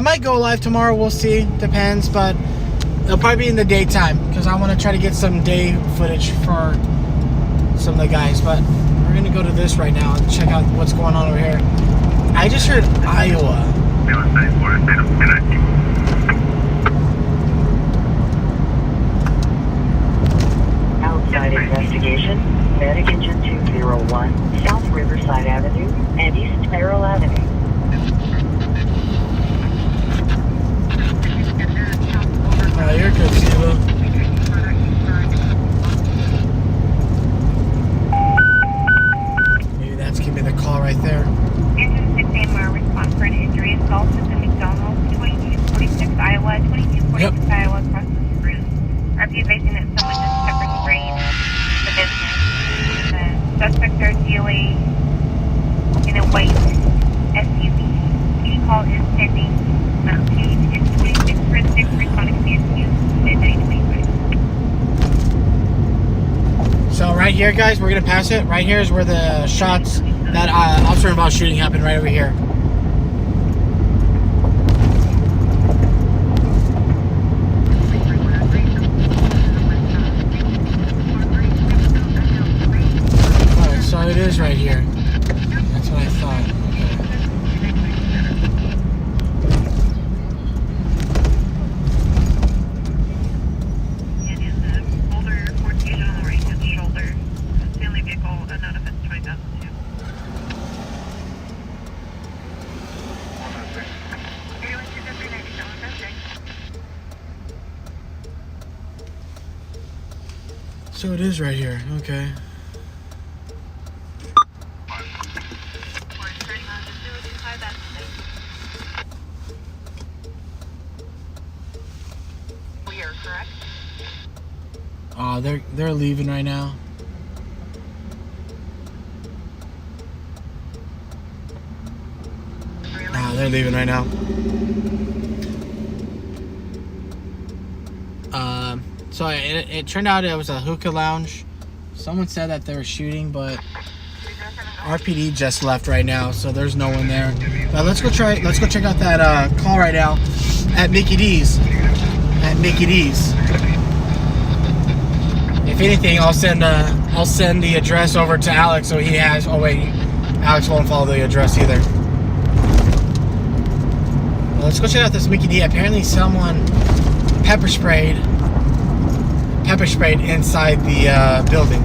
Speaker 1: might go live tomorrow. We'll see. Depends, but it'll probably be in the daytime because I want to try to get some day footage for some of the guys. But we're going to go to this right now and check out what's going on over here. I just heard Iowa.
Speaker 4: Outside investigation, Medic Engine 201, South Riverside Avenue and East Merrill Avenue.
Speaker 1: You're good, Siva. Maybe that's giving me the call right there.
Speaker 2: Engine 6 AMR response for an injury assault at the McDonald's, 2246 Iowa, 2246 Iowa across the route. RP advising that someone just pepper sprayed the business. Suspects are DOA in a white SUV. Key call is pending. Page is 2646, responding to the SUV, midnight 25.
Speaker 1: So right here, guys, we're going to pass it. Right here is where the shots, that officer involved shooting happened right over here. So it is right here. Okay.
Speaker 2: We are correct.
Speaker 1: Oh, they're leaving right now. Ah, they're leaving right now. So it turned out it was a hookah lounge. Someone said that they were shooting, but RPD just left right now, so there's no one there. But let's go check out that call right now at Mickey D's. At Mickey D's. If anything, I'll send the address over to Alex so he has. Oh wait, Alex won't follow the address either. Well, let's go check out this Mickey D. Apparently, someone pepper sprayed inside the building.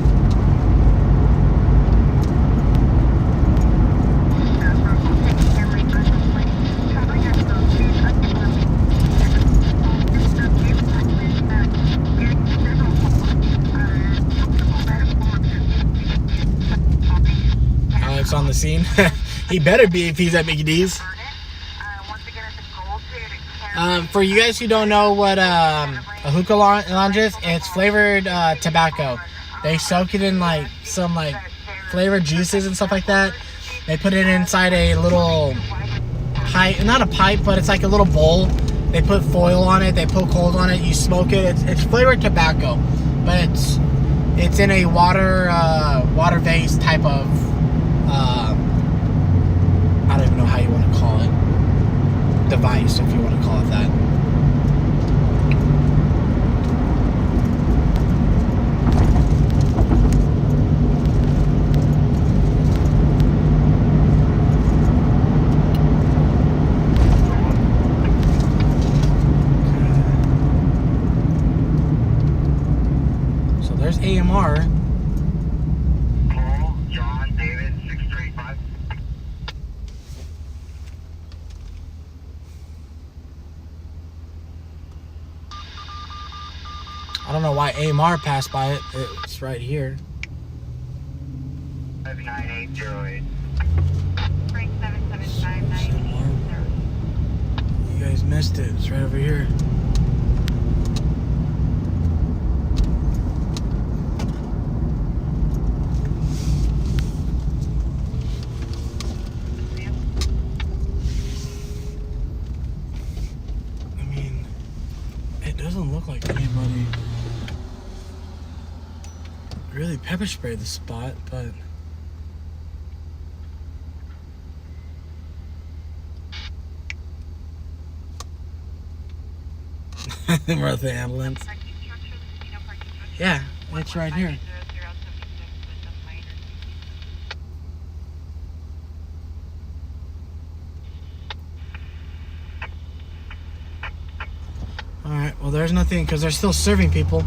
Speaker 1: Alex on the scene. He better be if he's at Mickey D's. For you guys who don't know what a hookah lounge is, it's flavored tobacco. They soak it in like some like flavored juices and stuff like that. They put it inside a little pipe, not a pipe, but it's like a little bowl. They put foil on it. They put coals on it. You smoke it. It's flavored tobacco, but it's in a water vase type of I don't even know how you want to call it, device, if you want to call it that. So there's AMR.
Speaker 5: Call John David 635.
Speaker 1: I don't know why AMR passed by it. It's right here.
Speaker 5: 59808.
Speaker 2: Frank 77598.
Speaker 1: You guys missed it. It's right over here. I mean, it doesn't look like anybody really pepper sprayed the spot, but we're at the ambulance. Yeah, it's right here. Alright, well there's nothing, because they're still serving people.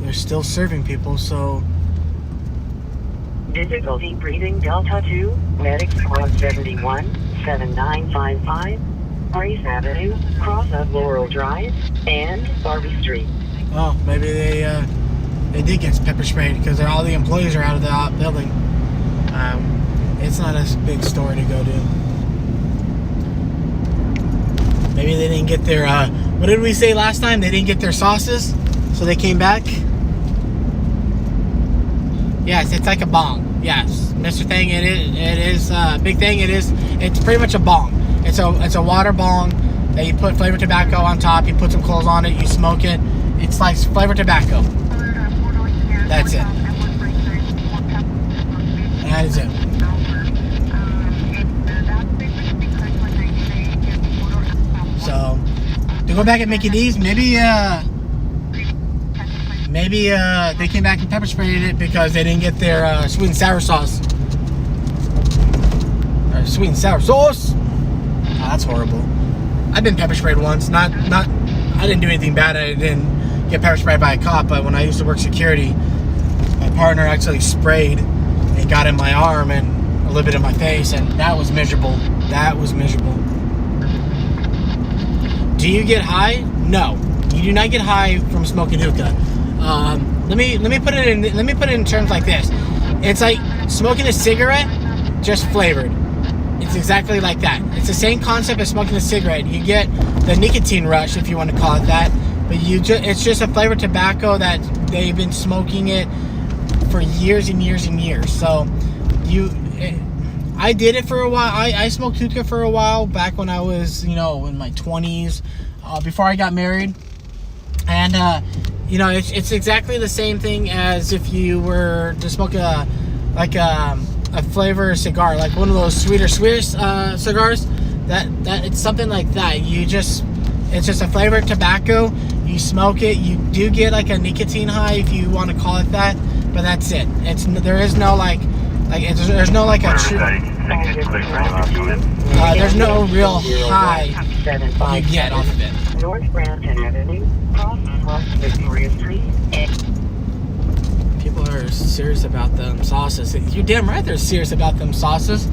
Speaker 1: They're still serving people, so...
Speaker 4: Difficulty breathing Delta 2, medics 171, 7955, Grace Avenue, cross of Laurel Drive, and Barbie Street.
Speaker 1: Oh, maybe they did get pepper sprayed, because all the employees are out of the building. It's not a big store to go to. Maybe they didn't get their, what did we say last time? They didn't get their sauces, so they came back. Yes, it's like a bong. Yes, Mr. Thing, it is Big Thing. It's pretty much a bong. It's a water bong that you put flavored tobacco on top. You put some coals on it. You smoke it. It's like flavored tobacco. That's it. That is it. So, to go back at Mickey D's, maybe they came back and pepper sprayed it because they didn't get their sweet and sour sauce. Or sweet and sour sauce. Oh, that's horrible. I've been pepper sprayed once. I didn't do anything bad. I didn't get pepper sprayed by a cop. But when I used to work security, my partner actually sprayed and got in my arm and a little bit in my face, and that was miserable. That was miserable. Do you get high? No. You do not get high from smoking hookah. Let me put it in terms like this. It's like smoking a cigarette, just flavored. It's exactly like that. It's the same concept as smoking a cigarette. You get the nicotine rush, if you want to call it that, but it's just a flavored tobacco that they've been smoking it for years and years and years. So I did it for a while. I smoked hookah for a while back when I was, in my 20s, before I got married. And, it's exactly the same thing as if you were to smoke a flavor cigar, like one of those sweeter cigars. That it's something like that. It's just a flavored tobacco. You smoke it. You do get like a nicotine high, if you want to call it that, but that's it. There's no like a true. There's no real high you get off of it.
Speaker 4: North Branton Avenue, cross Victoria Street.
Speaker 1: People are serious about them sauces. You're damn right they're serious about them sauces.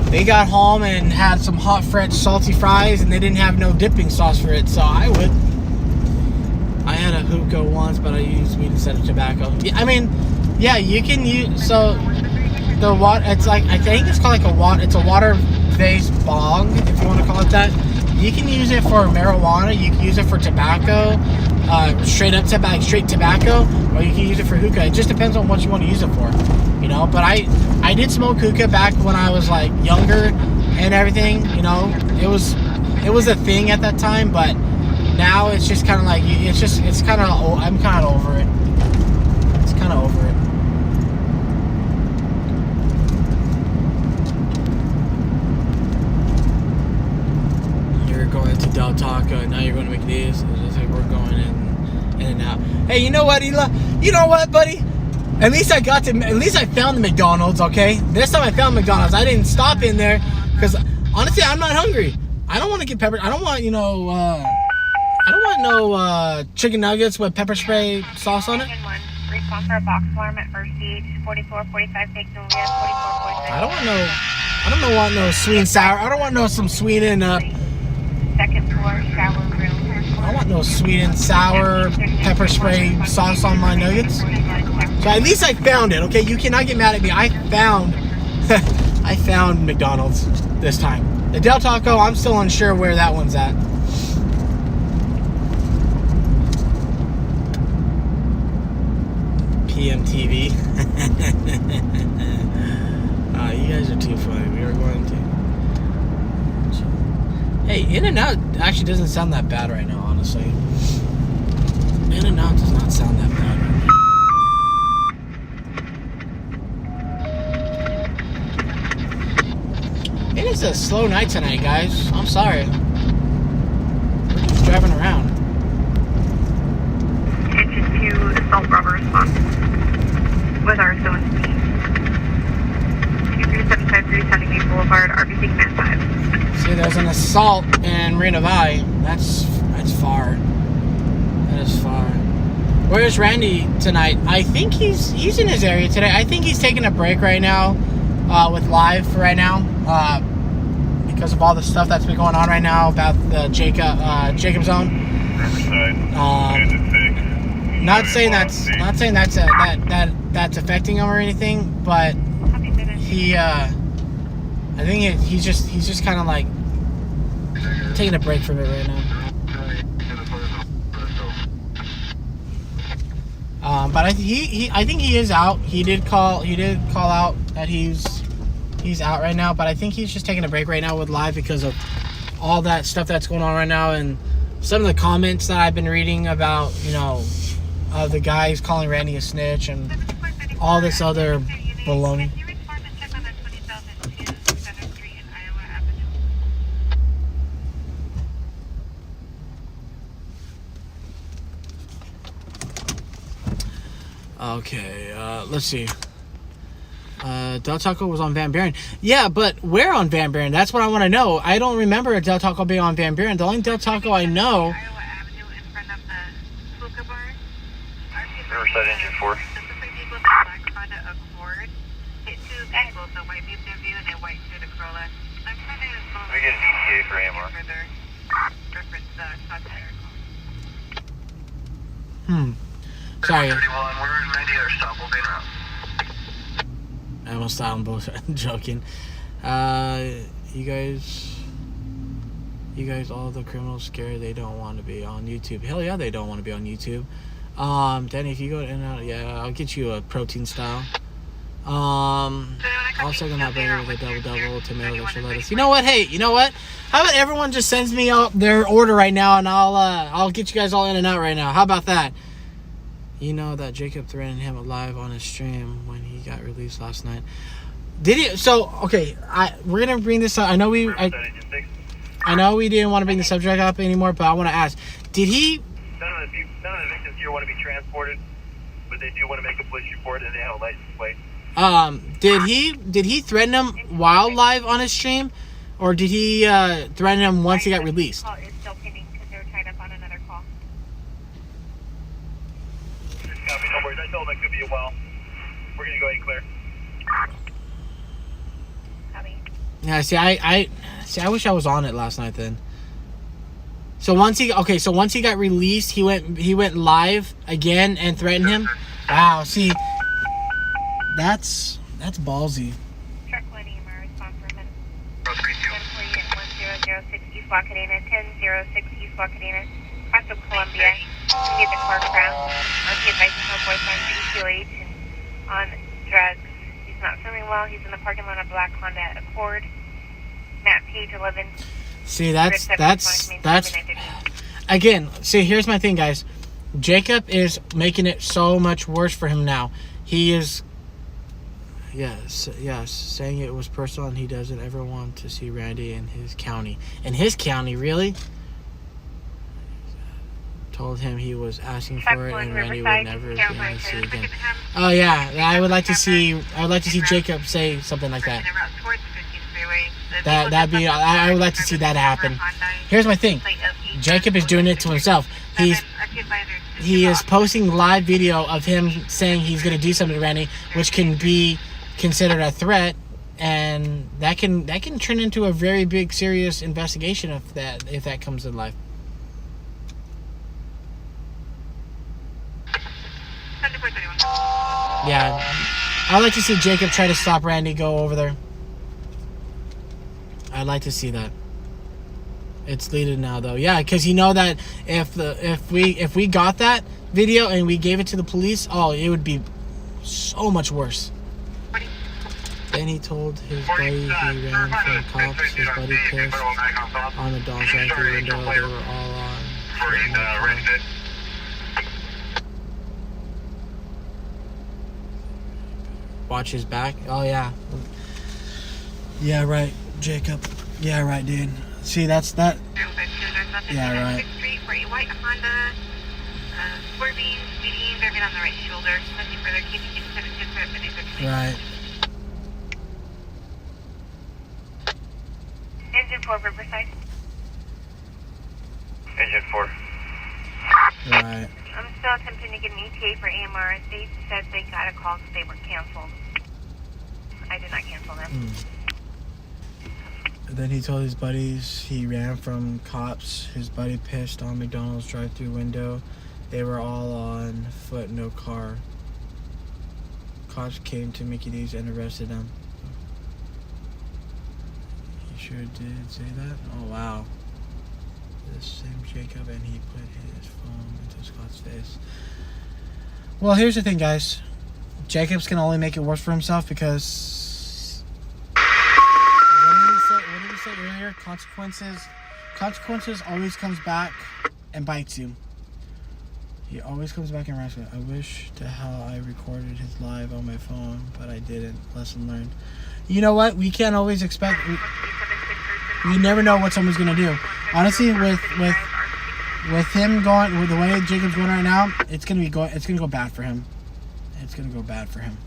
Speaker 1: They got home and had some hot, fresh, salty fries, and they didn't have no dipping sauce for it, so I would. I had a hookah once, but I used weed instead of tobacco. Yeah, you can use, so the water, it's like, I think it's called like it's a water-based bong, if you want to call it that. You can use it for marijuana, you can use it for tobacco, straight tobacco, or you can use it for hookah. It just depends on what you want to use it for, but I did smoke hookah back when I was like younger and everything, it was a thing at that time, but now it's just kind of like, I'm kind of over it. It's kind of over it. Going to Del Taco, and now you're going to McDee's. It's just like we're going in and out. Hey, you know what, Ela? You know what, buddy? At least I found the McDonald's, okay? This time I found McDonald's. I didn't stop in there because honestly, I'm not hungry. I don't want to get pepper. I don't want, no chicken nuggets with pepper spray sauce on it.
Speaker 2: Response for a box alarm at First Beach, 4445 Big Julia, 4445.
Speaker 1: I don't want no sweet and sour. I don't want no some sweet and
Speaker 2: second floor shower room.
Speaker 1: I want no sweet and sour pepper spray sauce on my nuggets. So at least I found it, okay? You cannot get mad at me. I found McDonald's this time. The Del Taco, I'm still unsure where that one's at. PMTV. You guys are too funny. We are going to. Hey, In-N-Out actually doesn't sound that bad right now, honestly. In-N-Out does not sound that bad right now. It is a slow night tonight, guys. I'm sorry. We're just driving around.
Speaker 2: Attention to assault robber response with our zone speed. 2375 370 Main Boulevard, RBC Command 5.
Speaker 1: See, there's an assault in Marina Bay. That's far. That is far. Where's Randy tonight? I think he's in his area today. I think he's taking a break right now with live right now because of all the stuff that's been going on right now about the Jacob Zone. Not saying that's affecting him or anything, but I think he's just kind of like taking a break from it right now. But I think he is out. He did call out that he's out right now. But I think he's just taking a break right now with live because of all that stuff that's going on right now and some of the comments that I've been reading about, the guys calling Randy a snitch and all this other baloney. Okay, let's see. Del Taco was on Van Buren. Yeah, but where on Van Buren? That's what I want to know. I don't remember a Del Taco being on Van Buren. The only Del Taco I know...
Speaker 5: Riverside Engine 4. We get an ETA for AMR.
Speaker 1: Sorry.
Speaker 3: 31, we're in 90 other stop, we'll be around.
Speaker 1: I almost thought I'm both joking. You guys, all the criminals scared they don't want to be on YouTube. Hell yeah, they don't want to be on YouTube. Danny, if you go in and out, yeah, I'll get you a protein style. Also gonna bring with a double tomato extra lettuce. You know what? Hey, you know what? How about everyone just sends me out their order right now, and I'll get you guys all in and out right now. How about that? You know that Jacob threatened him live on his stream when he got released last night. Did he? So okay, we're gonna bring this up. I know we didn't want to bring the subject up anymore, but I want to ask: did he?
Speaker 5: None of the victims here want to be transported, but they do want to make a police report, and they have a license plate.
Speaker 1: Did he threaten him while live on his stream, or did he threaten him once he got released?
Speaker 2: Call is still pending because they're tied up on another call.
Speaker 5: Copy, no worries. I told them it could be a while. We're gonna go ahead and clear.
Speaker 2: Copy.
Speaker 1: Yeah, I wish I was on it last night then. So once he got released, he went live again and threatened him. Wow, see, that's ballsy.
Speaker 2: Truck 1 EMR response for a minute. 1048 1006 East Wacadena, 1006 East Wacadena, cross of Columbia. Get the car crash. He advising her boyfriend BQH and on drugs. He's not feeling well. He's in the parking lot of black Honda Accord. Matt Page 11.
Speaker 1: See, that's again. See, here's my thing, guys. Jacob is making it so much worse for him now. He is, yes, saying it was personal and he doesn't ever want to see Randy in his county. In his county, really? Told him he was asking for it and Randy would never be able to see again. Oh yeah, I would like to see Jacob say something like that. I would like to see that happen. Here's my thing. Jacob is doing it to himself. He is posting live video of him saying he's going to do something to Randy, which can be considered a threat, and that can turn into a very big, serious investigation if that comes to life. Yeah, I'd like to see Jacob try to stop Randy go over there. I'd like to see that. It's deleted now, though. Yeah, because you know that if we got that video and we gave it to the police, oh, it would be so much worse. Then he told his buddy he ran from cops. His buddy pissed on the dog's drive-through window. They were all on. Watch his back. Oh yeah. Yeah, right, Jacob. Yeah, right, dude. See, that's that. Yeah, right.
Speaker 2: White Honda, swerving, speeding, driving on the right shoulder. Nothing further. Keeping you to
Speaker 1: Right.
Speaker 2: Engine 4, Riverside.
Speaker 5: Engine 4.
Speaker 1: Right.
Speaker 2: I'm still attempting to get an ETA for AMR. They said they got a call because they were canceled. I did not cancel them.
Speaker 1: Then he told his buddies he ran from cops. His buddy pissed on McDonald's drive-through window. They were all on foot, no car. Cops came to Mickey D's and arrested him. He sure did say that? Oh, wow. This same Jacob, and he put his phone into Scott's face. Well, here's the thing, guys. Jacob's can only make it worse for himself because... What did he say earlier? Consequences always comes back and bites you. He always comes back and writes me. I wish to hell I recorded his live on my phone, but I didn't. Lesson learned. You know what? We can't always expect... We never know what someone's going to do. Honestly, with him going... With the way Jacob's going right now, it's going to go bad for him. It's going to go bad for him.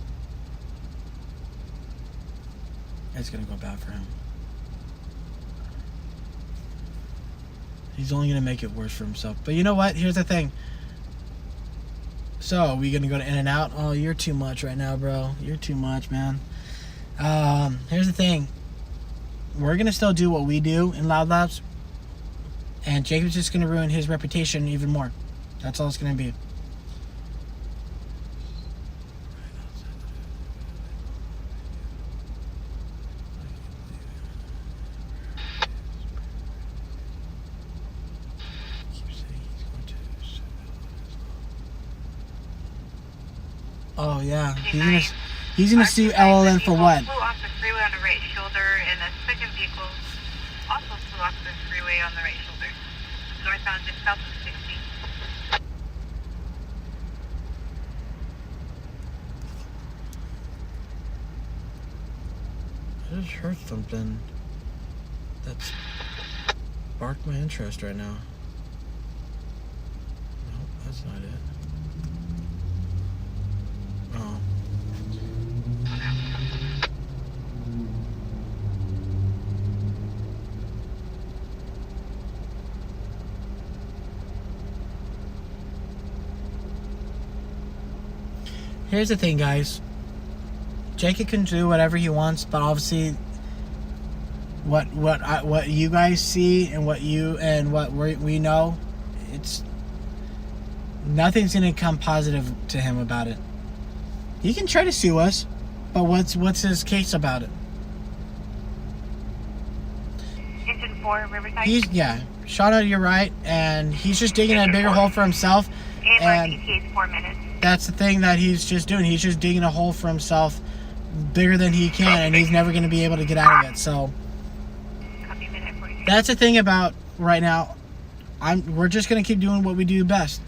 Speaker 1: It's going to go bad for him. He's only going to make it worse for himself. But you know what? Here's the thing. So, we going to go to In-N-Out? Oh, you're too much right now, bro. You're too much, man. Here's the thing. We're going to still do what we do in Loud Labs. And Jacob's just going to ruin his reputation even more. That's all it's going to be. Oh yeah, he's gonna sue LLN for what?
Speaker 2: Flew off the freeway on the right shoulder, and a second vehicle also flew off the freeway on the right shoulder. Northbound just south of 60.
Speaker 1: I just heard something that's sparked my interest right now. No, that's not it. Oh. Here's the thing, guys. Jacob can do whatever he wants, but obviously, what you guys see and what we know, it's nothing's gonna come positive to him about it. He can try to sue us, but what's his case about it?
Speaker 2: Engine 4, Riverside.
Speaker 1: Shauna, you're right, and he's just digging a bigger hole for himself.
Speaker 2: And ETA 4 minutes.
Speaker 1: That's the thing that he's just doing. He's just digging a hole for himself bigger than he can, and he's never going to be able to get out of it. So that's the thing about right now. We're just going to keep doing what we do best.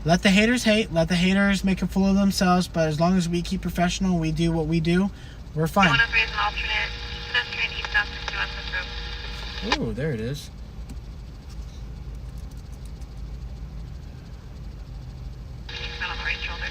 Speaker 1: Let the haters hate. Let the haters make a fool of themselves. But as long as we keep professional, we do what we do, we're fine. Ooh, there it is.
Speaker 2: On the right shoulder.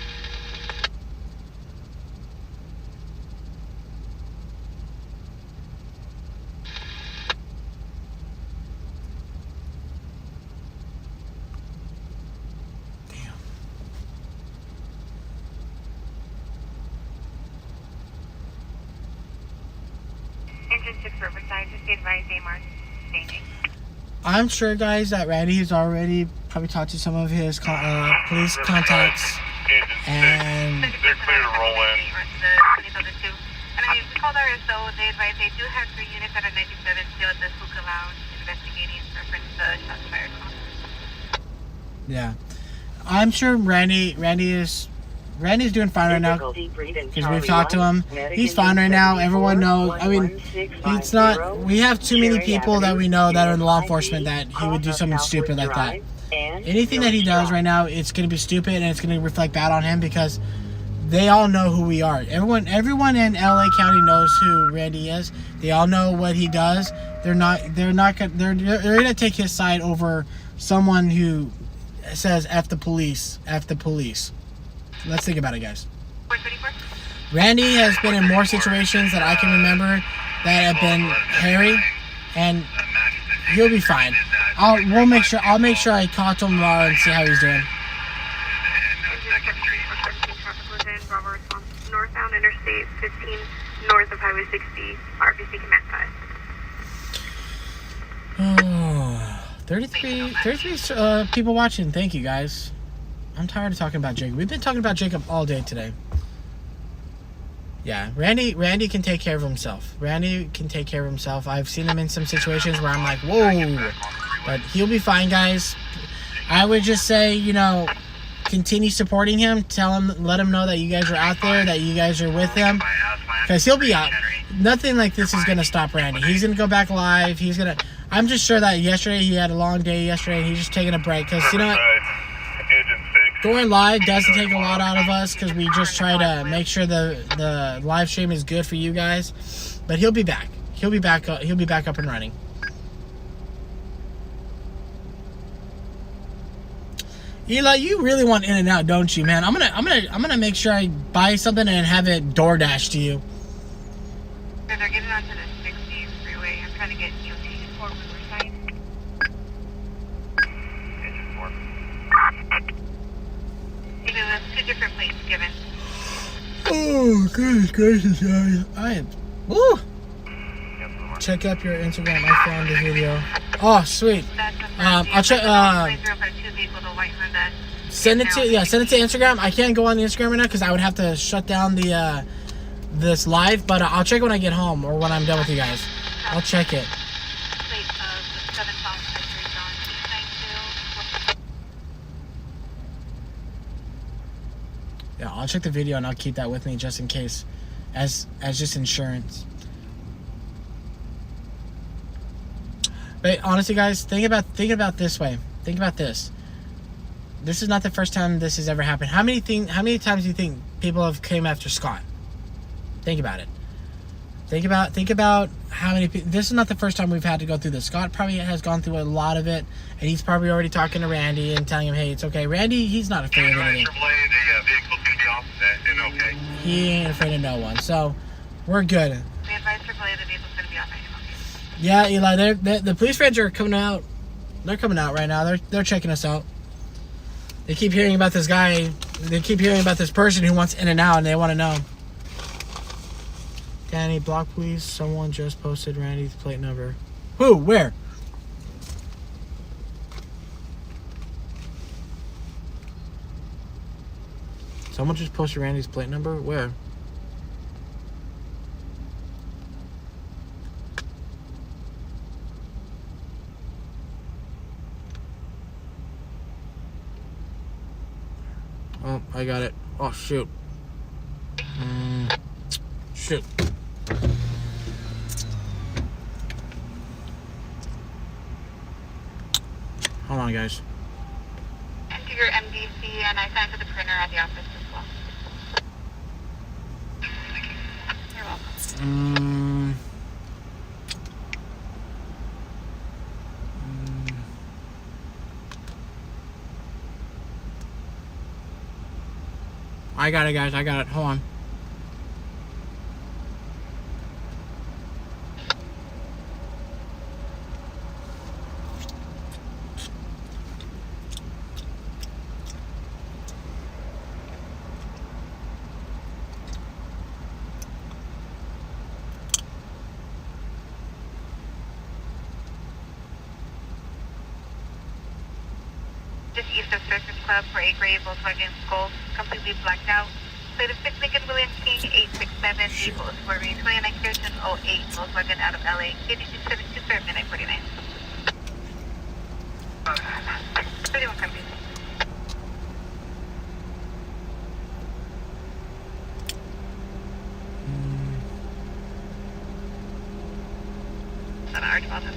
Speaker 2: Engine 6 Riverside, just be advised AMR changing.
Speaker 1: I'm sure, guys, that Randy has already probably talked to some of his police contacts, and
Speaker 5: They're clear to roll in.
Speaker 2: And I mean, we called RSO. They advise they do have 3 units at a 97 still at the hookah lounge investigating reference to shots fired.
Speaker 1: yeah, I'm sure Randy's doing fine right now because we've talked to him. He's fine right now. Everyone knows. I mean, it's not. We have too many people that we know that are in law enforcement that he would do something stupid like that. Anything that he does right now, it's going to be stupid and it's going to reflect bad on him because they all know who we are. Everyone in LA County knows who Randy is. They all know what he does. They're gonna take his side over someone who says F the police. Let's think about it, guys. Randy has been in more situations that I can remember that have been hairy, and he'll be fine. I'll make sure I talk to him tomorrow and see how he's doing.
Speaker 2: Northbound Interstate 15, north of Highway 60, RPC Command 5.
Speaker 1: Oh, 33 people watching. Thank you, guys. I'm tired of talking about Jacob. We've been talking about Jacob all day today. Yeah, Randy can take care of himself. I've seen him in some situations where I'm like, whoa. But he'll be fine, guys. I would just say, continue supporting him. Let him know that you guys are out there, that you guys are with him. Because he'll be out. Nothing like this is going to stop Randy. He's going to go back live. I'm just sure that yesterday he had a long day yesterday and he's just taking a break. Because, you know what? Going live doesn't take a lot out of us because we just try to make sure the live stream is good for you guys. But he'll be back. He'll be back up and running. Eli, you really want In and Out, don't you, man? I'm gonna make sure I buy something and have it DoorDash to you.
Speaker 2: They're getting onto the 60 freeway. I'm trying to get you to 4 Riverside.
Speaker 5: Engine 4.
Speaker 2: That's 2 different plates given.
Speaker 1: Oh, goodness gracious, guys. I am. Woo! check up your Instagram. I found the video. Oh, sweet. I'll check. Send it to send it to Instagram. I can't go on the Instagram right now because I would have to shut down the this live. But I'll check when I get home or when I'm done with you guys. I'll check it. Yeah, I'll check the video and I'll keep that with me just in case, as just insurance. But honestly, guys, think about this way. Think about this. This is not the first time this has ever happened. How many times do you think people have came after Scott? Think about it. Think about how many people. This is not the first time we've had to go through this. Scott probably has gone through a lot of it, and he's probably already talking to Randy and telling him, "Hey, it's okay." Randy, he's not afraid of anything. He ain't afraid of no one. So we're good. Yeah, Eli, the police rangers are coming out. They're coming out right now. They're checking us out. They keep hearing about this guy. They keep hearing about this person who wants in and out, and they want to know. Danny, block please. Someone just posted Randy's plate number. Who? Where? Someone just posted Randy's plate number? Where? Oh, I got it. Oh, shoot. Shoot. Hold on, guys.
Speaker 2: Enter your MDC, and I signed for the printer at the office as well. You're welcome.
Speaker 1: I got it, guys. I got it. Hold on.
Speaker 2: Just east of Circus Club for a gray Volkswagen Golf, completely blacked out. Plate of 6 Lincoln Williams King 867, vehicle is for 29 Kirsten 08, Volkswagen out of LA, KD272 for midnight 49. 31 companies. Is that our deposit?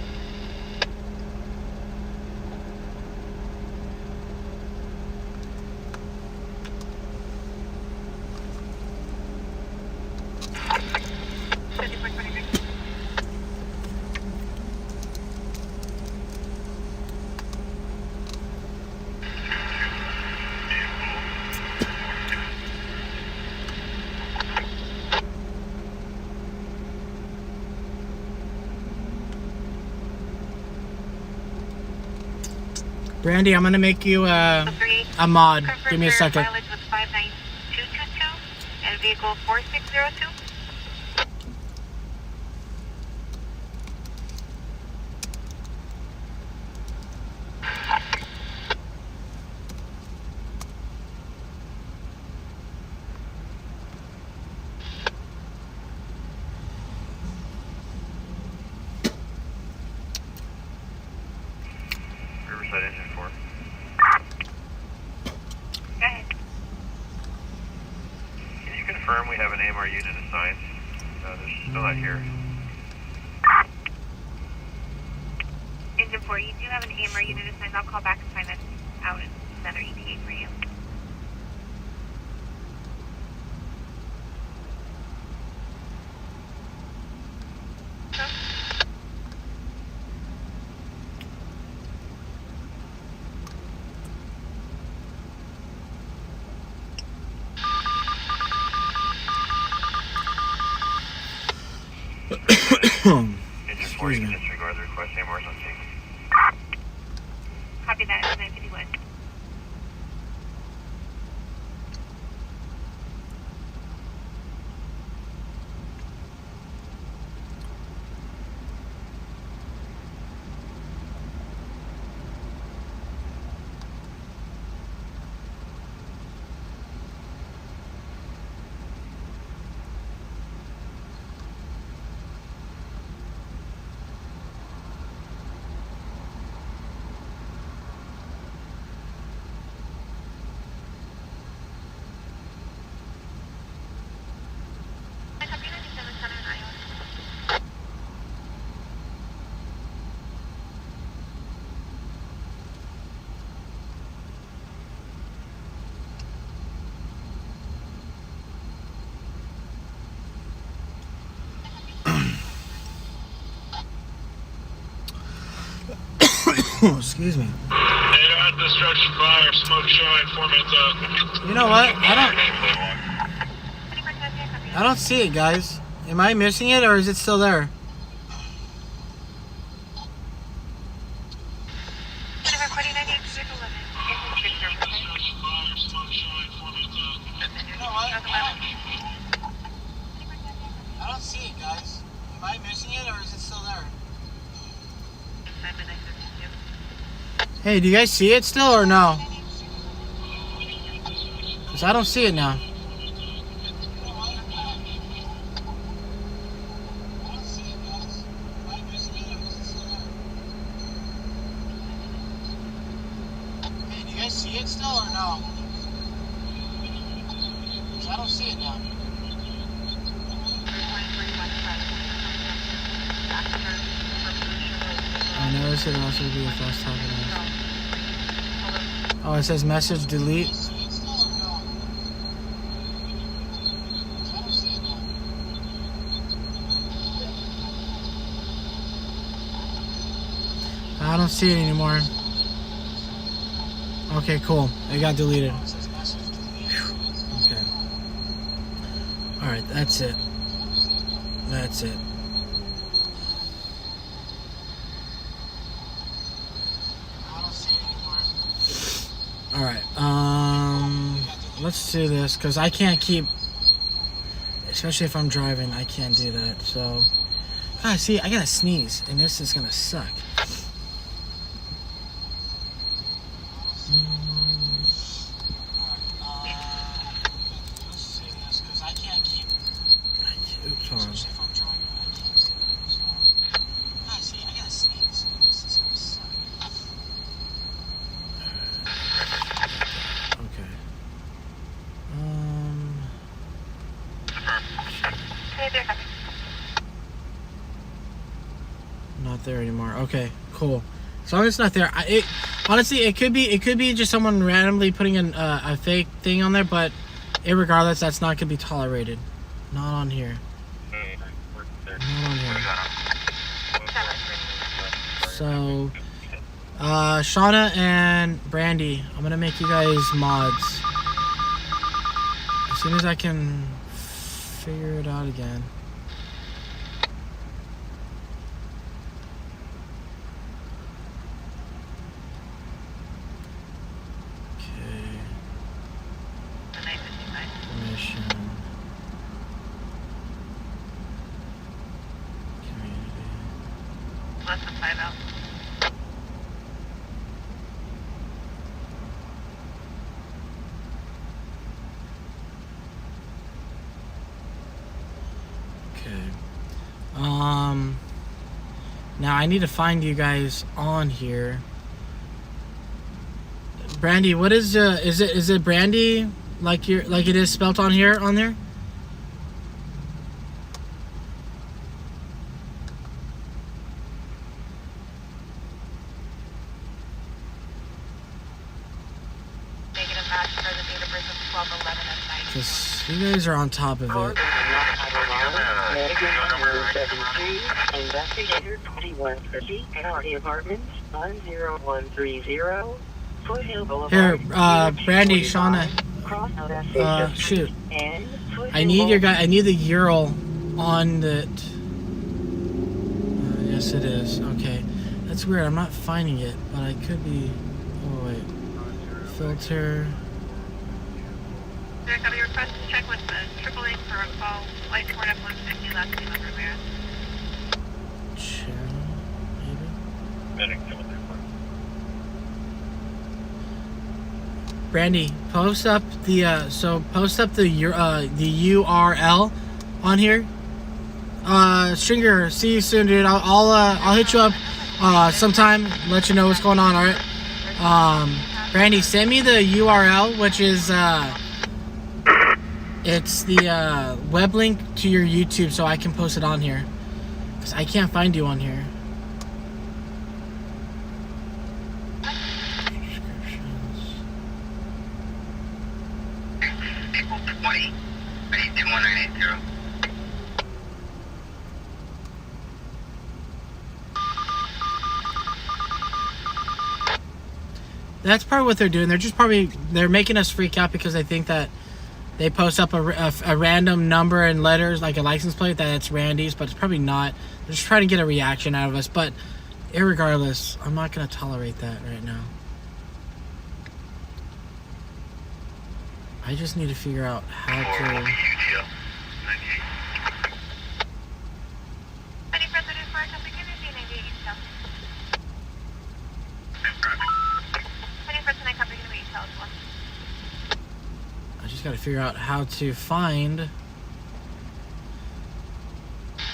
Speaker 1: Brandy, I'm gonna make you a mod. Give me a second.
Speaker 2: Mileage was 59222 and vehicle 4602.
Speaker 5: Riverside Engine 4.
Speaker 2: Go ahead.
Speaker 5: Can you confirm we have an AMR unit assigned? They're still not here.
Speaker 2: Engine 4, you do have an AMR unit assigned. I'll call back and find that out in another ETA for you.
Speaker 5: Engine 4, you can disregard the request. AMR's on scene.
Speaker 2: Copy that. 951.
Speaker 1: Excuse me.
Speaker 3: Data destruction fire, smoke showing, 4 minutes out.
Speaker 1: You know what? I don't see it, guys. Am I missing it, or is it still there? I don't see it, guys. Am I missing it, or is it still there? Hey, do you guys see it still, or no? Because I don't see it now. Hey, do you guys see it still, or no? Because I don't see it now. I noticed it also be a fast talking. Oh, it says message delete. I don't see it anymore. Okay, cool. It got deleted. Okay. Alright, that's it. That's it. Alright, let's do this, because I can't keep, especially if I'm driving, I can't do that, so, see, I gotta sneeze, and this is gonna suck. Let's do this, because I can't keep, oops, hold on. See, I gotta sneeze, and this is gonna suck. Not there anymore. Okay, cool. As long as it's not there, honestly, it could be just someone randomly putting a fake thing on there, but irregardless, that's not gonna be tolerated. Not on here. Not on here. So, Shauna and Brandy, I'm gonna make you guys mods as soon as I can figure it out again. Now I need to find you guys on here. Brandy, what is it Brandy like it is spelt on here on there? Because you guys are on top of it.
Speaker 4: Investigator 2130 County Apartments 10130 Foothill Boulevard.
Speaker 1: Here, Brandy, Shauna. Shoot. I need your guy. I need the URL on that. Yes, it is. Okay, that's weird. I'm not finding it, but I could be. Oh wait. Filter.
Speaker 2: There's a request to check with the AAA for a call. Light report up 150 last name of Rivera.
Speaker 1: Channel, maybe. Brandy, post up the URL on here. Stringer, see you soon, dude. I'll hit you up sometime. Let you know what's going on. All right. Brandy, send me the URL, which is it's the web link to your YouTube, so I can post it on here. Cause I can't find you on here. That's probably what they're doing. They're making us freak out because they think that they post up a random number and letters, like a license plate, that it's Randy's, but it's probably not. They're just trying to get a reaction out of us. But irregardless, I'm not going to tolerate that right now. I just need to figure out how to...
Speaker 2: Any President Fire Company, Unity 98 South. Any President Company, Unity South 1.
Speaker 1: I just got to figure out how to find...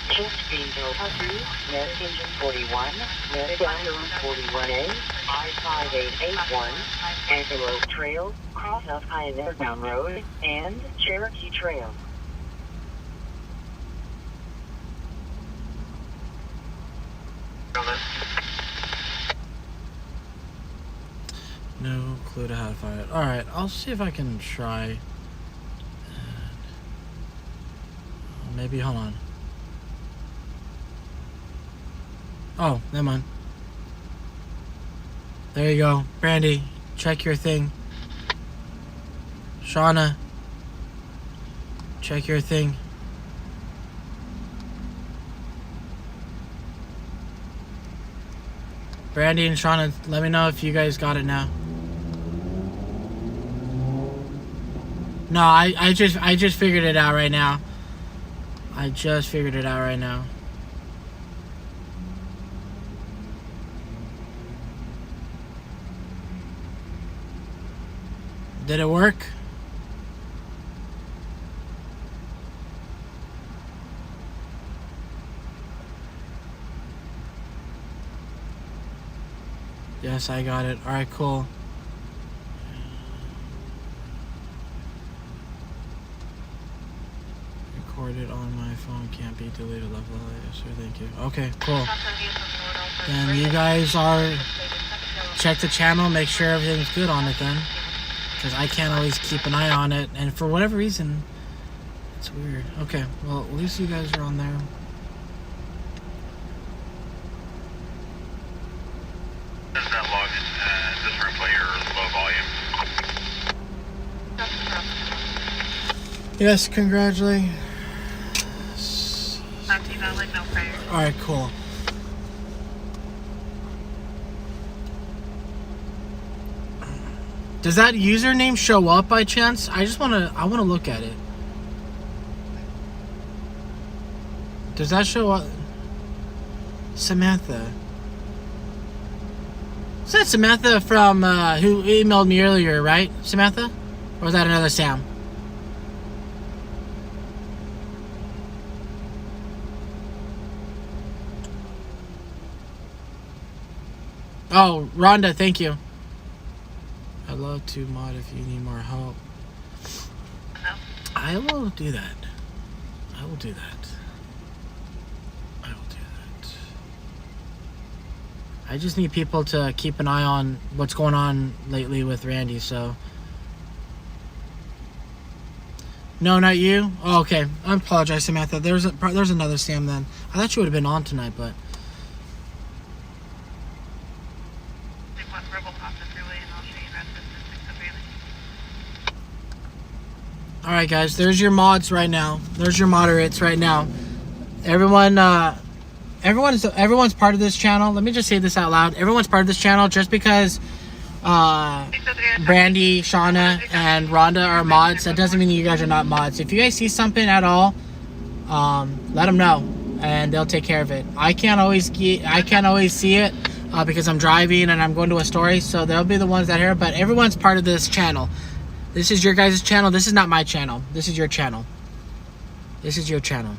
Speaker 4: Chesapeake Delta 3, Net Engine 41, Net Island 41A, I-5881, Antelope Trail, Cross of Pioneer Down Road, and Cherokee Trail.
Speaker 1: No clue to how to find it. Alright, I'll see if I can try. Maybe, hold on. Oh, never mind. There you go. Brandy, check your thing. Shauna, check your thing. Brandy and Shauna, let me know if you guys got it now. No, I just figured it out right now. I just figured it out right now. Did it work? Yes, I got it. Alright, cool. Recorded on my phone, can't be deleted. Level. Yes, sir, thank you. Okay, cool. Then you guys are... Check the channel, make sure everything's good on it then. Because I can't always keep an eye on it, and for whatever reason, it's weird. Okay, well, at least you guys are on there.
Speaker 5: Does that log in this room play your low volume?
Speaker 1: Yes, congratulations.
Speaker 2: Not too valid, no prior.
Speaker 1: Alright, cool. Does that username show up by chance? I wanna look at it. Does that show up? Samantha. Is that Samantha from who emailed me earlier, right? Samantha? Or was that another Sam? Oh, Rhonda, thank you. I'd love to mod if you need more help.
Speaker 2: No.
Speaker 1: I will do that. I will do that. I will do that. I just need people to keep an eye on what's going on lately with Randy, so. No, not you? Oh, okay. I apologize, Samantha. There's another Sam then. I thought you would have been on tonight, but. Alright guys, there's your mods right now. There's your moderates right now. Everyone's part of this channel. Let me just say this out loud. Everyone's part of this channel just because Brandy, Shauna, and Rhonda are mods. That doesn't mean you guys are not mods. If you guys see something at all, let them know and they'll take care of it. I can't always see it because I'm driving and I'm going to a story, so they'll be the ones that hear, but everyone's part of this channel. This is your guys' channel. This is not my channel. This is your channel. This is your channel.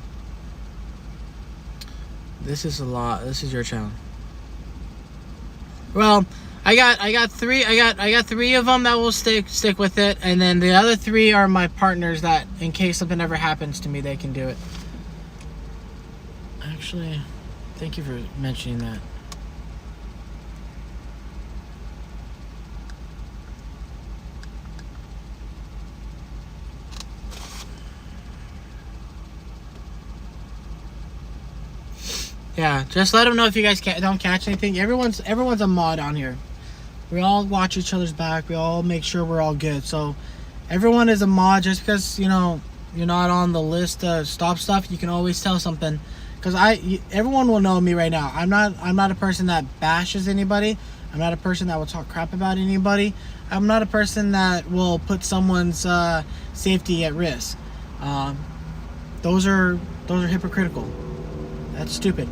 Speaker 1: This is a lot. This is your channel. Well, I got three of them that will stick with it, and then the other 3 are my partners that in case something ever happens to me, they can do it. Actually, thank you for mentioning that. Yeah, just let them know if you guys don't catch anything. Everyone's a mod on here. We all watch each other's back. We all make sure we're all good. So everyone is a mod. Just because, you know, you're not on the list to stop stuff, you can always tell something. Because everyone will know me right now. I'm not a person that bashes anybody. I'm not a person that will talk crap about anybody. I'm not a person that will put someone's safety at risk. Those are hypocritical. That's stupid.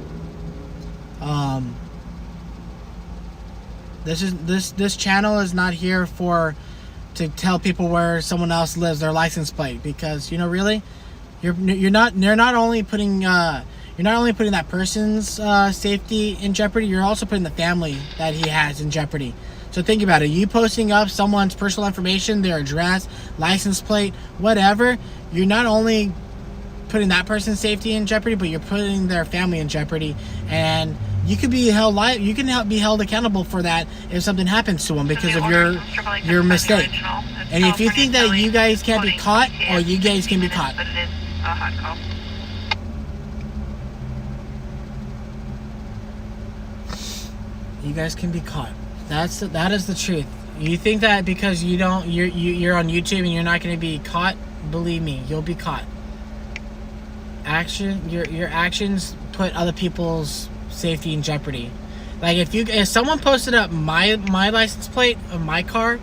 Speaker 1: This channel is not here to tell people where someone else lives, their license plate, because, you know, really, you're not only putting that person's safety in jeopardy, you're also putting the family that he has in jeopardy. So think about it. You posting up someone's personal information, their address, license plate, whatever, you're not only putting that person's safety in jeopardy, but you're putting their family in jeopardy, and you could be held be held accountable for that if something happens to them because of your mistake. And if you think that you guys can't be caught, or you guys can be caught.
Speaker 2: But it is a hot call.
Speaker 1: You guys can be caught. That is the truth. You think that because you're on YouTube and you're not going to be caught? Believe me, you'll be caught. Your actions put other people's safety in jeopardy. Like if someone posted up my license plate of my car,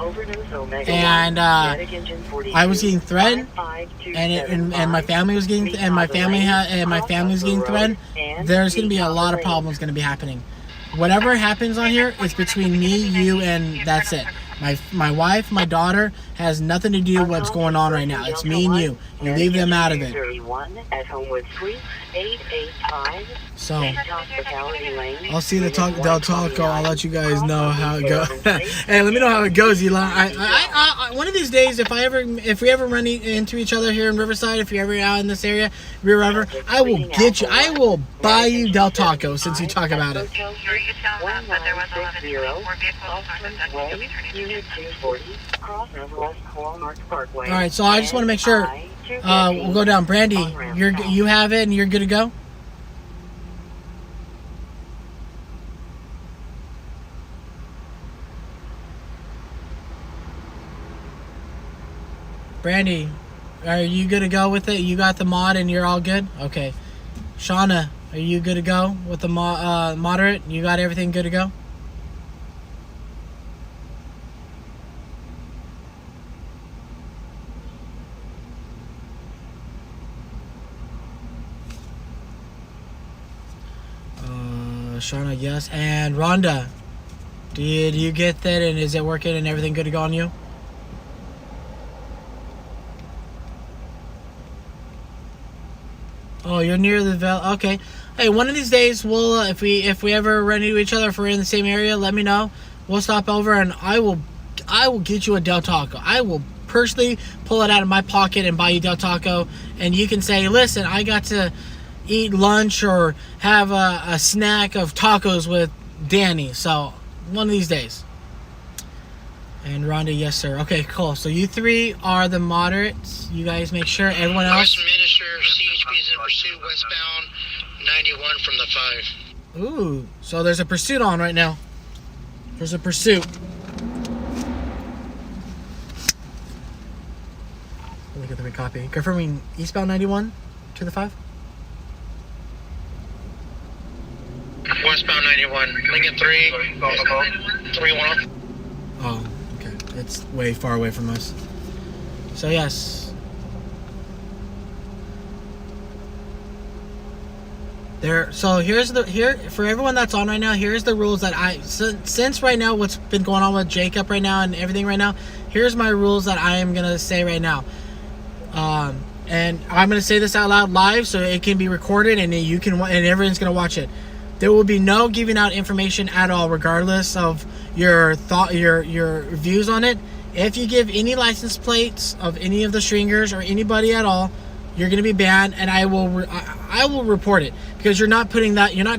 Speaker 1: and I was getting threatened, and my family was getting threatened, there's going to be a lot of problems going to be happening. Whatever happens on here, it's between me, you, and that's it. My wife, my daughter has nothing to do with what's going on right now. It's me and you. You leave them out of it. So I'll see the Del Taco. I'll let you guys know how it goes. Hey, let me know how it goes, Elon. I one of these days, if we ever run into each other here in Riverside, if you're ever out in this area, River, I will get you. I will buy you Del Taco since you talk about it. All right, so I just want to make sure. We'll go down. Brandy, you have it and you're good to go. Brandy, are you good to go with it? You got the mod and you're all good? Okay. Shauna, are you good to go with the moderate? You got everything good to go? Shauna, yes. And Rhonda, did you get that and is it working and everything good to go on you? Oh, you're near the okay. Hey, one of these days we'll if we ever run into each other, if we're in the same area, let me know. We'll stop over and I will get you a Del Taco. I will personally pull it out of my pocket and buy you Del Taco, and you can say, listen, I got to eat lunch or have a snack of tacos with Danny. So one of these days. And Rhonda, yes sir. Okay, cool. So you three are the moderates. You guys make sure everyone else.
Speaker 3: Minister, CHP is in pursuit westbound 91 from the 5.
Speaker 1: Ooh, so there's a pursuit on right now. There's a pursuit. Look at the recopy. Confirming eastbound 91 to the 5.
Speaker 3: Westbound 91, Lincoln 3, 3-1.
Speaker 1: Oh, okay. It's way far away from us. So yes. So here's for everyone that's on right now, here's the rules that since right now what's been going on with Jacob right now and everything right now, here's my rules that I am gonna say right now. And I'm gonna say this out loud live so it can be recorded and everyone's gonna watch it. There will be no giving out information at all, regardless of your views on it. If you give any license plates of any of the stringers or anybody at all, you're going to be banned, and I will report it, because you're not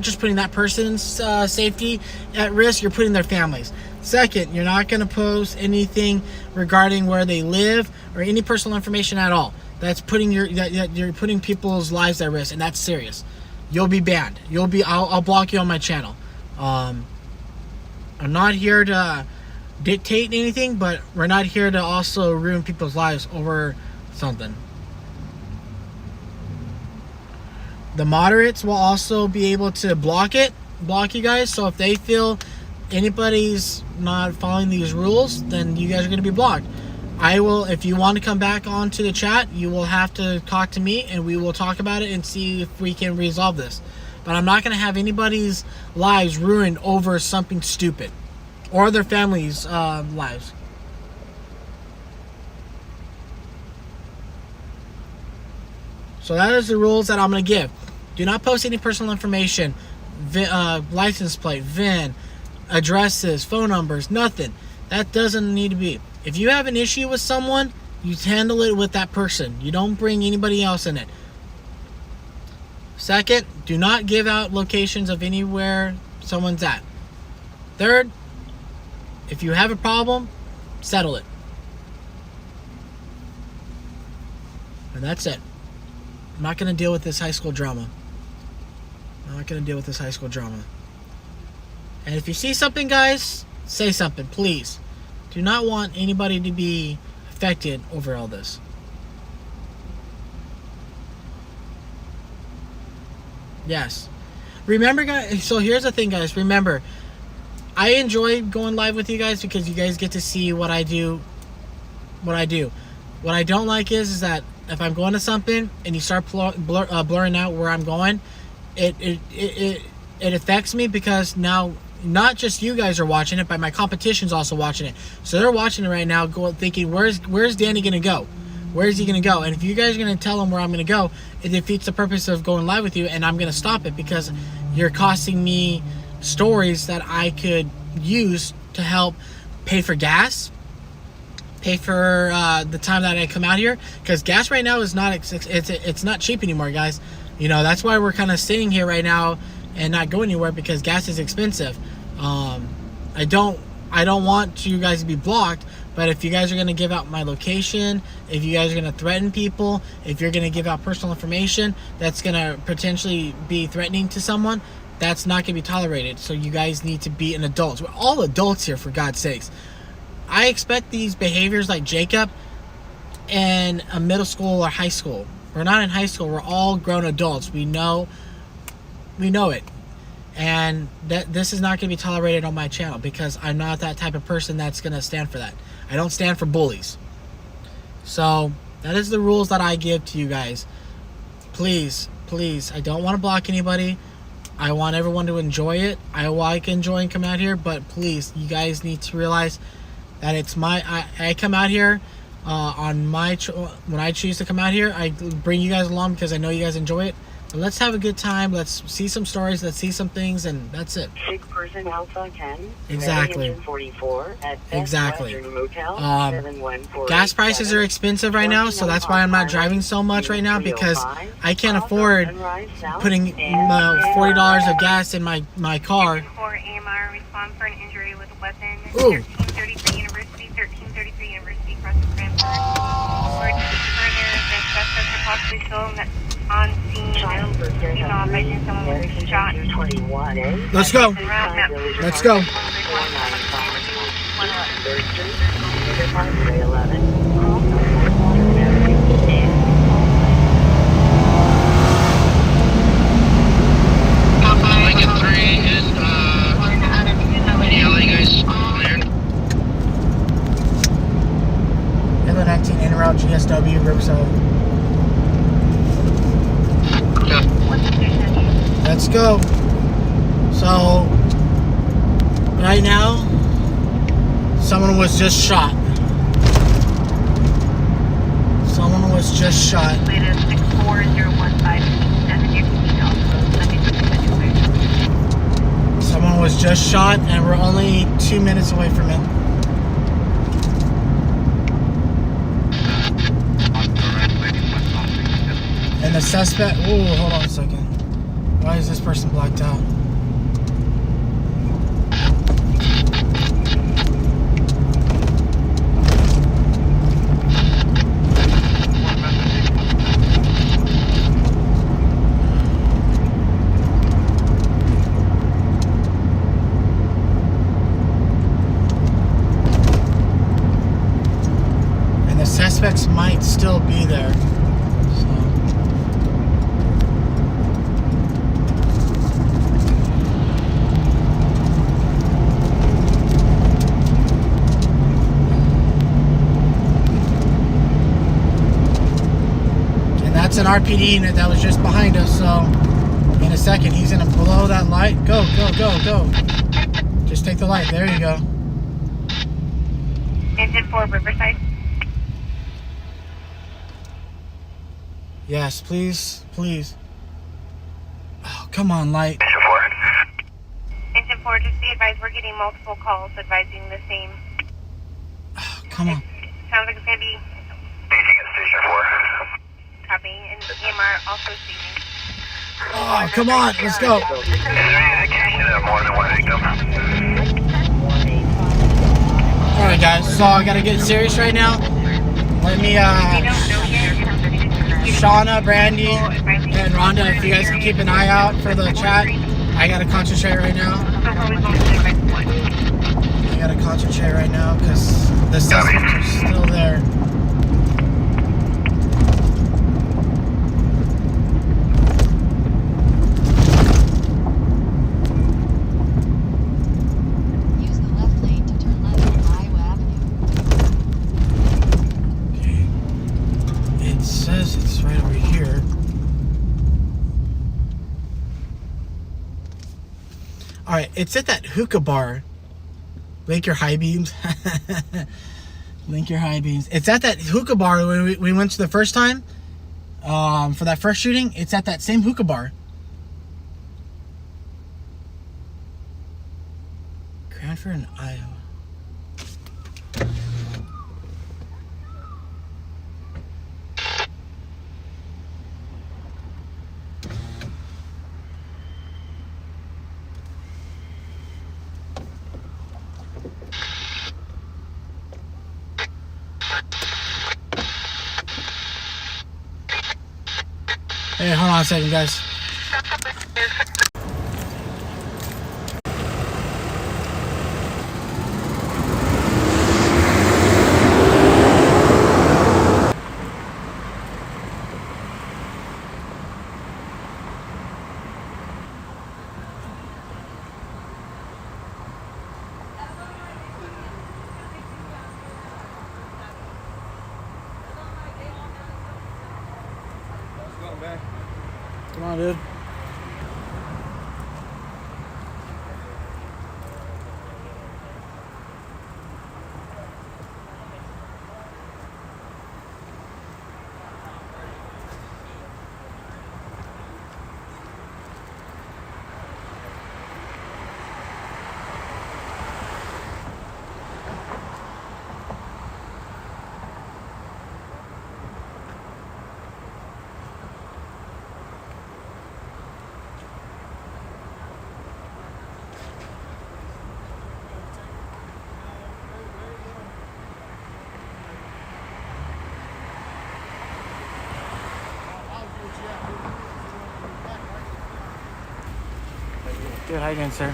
Speaker 1: just putting that person's safety at risk. You're putting their families. Second, you're not going to post anything regarding where they live or any personal information at all. That's you're putting people's lives at risk, and that's serious. You'll be banned. I'll block you on my channel. I'm not here to dictate anything, but we're not here to also ruin people's lives over something. The moderates will also be able to block you guys. So if they feel anybody's not following these rules, then you guys are going to be blocked. I will, if you want to come back onto the chat, you will have to talk to me and we will talk about it and see if we can resolve this. But I'm not going to have anybody's lives ruined over something stupid or their families' lives. So that is the rules that I'm going to give. Do not post any personal information, license plate, VIN, addresses, phone numbers, nothing. That doesn't need to be. If you have an issue with someone, you handle it with that person. You don't bring anybody else in it. Second, do not give out locations of anywhere someone's at. Third, if you have a problem, settle it. And that's it. I'm not going to deal with this high school drama. I'm not going to deal with this high school drama. And if you see something, guys, say something, please. Do not want anybody to be affected over all this. Yes. Remember, guys, so here's the thing, guys. Remember, I enjoy going live with you guys because you guys get to see what I do. What I don't like is that if I'm going to something and you start blurring out where I'm going, it affects me because now not just you guys are watching it, but my competition's also watching it. So they're watching it right now, thinking, where's Danny gonna go? Where is he gonna go? And if you guys are gonna tell him where I'm gonna go, it defeats the purpose of going live with you, and I'm gonna stop it because you're costing me stories that I could use to help pay for gas, pay for the time that I come out here, because gas right now is it's not cheap anymore, guys. You know, that's why we're kind of sitting here right now and not going anywhere, because gas is expensive. I don't want you guys to be blocked, but if you guys are going to give out my location, if you guys are going to threaten people, if you're going to give out personal information that's going to potentially be threatening to someone, that's not going to be tolerated. So you guys need to be an adult. We're all adults here, for God's sakes. I expect these behaviors like Jacob in a middle school or high school. We're not in high school. We're all grown adults. We know it. And this is not going to be tolerated on my channel because I'm not that type of person that's going to stand for that. I don't stand for bullies. So that is the rules that I give to you guys. Please, I don't want to block anybody. I want everyone to enjoy it. I like enjoying coming out here, but please, you guys need to realize that it's I come out here on when I choose to come out here. I bring you guys along because I know you guys enjoy it. But let's have a good time. Let's see some stories. Let's see some things, and that's it.
Speaker 4: 6-person Alpha 10.
Speaker 1: Exactly.
Speaker 4: 44 at
Speaker 1: Exactly.
Speaker 4: Motel,
Speaker 1: gas prices are expensive right now, so that's why I'm not driving so much right now, because I can't afford putting $40 of gas in my car.
Speaker 2: For AMR, respond for an injury with a weapon.
Speaker 1: Ooh.
Speaker 2: 1333 University, crossing Cranford. Or further, the suspects are possibly shown that on scene by someone with a shot.
Speaker 1: Let's go. Let's go.
Speaker 3: Lincoln 3 and LA guys cleared.
Speaker 1: Lln 19 en route GSW Riverside. Let's go. So right now someone was just shot. Someone was just shot. Someone was just shot, and we're only 2 minutes away from it. And the suspect, oh, hold on a second. Why is this person blacked out? suspects might still be there. So. And that's an RPD unit that was just behind us, so in a second he's gonna blow that light. Go, go, go, go. Just take the light. There you go.
Speaker 2: Engine 4, Riverside.
Speaker 1: Yes, please, please. Oh, come on, light.
Speaker 5: Engine 4.
Speaker 2: Engine 4, just be advised, we're getting multiple calls advising the same.
Speaker 1: Oh, come on.
Speaker 2: Sounds like it's going to be
Speaker 5: Staging at Station 4.
Speaker 2: copy, and EMR also staging.
Speaker 1: Oh, come on, let's go.
Speaker 5: I should have more than one victim.
Speaker 1: Alright guys, so I gotta get serious right now. Let me, Shauna, Brandy, and Rhonda, if you guys can keep an eye out for the chat. I gotta concentrate right now. I gotta concentrate right now because the suspects are still there.
Speaker 6: Use the left lane to turn left on Iowa Avenue.
Speaker 1: Okay. It says it's right over here. Alright, it's at that hookah bar. Link your high beams. Link your high beams. It's at that hookah bar when we went to the first time. For that first shooting, it's at that same hookah bar. Cranford in Iowa. Hey, hold on a second, guys. Come on, dude. Good, how you doing, sir?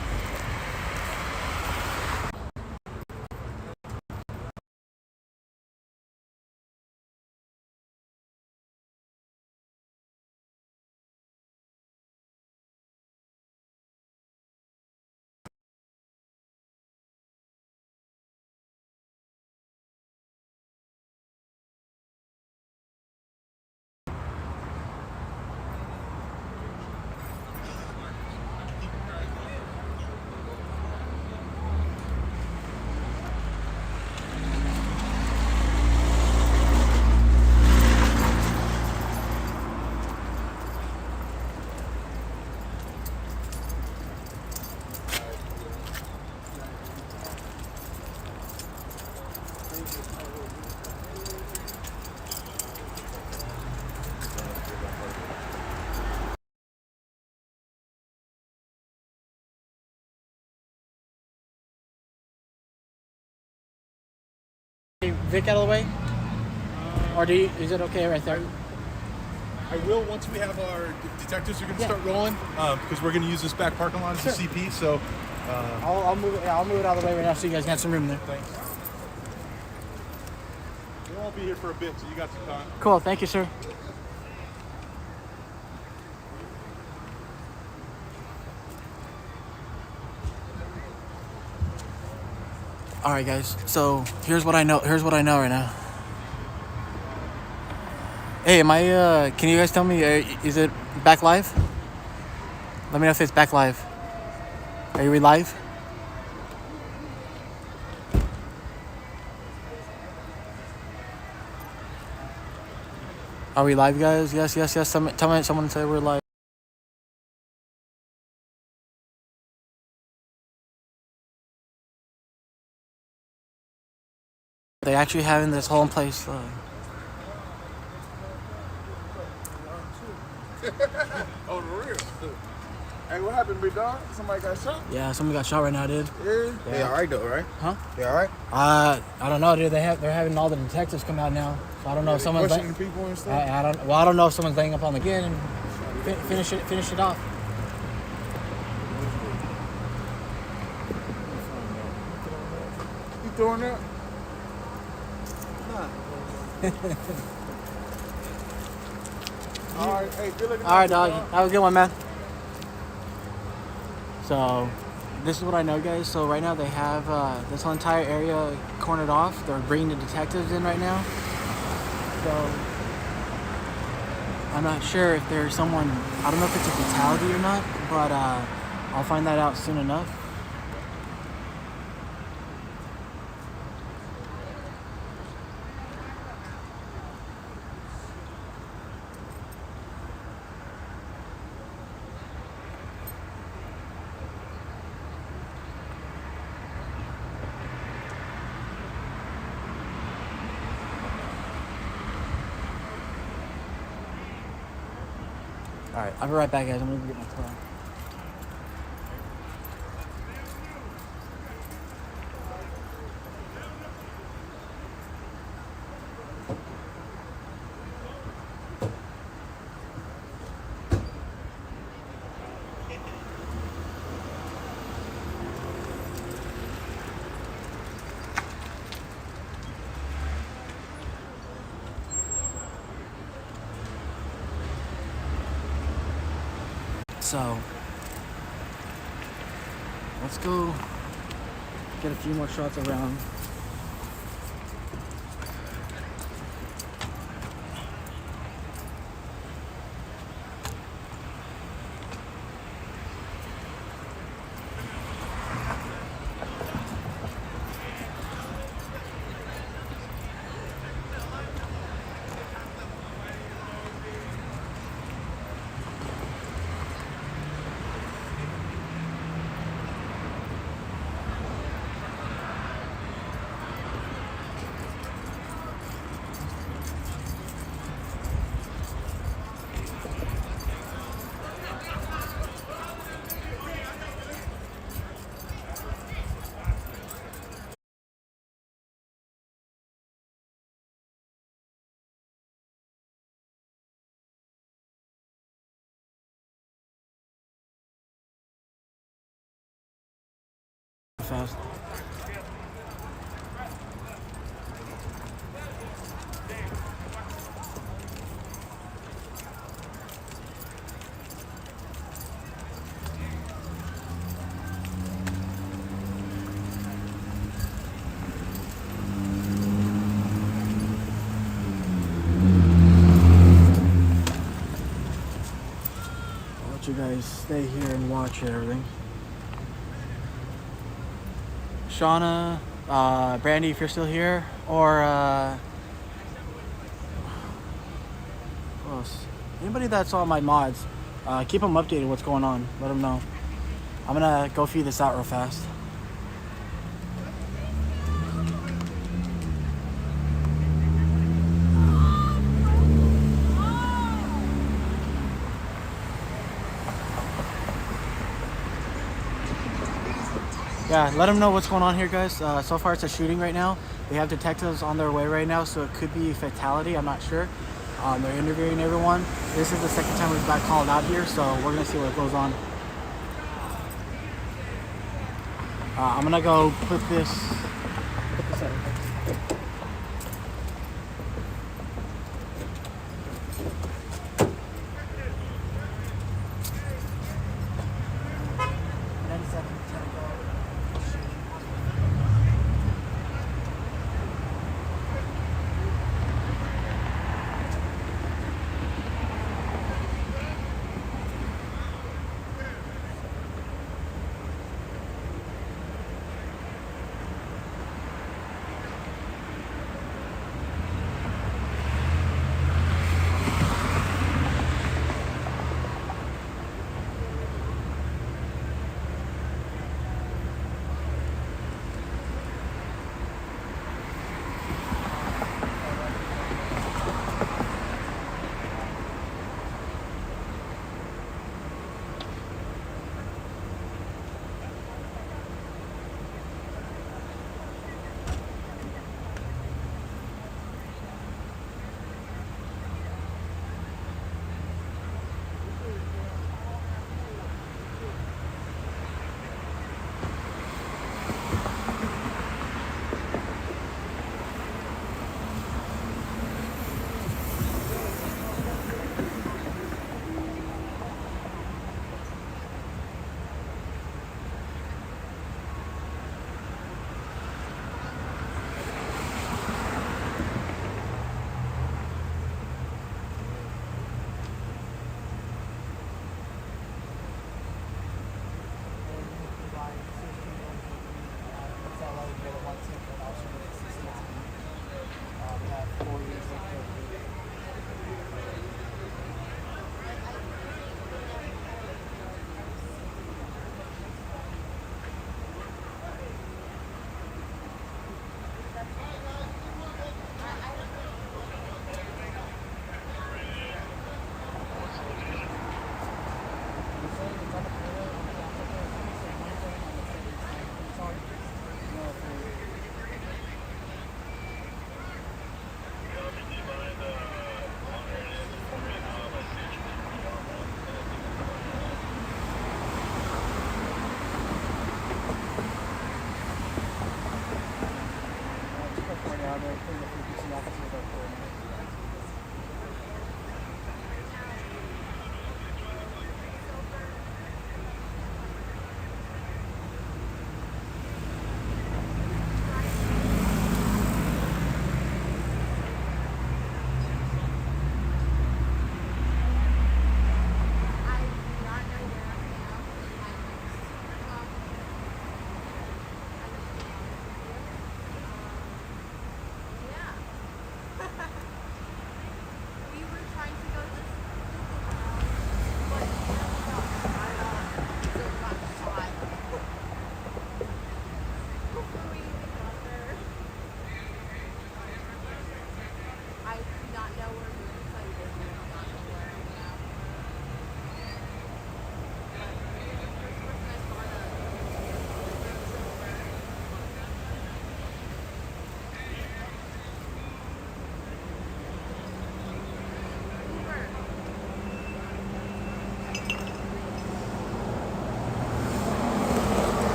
Speaker 1: Vic out of the way? Or do you, is it okay right there?
Speaker 7: I will once we have our detectives are going to start rolling because we're going to use this back parking lot as a CP. So
Speaker 1: I'll move it. Yeah, I'll move it out of the way right now so you guys got some room there.
Speaker 7: thanks. won't be here for a bit, so you got some time.
Speaker 1: Cool. Thank you, sir. All right, guys. So here's what I know. Here's what I know right now. Hey, am I? Can you guys tell me? Is it back live? Let me know if it's back live. Are you live? Are we live, guys? Yes. Someone said we're live. They actually having this whole place.
Speaker 8: Oh, the real. Hey, what happened, big dog? Somebody got shot?
Speaker 1: Yeah, someone got shot right now, dude.
Speaker 8: Yeah. They all right though, right?
Speaker 1: Huh?
Speaker 8: They all right?
Speaker 1: I don't know, dude. They're having all the detectives come out now. So I don't know if someone's
Speaker 8: questioning people and stuff.
Speaker 1: I don't know if someone's laying up on the gate and finish it off.
Speaker 8: You throwing up? All right, hey, good looking.
Speaker 1: All right, dog. Have a good one, man. So, this is what I know, guys. So right now they have this whole entire area cornered off. They're bringing the detectives in right now. So I'm not sure if there's someone. I don't know if it's a fatality or not, but I'll find that out soon enough. All right, I'll be right back, guys. I'm gonna get my car. So, let's go get a few more shots around. Fast. I'll let you guys stay here and watch everything. Shauna, Brandy, if you're still here, or who else? Anybody that's on my mods, keep them updated what's going on. Let them know. I'm gonna go feed this out real fast. Yeah, let them know what's going on here, guys. So far it's a shooting right now. They have detectives on their way right now, so it could be a fatality. I'm not sure. They're interviewing everyone. This is the second time we've got called out here, so we're gonna see what goes on. I'm gonna go put this out.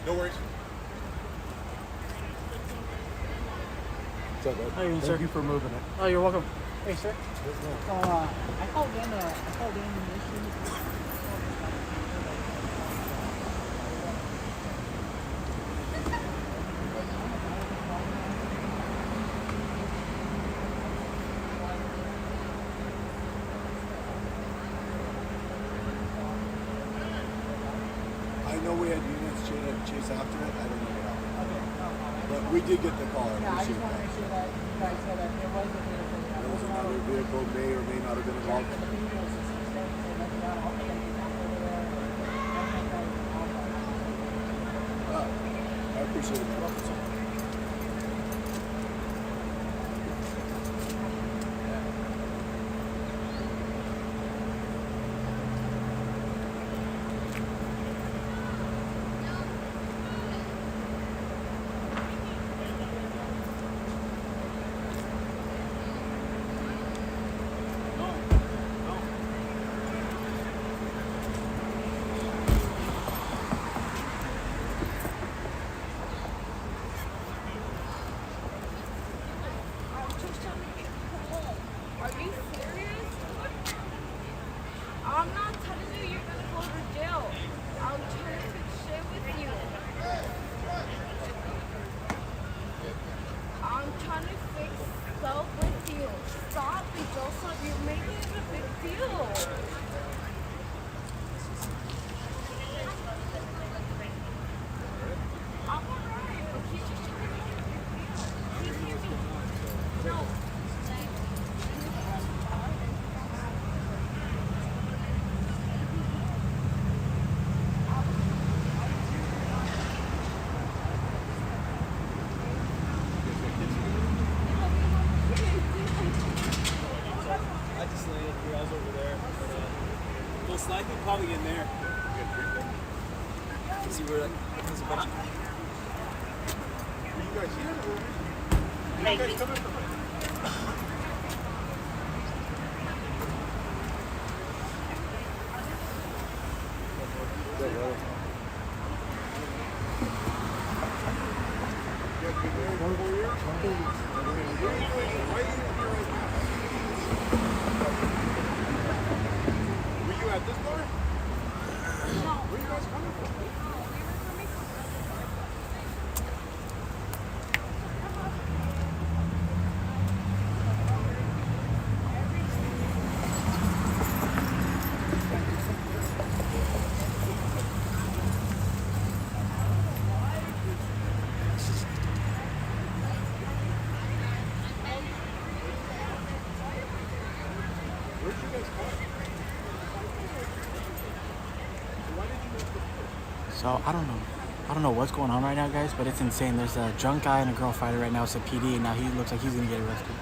Speaker 7: No worries.
Speaker 1: How you doing, sir?
Speaker 9: Thank you for moving it.
Speaker 1: Oh, you're welcome. Hey, sir.
Speaker 9: So I called in an issue.
Speaker 8: I know we had units chase after it. I don't know what happened. But we did get the call.
Speaker 9: Yeah, I just want to make sure that you guys know that there was a vehicle.
Speaker 8: There was another vehicle may or may not have been involved.
Speaker 9: The video system said
Speaker 8: I appreciate it.
Speaker 10: Are you serious? I'm not telling you you're gonna go to jail. I'm trying to fix shit with you. I'm trying to fix stuff with you. Stop it, Joseph. You're making it a big deal. I'm alright, but he's just trying to make it a big deal. He can't be. No.
Speaker 9: I just landed here. I was over there. But, most likely probably in there. See where there's a bunch of.
Speaker 8: Are you guys here? Are you guys coming from? Were you at this bar? Where are you guys coming from? Where'd you guys come? Why did you make this?
Speaker 1: So I don't know what's going on right now, guys, but it's insane. There's a drunk guy and a girl fighter right now. It's a PD, and now he looks like he's gonna get arrested.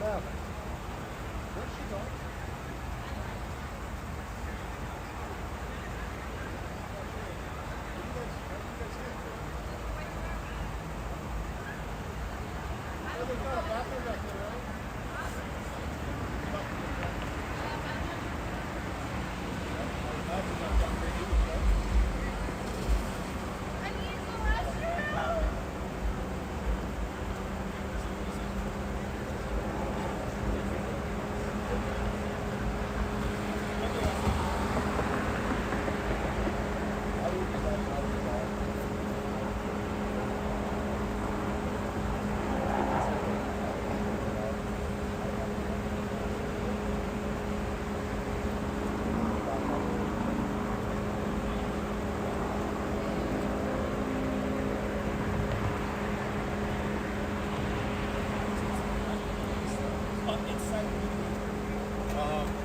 Speaker 8: ma'am. Where's she going?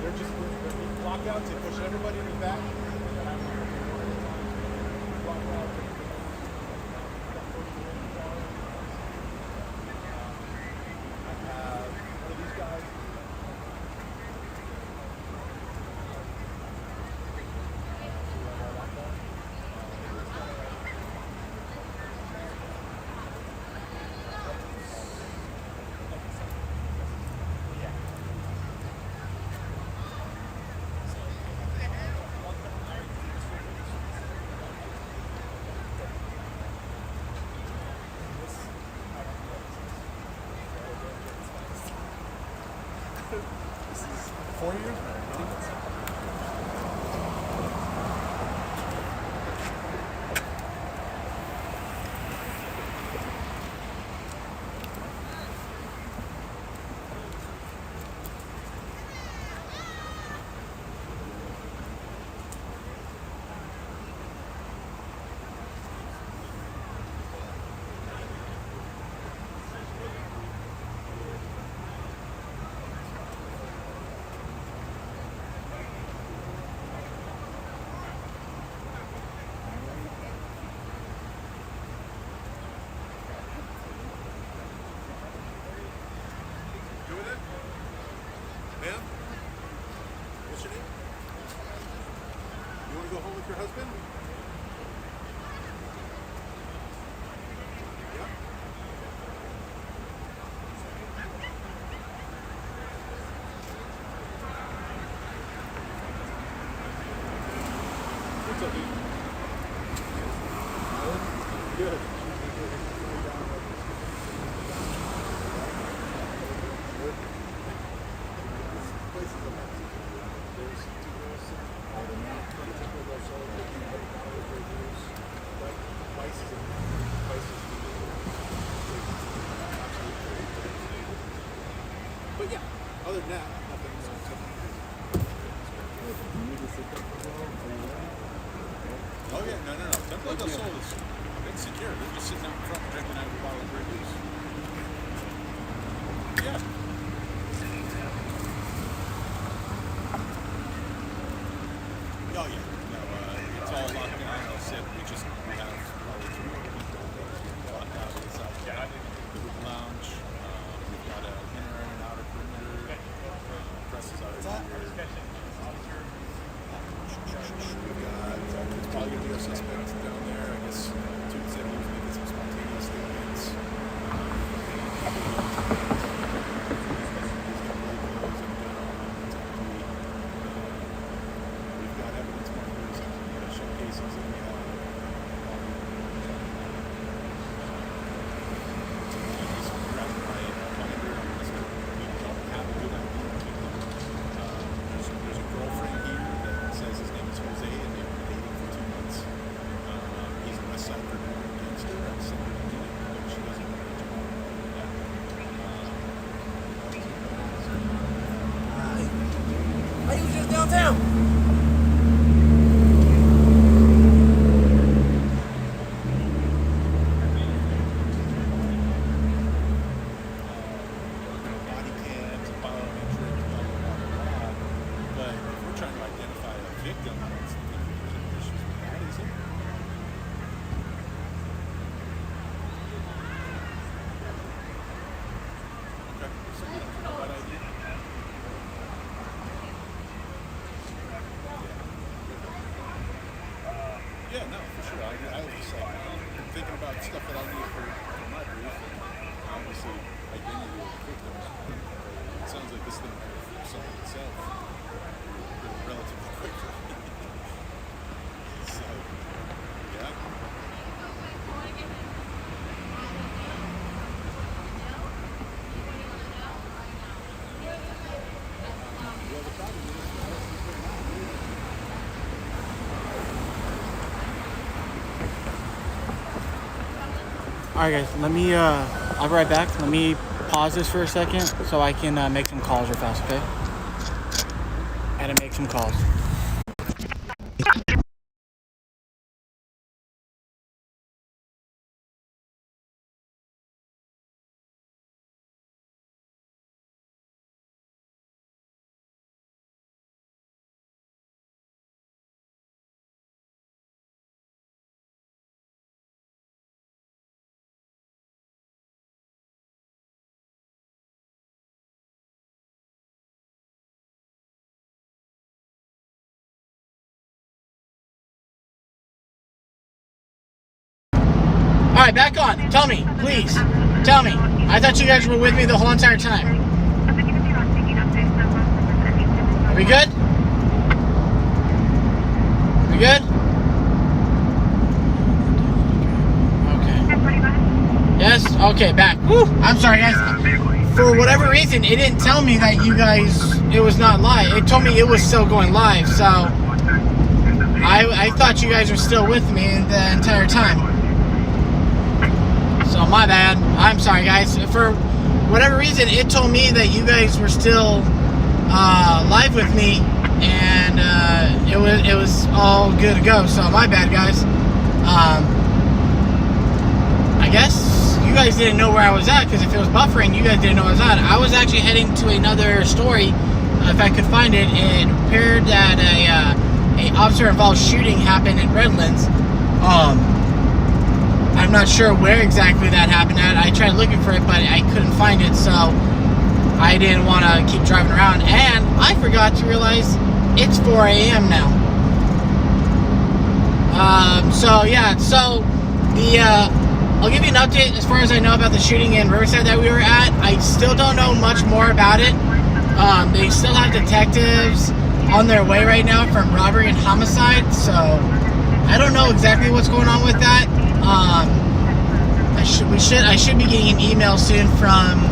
Speaker 8: They're lockouts. They push everybody in the back. This is 4 years? Ma'am? What's your name? You want to go home with your husband? Yeah? What's up, dude? Good. But yeah, other than that, nothing. Oh yeah, no. Temple del Sol is it's secure. They're just sitting out in front drinking out of a bottle of Grey Goose. Yeah. Oh yeah. No, it's all locked down. They'll sit. We have probably 3 people locked out inside the lounge. We've got an inner and outer perimeter. Press is already here. We've got there's probably gonna be a suspect down there. I guess 2 said he was making some spontaneous statements. We've got evidence markers, showcases that we have. There's a girlfriend here that says his name is Jose and they've been dating for 2 months. He's a West Side gangster. I'm sending her to but she doesn't want to talk.
Speaker 1: Why you just downtown?
Speaker 7: Body cams, biometric, blah. But if we're trying to identify a victim, I don't think there's any issues with that, is it? Okay, so we don't know about
Speaker 8: about stuff that I need for my brief, and obviously identity of victims. It sounds like this thing might have solved itself relatively quickly. So, yeah. Well, the problem is,
Speaker 1: Alright guys, let me, I'll be right back. Let me pause this for a second so I can make some calls real fast, okay? I gotta make some calls. Alright, back on. Tell me, please. Tell me. I thought you guys were with me the whole entire time. Are we good? Are we good? Okay. Yes? Okay, back. Woo! I'm sorry, guys. For whatever reason, it didn't tell me that you guys, it was not live. It told me it was still going live, so I thought you guys were still with me the entire time. So my bad. I'm sorry, guys. For whatever reason, it told me that you guys were still live with me, and it was all good to go. So my bad, guys. I guess you guys didn't know where I was at, because if it was buffering, you guys didn't know where I was at. I was actually heading to another story, if I could find it. It appeared that a officer-involved shooting happened in Redlands. I'm not sure where exactly that happened at. I tried looking for it, but I couldn't find it, so I didn't want to keep driving around. And I forgot to realize it's 4 a.m. now. So yeah, so the I'll give you an update as far as I know about the shooting in Riverside that we were at. I still don't know much more about it. They still have detectives on their way right now from robbery and homicide, so I don't know exactly what's going on with that. I should be getting an email soon from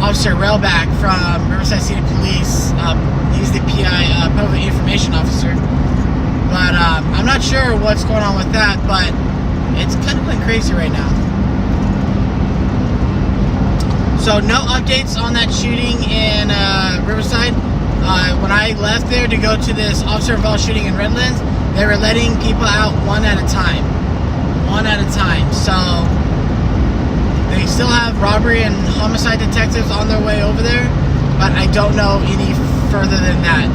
Speaker 1: Officer Railback from Riverside City Police. He's the PI, Public Information Officer. But I'm not sure what's going on with that, but it's kind of going crazy right now. So no updates on that shooting in Riverside. When I left there to go to this officer-involved shooting in Redlands, they were letting people out one at a time. One at a time. So they still have robbery and homicide detectives on their way over there, but I don't know any further than that.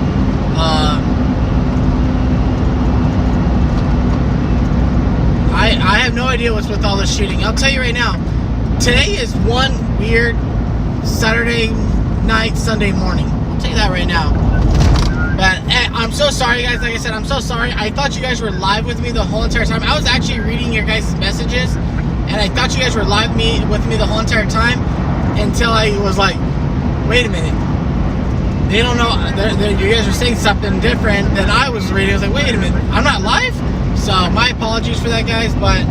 Speaker 1: I have no idea what's with all this shooting. I'll tell you right now, today is one weird Saturday night, Sunday morning. I'll tell you that right now. But I'm so sorry, guys. Like I said, I'm so sorry. I thought you guys were live with me the whole entire time. I was actually reading your guys' messages, and I thought you guys were live with me the whole entire time until I was like, wait a minute. They don't know. You guys are saying something different than I was reading. I was like, wait a minute. I'm not live? So my apologies for that, guys. But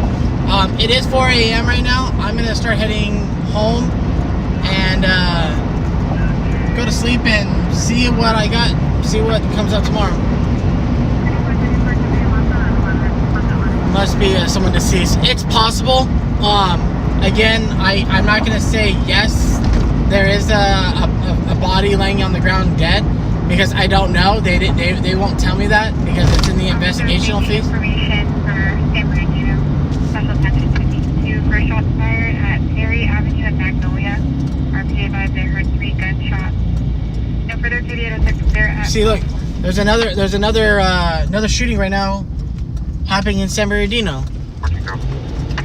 Speaker 1: it is 4 a.m. right now. I'm going to start heading home and go to sleep and see what I got. See what comes up tomorrow. Must be someone deceased. It's possible. Again, I'm not going to say yes. There is a body laying on the ground dead, because I don't know. They won't tell me that because it's in the investigational phase.
Speaker 2: Information for San Bernardino. Special attention to these two first shots fired at Perry Avenue and Magnolia. RPA advised they heard 3 gunshots. No further video detected there at.
Speaker 1: See, look, there's another shooting right now happening in San Bernardino.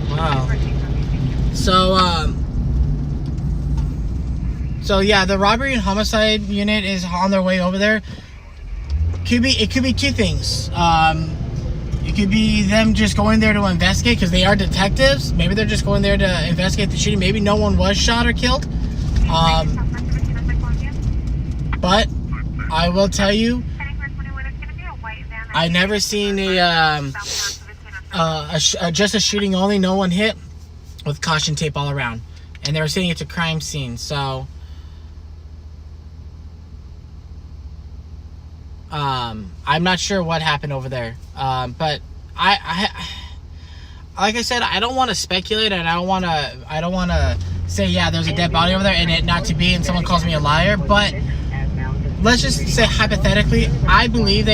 Speaker 1: Wow. So yeah, the robbery and homicide unit is on their way over there. It could be two things. It could be them just going there to investigate because they are detectives. Maybe they're just going there to investigate the shooting. Maybe no one was shot or killed. But I will tell you, I never seen just a shooting only, no one hit, with caution tape all around. And they were saying it's a crime scene, so I'm not sure what happened over there. But I like I said, I don't want to speculate, and I don't want to say, yeah, there's a dead body over there and it not to be, and someone calls me a liar. But let's just say hypothetically, I believe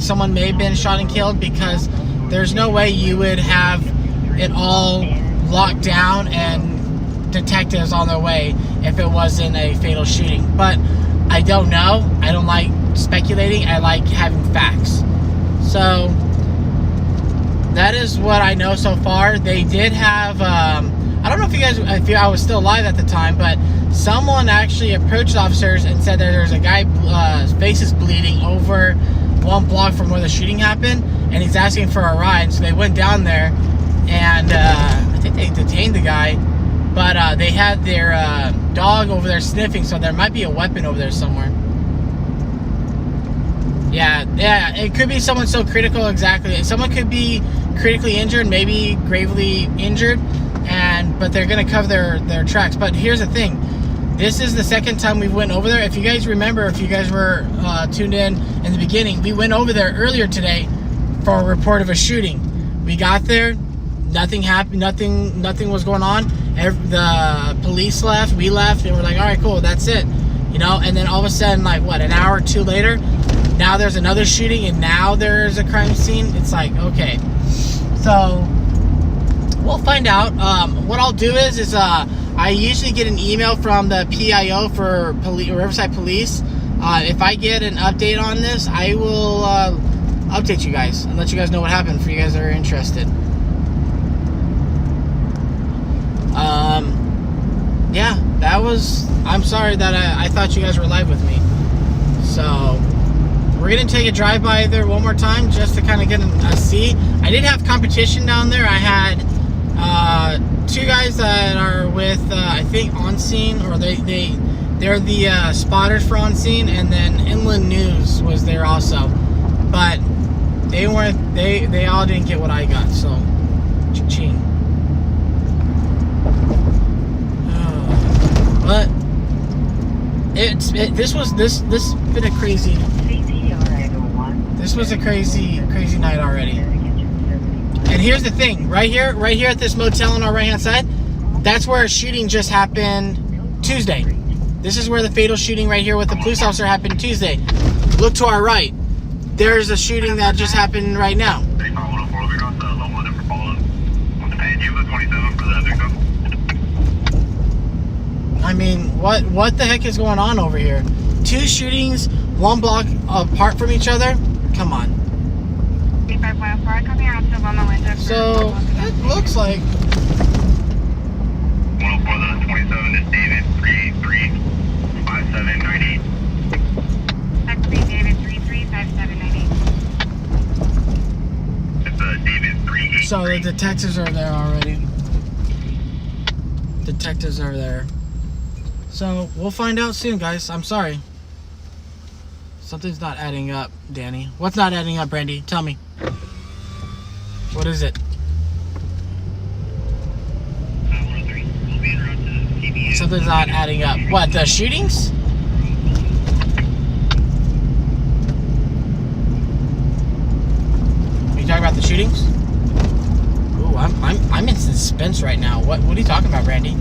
Speaker 1: someone may have been shot and killed, because there's no way you would have it all locked down and detectives on their way if it wasn't a fatal shooting. But I don't know. I don't like speculating. I like having facts. So that is what I know so far. They did have I don't know if I was still alive at the time, but someone actually approached officers and said that there's a guy face is bleeding over 1 block from where the shooting happened, and he's asking for a ride. So they went down there, and I think they detained the guy, but they had their dog over there sniffing, so there might be a weapon over there somewhere. Yeah, it could be someone so critical. Exactly, someone could be critically injured, maybe gravely injured, but they're gonna cover their tracks. But here's the thing: this is the second time we went over there. If you guys remember, if you guys were tuned in the beginning, we went over there earlier today for a report of a shooting. We got there, nothing happened, nothing was going on. The police left, we left, and we're like, all right, cool, that's it, you know. And then all of a sudden, like what, an hour or two later, now there's another shooting, and now there's a crime scene. It's like, okay, so we'll find out. What I'll do is I usually get an email from the PIO for Riverside Police. If I get an update on this, I will update you guys and let you guys know what happened for you guys that are interested. Yeah, that was, I'm sorry that I thought you guys were live with me. So we're gonna take a drive by there one more time just to kind of get a see. I did have competition down there. I had two guys that are with I think On Scene, or they're the spotters for On Scene, and then Inland News was there also, but they weren't, they all didn't get what I got, so cha-ching. But this been a crazy, this was a crazy night already. And here's the thing, right here at this motel on our right hand side, that's where a shooting just happened Tuesday. This is where the fatal shooting right here with the police officer happened Tuesday. Look to our right, there's a shooting that just happened right now. I mean, what the heck is going on over here? 2 shootings, 1 block apart from each other? Come on. So, it looks like
Speaker 5: 104, the 27 is David, 383, 5798.
Speaker 2: That's David, 335798.
Speaker 5: It's David, 383.
Speaker 1: So the detectives are there already. Detectives are there. So we'll find out soon, guys. I'm sorry. Something's not adding up, Danny. What's not adding up, Brandy? Tell me. What is it? Something's not adding up. What, the shootings? Are you talking about the shootings? Ooh, I'm in suspense right now. What are you talking about, Brandy?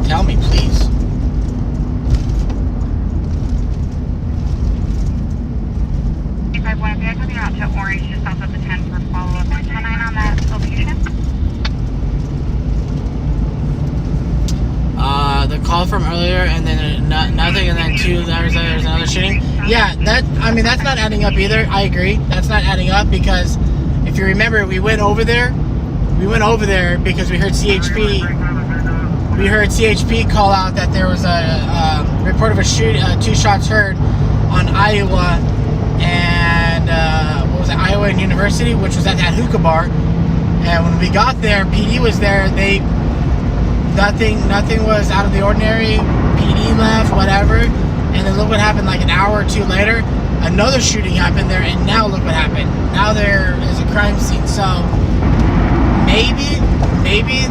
Speaker 1: Tell me, please.
Speaker 2: If I want to be coming out to Orange just off of the 10 for follow-up and 10-9 on that location.
Speaker 1: The call from earlier, and then nothing, and then 2, there's another shooting. Yeah, that's not adding up either. I agree. That's not adding up, because if you remember, we went over there because we heard CHP. We heard CHP call out that there was a report of a 2 shots heard on Iowa, and what was at Iowa and University, which was at that hookah bar. And when we got there, PD was there. Nothing was out of the ordinary. PD left, whatever. And then look what happened. Like an hour or two later, another shooting happened there. And now look what happened. Now there is a crime scene. So maybe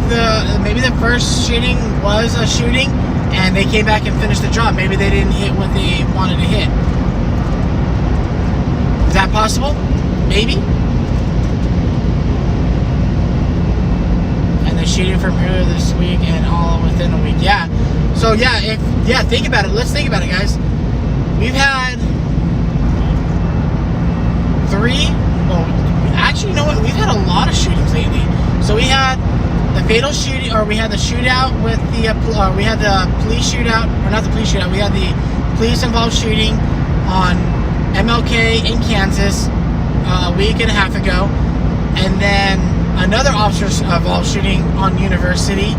Speaker 1: the first shooting was a shooting, and they came back and finished the job. Maybe they didn't hit what they wanted to hit. Is that possible? Maybe. And the shooting from earlier this week and all within a week. Yeah. So yeah, think about it. Let's think about it, guys. We've had 3. Well, actually, you know what? We've had a lot of shootings lately. So we had the fatal shooting, or we had the shootout with the, we had the police shootout, or not the police shootout, we had the police involved shooting on MLK in Kansas a week and a half ago, and then another officer involved shooting on University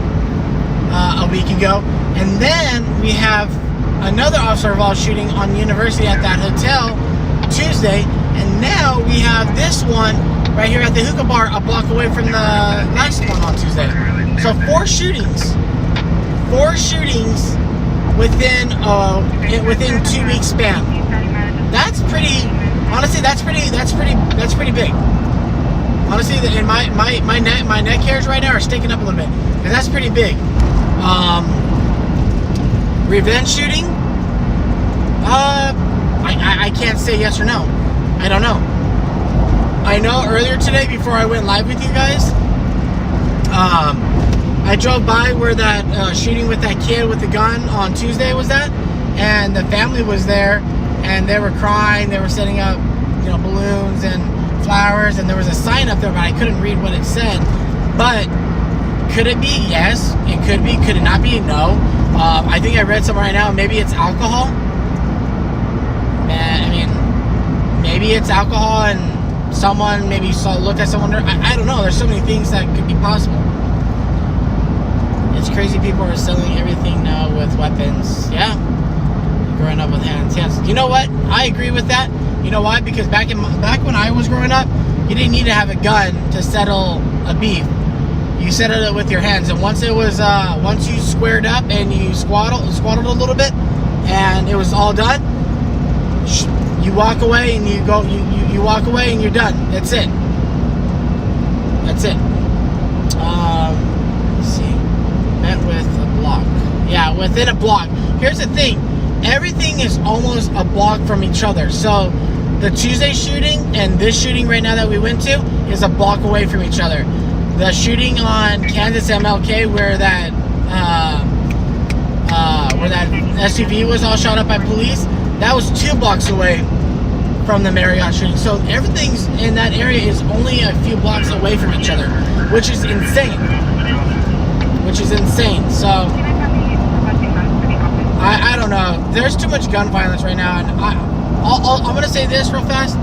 Speaker 1: a week ago, and then we have another officer involved shooting on University at that hotel Tuesday, and now we have this one right here at the hookah bar a block away from the last one on Tuesday. So 4 shootings. 4 shootings within 2 weeks span. That's pretty, honestly, that's pretty big. Honestly, and my neck hairs right now are sticking up a little bit. And that's pretty big. Revenge shooting? I can't say yes or no. I don't know. I know earlier today, before I went live with you guys, I drove by where that shooting with that kid with the gun on Tuesday was at, and the family was there, and they were crying. They were setting up, balloons and flowers, and there was a sign up there, but I couldn't read what it said. But could it be? Yes. It could be. Could it not be? No. I think I read somewhere right now. Maybe it's alcohol. Maybe it's alcohol, and someone maybe looked at someone. I don't know. There's so many things that could be possible. It's crazy. People are selling everything now with weapons. Yeah. Growing up with hands. You know what? I agree with that. You know why? Because back when I was growing up, you didn't need to have a gun to settle a beef. You settled it with your hands. And once it was, once you squared up and you squatted a little bit, and it was all done, you walk away and you go. You walk away and you're done. That's it. That's it. Let's see. Met with a block. Yeah, within a block. Here's the thing. Everything is almost a block from each other. So the Tuesday shooting and this shooting right now that we went to is a block away from each other. The shooting on Kansas MLK where that SUV was all shot up by police, that was 2 blocks away from the Marriott shooting. So everything's in that area is only a few blocks away from each other, which is insane. So I don't know. There's too much gun violence right now, and I'm gonna say this real fast.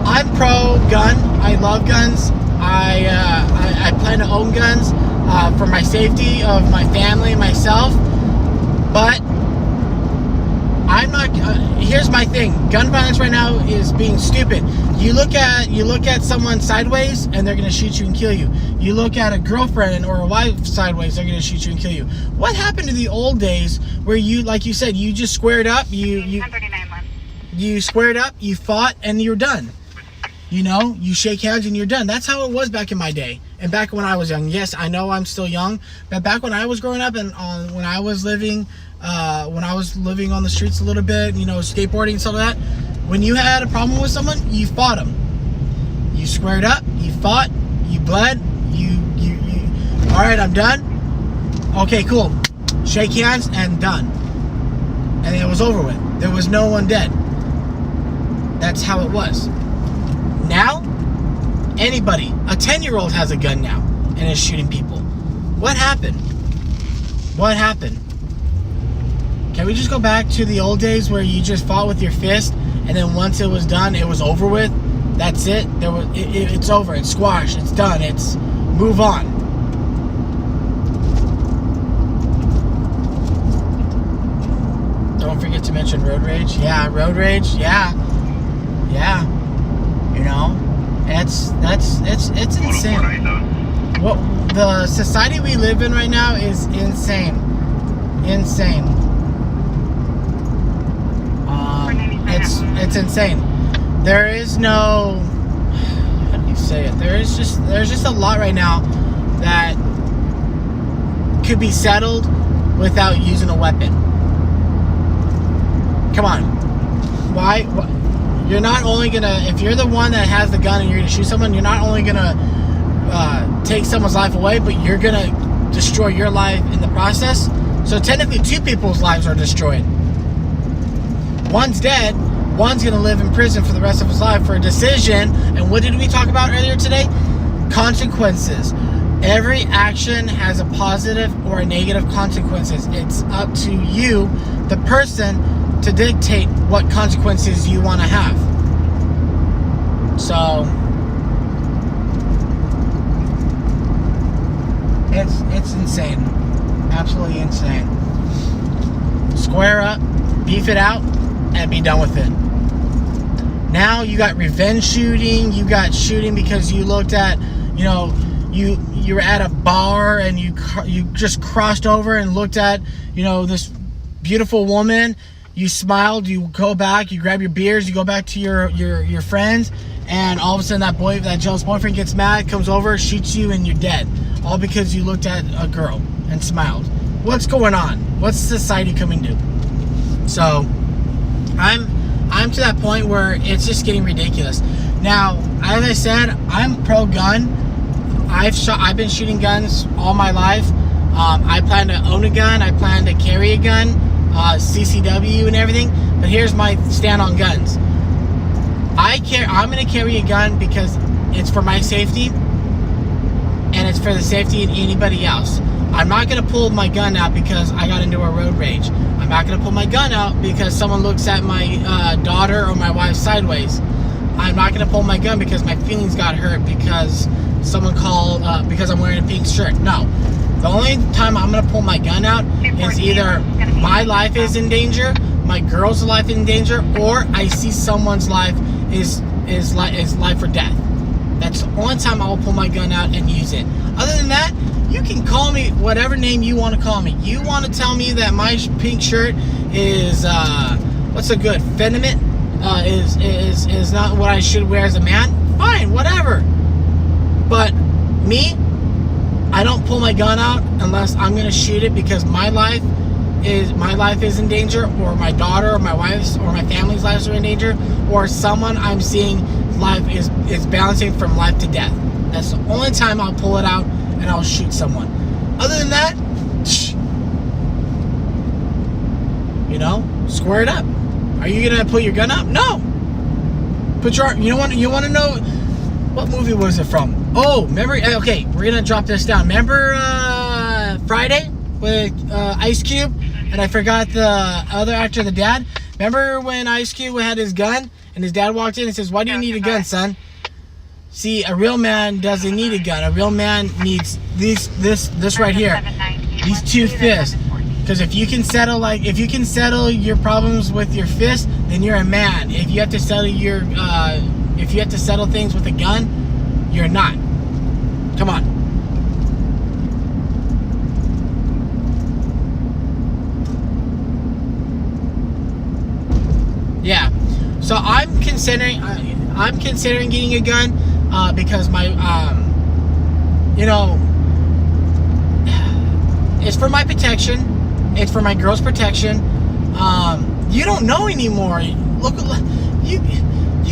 Speaker 1: I'm pro gun. I love guns. I plan to own guns for my safety of my family and myself. But I'm not. Here's my thing. Gun violence right now is being stupid. You look at someone sideways and they're gonna shoot you and kill you. You look at a girlfriend or a wife sideways, they're gonna shoot you and kill you. What happened to the old days where you, like you said, you just squared up, you squared up, you fought, and you're done. You shake hands and you're done. That's how it was back in my day and back when I was young. Yes, I know I'm still young, but back when I was growing up and when I was living on the streets a little bit, skateboarding and stuff like that, when you had a problem with someone, you fought them. You squared up, you fought, you bled, all right, I'm done. Okay, cool. Shake hands and done. And it was over with. There was no one dead. That's how it was. Now, anybody, a 10-year-old has a gun now and is shooting people. What happened? What happened? Can we just go back to the old days where you just fought with your fist, and then once it was done, it was over with? That's it. It's over. It's squashed. It's done. It's move on. Don't forget to mention road rage. Yeah, road rage. Yeah. It's insane. What the society we live in right now is insane. Insane. It's insane. There is no, how do you say it? There's just a lot right now that could be settled without using a weapon. Come on. Why? You're not only gonna, if you're the one that has the gun and you're gonna shoot someone, you're not only gonna take someone's life away, but you're gonna destroy your life in the process. So technically 2 people's lives are destroyed. One's dead, one's gonna live in prison for the rest of his life for a decision. And what did we talk about earlier today? Consequences. Every action has a positive or a negative consequences. It's up to you, the person, to dictate what consequences you want to have. So it's insane. Absolutely insane. Square up, beef it out, and be done with it. Now you got revenge shooting. You got shooting because you looked at, you were at a bar and you just crossed over and looked at, this beautiful woman. You smiled, you go back, you grab your beers, you go back to your friends, and all of a sudden that jealous boyfriend gets mad, comes over, shoots you, and you're dead. All because you looked at a girl and smiled. What's going on? What's society coming to? So I'm to that point where it's just getting ridiculous. Now, as I said, I'm pro gun. I've been shooting guns all my life. I plan to own a gun. I plan to carry a gun, CCW and everything. But here's my stand on guns. I'm going to carry a gun because it's for my safety and it's for the safety of anybody else. I'm not going to pull my gun out because I got into a road rage. I'm not going to pull my gun out because someone looks at my daughter or my wife sideways. I'm not going to pull my gun because my feelings got hurt because someone called because I'm wearing a pink shirt. No. The only time I'm going to pull my gun out is either my life is in danger, my girl's life is in danger, or I see someone's life is life or death. That's the only time I will pull my gun out and use it. Other than that, you can call me whatever name you want to call me. You want to tell me that my pink shirt is what's a good feminine? Is not what I should wear as a man? Fine, whatever. But me, I don't pull my gun out unless I'm gonna shoot it because my life is in danger, or my daughter or my wife's or my family's lives are in danger, or someone I'm seeing life is balancing from life to death. That's the only time I'll pull it out and I'll shoot someone. Other than that, square it up. Are you gonna put your gun up? No. You want to know what movie was it from? Oh, remember? Okay, we're gonna drop this down. Remember Friday with Ice Cube, and I forgot the other actor, the dad. Remember when Ice Cube had his gun and his dad walked in and says, "Why do you need a gun, son?" See, a real man doesn't need a gun. A real man needs this right here. These 2 fists. Because if you can settle your problems with your fist, then you're a man. If you have to settle things with a gun, you're not. Come on. Yeah. So I'm considering getting a gun because my it's for my protection. It's for my girl's protection. You don't know anymore. Look, you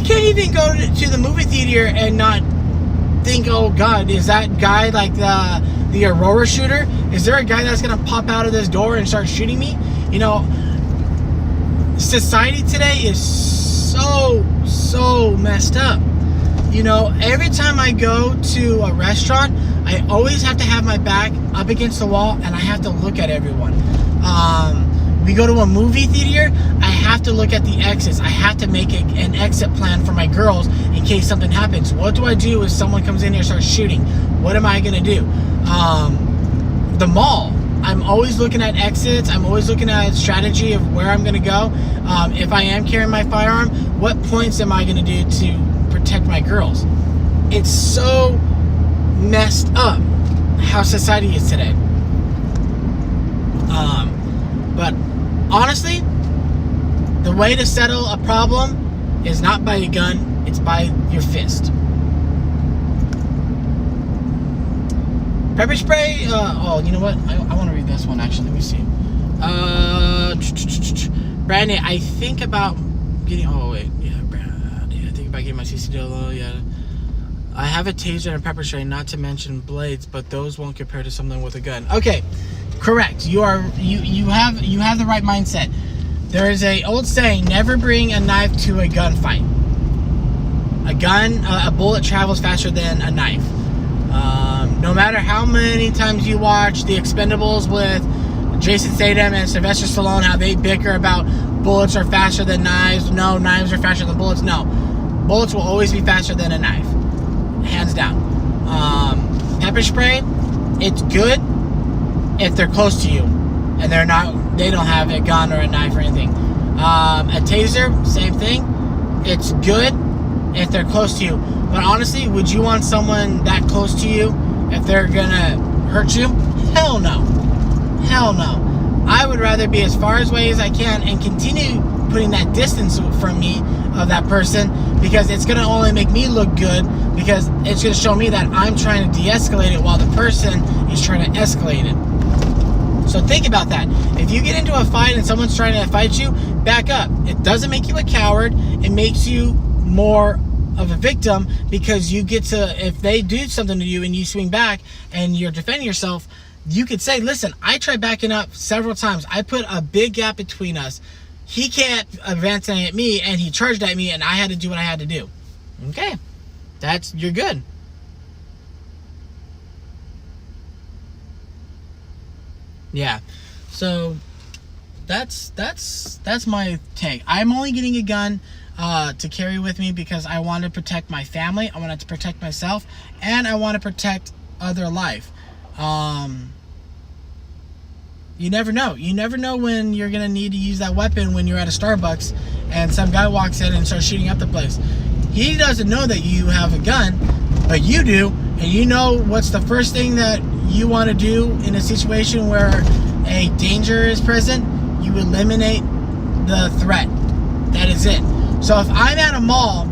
Speaker 1: can't even go to the movie theater and not think, oh God, is that guy like the Aurora shooter? Is there a guy that's gonna pop out of this door and start shooting me? Society today is so messed up. Every time I go to a restaurant, I always have to have my back up against the wall and I have to look at everyone. We go to a movie theater, I have to look at the exits. I have to make an exit plan for my girls in case something happens. What do I do if someone comes in here and starts shooting? What am I gonna do? The mall, I'm always looking at exits. I'm always looking at strategy of where I'm gonna go. If I am carrying my firearm, what points am I gonna do to protect my girls? it's so messed up how society is today. But honestly, the way to settle a problem is not by a gun, it's by your fist. Pepper spray, you know what? I want to read this one actually. Let me see. Brandy, I think about getting, I think about getting my CCDLO, yeah. I have a taser and a pepper spray, not to mention blades, but those won't compare to something with a gun. Okay, correct. You have the right mindset. There is a old saying: never bring a knife to a gunfight. A bullet travels faster than a knife. No matter how many times you watch The Expendables with Jason Statham and Sylvester Stallone, how they bicker about bullets are faster than knives. No, knives are faster than bullets. No, bullets will always be faster than a knife. Hands down. Pepper spray, it's good if they're close to you and they don't have a gun or a knife or anything. A taser, same thing. It's good if they're close to you. But honestly, would you want someone that close to you if they're gonna hurt you? Hell no. Hell no. I would rather be as far away as I can and continue putting that distance from me of that person, because it's going to only make me look good, because it's going to show me that I'm trying to de-escalate it while the person is trying to escalate it. So think about that. If you get into a fight and someone's trying to fight you, back up. It doesn't make you a coward. It makes you more of a victim, because you get to, if they do something to you and you swing back and you're defending yourself, you could say, listen, I tried backing up several times. I put a big gap between us. He can't advance at me, and he charged at me, and I had to do what I had to do. Okay. You're good. Yeah. So that's my take. I'm only getting a gun to carry with me because I want to protect my family, I wanted to protect myself, and I want to protect other life. You never know. You never know when you're going to need to use that weapon when you're at a Starbucks and some guy walks in and starts shooting up the place. He doesn't know that you have a gun, but you do, and you know what's the first thing that you want to do in a situation where a danger is present? You eliminate the threat. That is it. So if I'm at a mall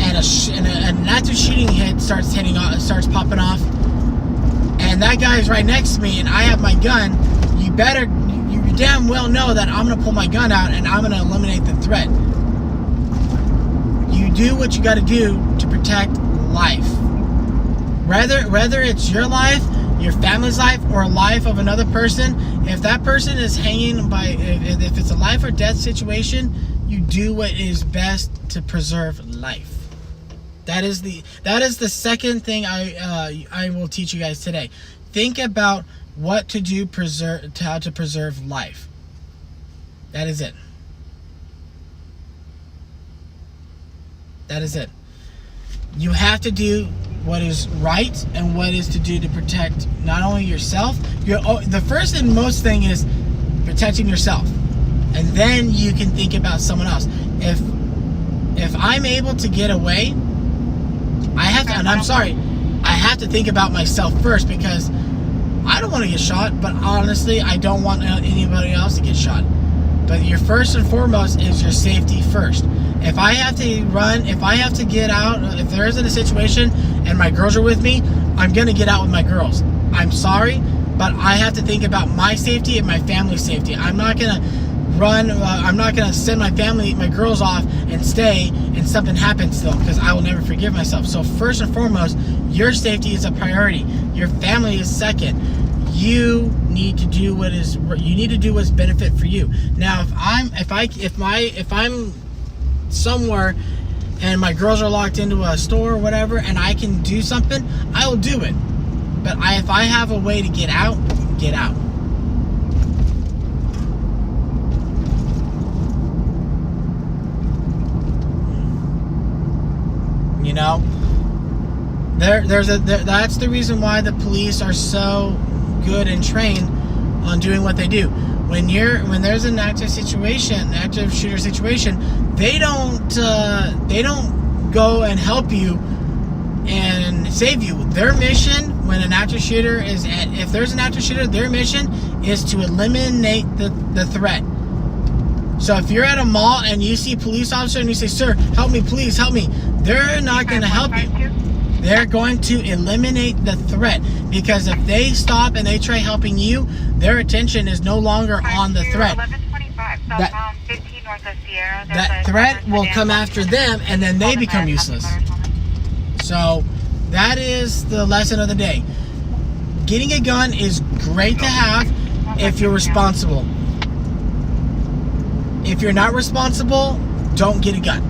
Speaker 1: and an active shooting hit starts popping off, and that guy's right next to me and I have my gun, you damn well know that I'm going to pull my gun out and I'm going to eliminate the threat. You do what you got to do to protect life. Whether it's your life, your family's life, or a life of another person, if that person is hanging by, if it's a life or death situation, you do what is best to preserve life. That is the second thing I will teach you guys today. Think about what to do, how to preserve life. That is it. That is it. You have to do what is right and what is to do to protect not only yourself. The first and most thing is protecting yourself, and then you can think about someone else. If I'm able to get away, I have to think about myself first, because I don't want to get shot, but honestly, I don't want anybody else to get shot. But your first and foremost is your safety first. If I have to run, if I have to get out, if there isn't a situation and my girls are with me, I'm going to get out with my girls. I'm sorry, but I have to think about my safety and my family's safety. I'm not going to run, I'm not going to send my girls off and stay and something happens to them, because I will never forgive myself. So first and foremost, your safety is a priority. Your family is second. You need to do what's benefit for you. Now, if I'm somewhere and my girls are locked into a store or whatever, and I can do something, I will do it. But if I have a way to get out, get out. You know, that's the reason why the police are so good and trained on doing what they do. When there's an active shooter situation, they don't go and help you and save you. Their mission, when an active shooter is at, if there's an active shooter, their mission is to eliminate the threat. So if you're at a mall and you see a police officer and you say, "Sir, help me, please help me," they're not going to help you. They're going to eliminate the threat, because if they stop and they try helping you, their attention is no longer on the threat.
Speaker 2: 1125, southbound 15 north of Sierra.
Speaker 1: That threat will come after them, and then they become useless. So that is the lesson of the day. Getting a gun is great to have if you're responsible. If you're not responsible, don't get a gun.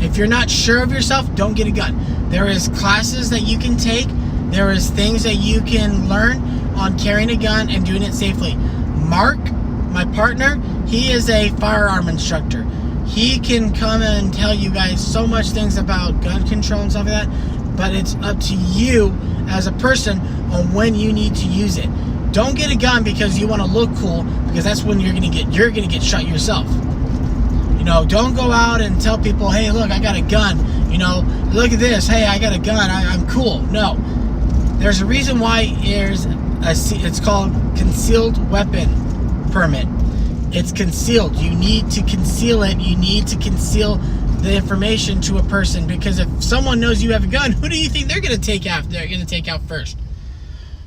Speaker 1: If you're not sure of yourself, don't get a gun. There is classes that you can take. There is things that you can learn on carrying a gun and doing it safely. Mark, my partner, he is a firearm instructor. He can come and tell you guys so much things about gun control and stuff like that, but it's up to you as a person on when you need to use it. Don't get a gun because you want to look cool, because that's when you're gonna get shot yourself. You know, don't go out and tell people, "Hey, look, I got a gun. You know, look at this. Hey, I got a gun. I'm cool." No, there's a reason why it's called concealed weapon permit. It's concealed. You need to conceal it. You need to conceal the information to a person, because if someone knows you have a gun, who do you think they're going to take out? They're going to take out first.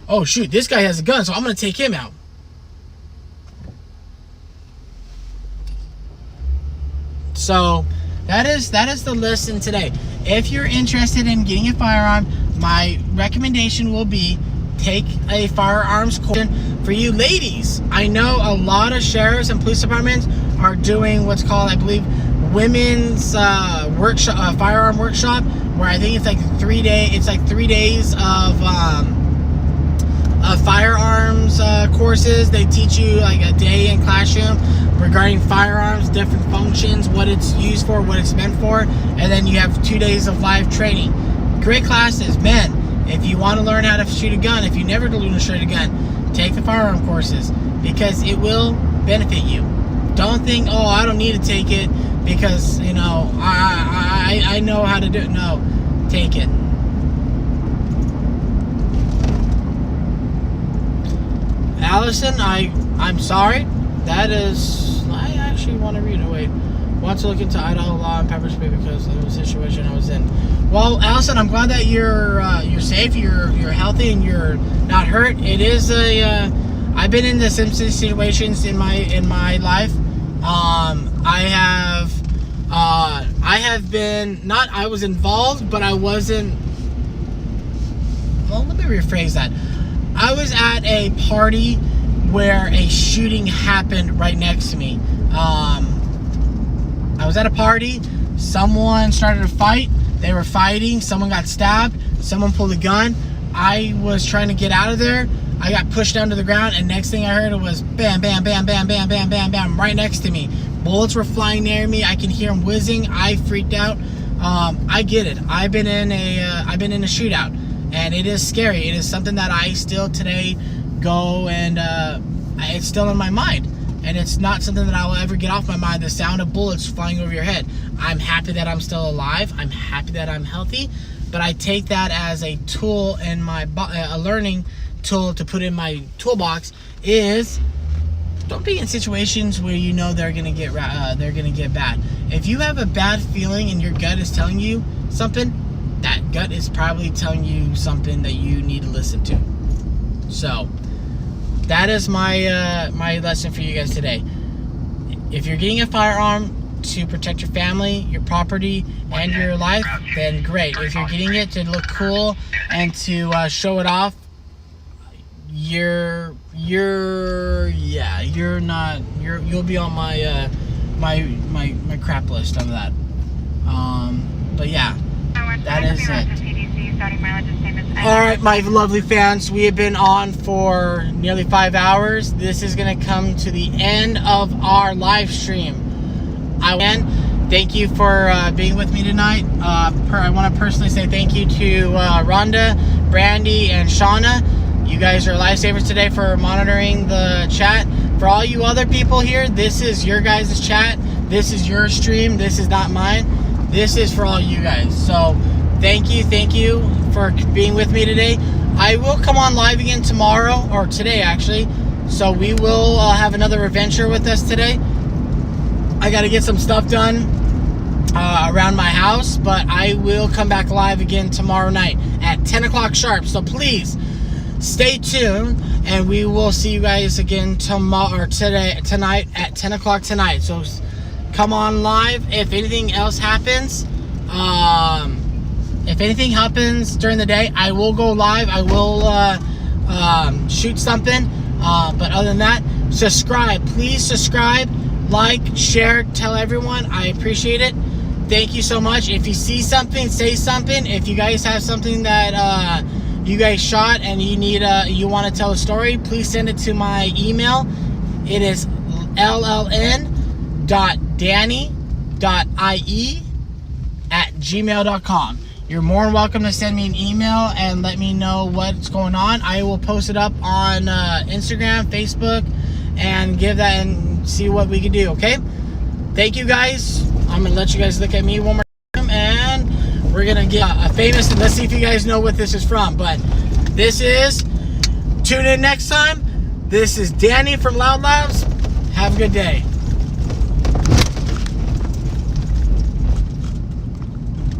Speaker 1: Oh shoot, this guy has a gun, so I'm going to take him out. So that is the lesson today. If you're interested in getting a firearm, my recommendation will be take a firearms course. For you ladies, I know a lot of sheriffs and police departments are doing what's called, I believe, women's workshop, firearm workshop, where I think it's like 3 days. It's like 3 days of firearms courses. They teach you like a day in classroom regarding firearms, different functions, what it's used for, what it's meant for, and then you have 2 days of live training. Great classes. Men, if you want to learn how to shoot a gun, if you never learned to shoot a gun, take the firearm courses, because it will benefit you. Don't think, "Oh, I don't need to take it because, you know, I know how to do it." No, take it. Allison, I'm sorry. That is, I actually want to read it. Wait. Want to look into Idaho law and pepper spray because of the situation I was in. Well, Allison, I'm glad that you're safe, you're healthy, and you're not hurt. It is I've been in the same situations in my life. I have been, not I was involved, but I wasn't. Well, let me rephrase that. I was at a party where a shooting happened right next to me. I was at a party. Someone started a fight. They were fighting. Someone got stabbed. Someone pulled a gun. I was trying to get out of there. I got pushed down to the ground, and next thing I heard, it was bam, bam, bam, bam, bam, bam, bam, bam, right next to me. Bullets were flying near me. I can hear them whizzing. I freaked out. I get it. I've been in a shootout, and it is scary. It is something that I still today go and it's still in my mind, and it's not something that I will ever get off my mind. The sound of bullets flying over your head. I'm happy that I'm still alive. I'm happy that I'm healthy, but I take that as a tool in my a learning tool to put in my toolbox. Is don't be in situations where you know they're gonna get bad. If you have a bad feeling and your gut is telling you something, that gut is probably telling you something that you need to listen to. So that is my my lesson for you guys today. If you're getting a firearm to protect your family, your property, and your life, then great. If you're getting it to look cool and to show it off, you'll be on my my crap list on that. But yeah, that is it. Alright, my lovely fans, we have been on for nearly 5 hours. This is going to come to the end of our live stream. Thank you for being with me tonight. I want to personally say thank you to Rhonda, Brandy, and Shauna. You guys are lifesavers today for monitoring the chat. For all you other people here, this is your guys' chat. This is your stream. This is not mine. This is for all you guys. So thank you for being with me today. I will come on live again tomorrow, or today actually. So we will have another adventure with us today. I got to get some stuff done around my house, but I will come back live again tomorrow night at 10 o'clock sharp. So please stay tuned, and we will see you guys again tomorrow or tonight at 10 o'clock tonight. So come on live. If anything else happens, during the day, I will go live. I will shoot something. But other than that, subscribe. Please subscribe, like, share, tell everyone. I appreciate it. Thank you so much. If you see something, say something. If you guys have something that you guys shot and you want to tell a story, please send it to my email. It is lln.danny.ie@gmail.com. You're more than welcome to send me an email and let me know what's going on. I will post it up on Instagram, Facebook, and give that and see what we can do, okay? Thank you, guys. I'm going to let you guys look at me one more time, and we're going to get a famous, let's see if you guys know what this is from, but this is, tune in next time. This is Danny from Lln Live. Have a good day.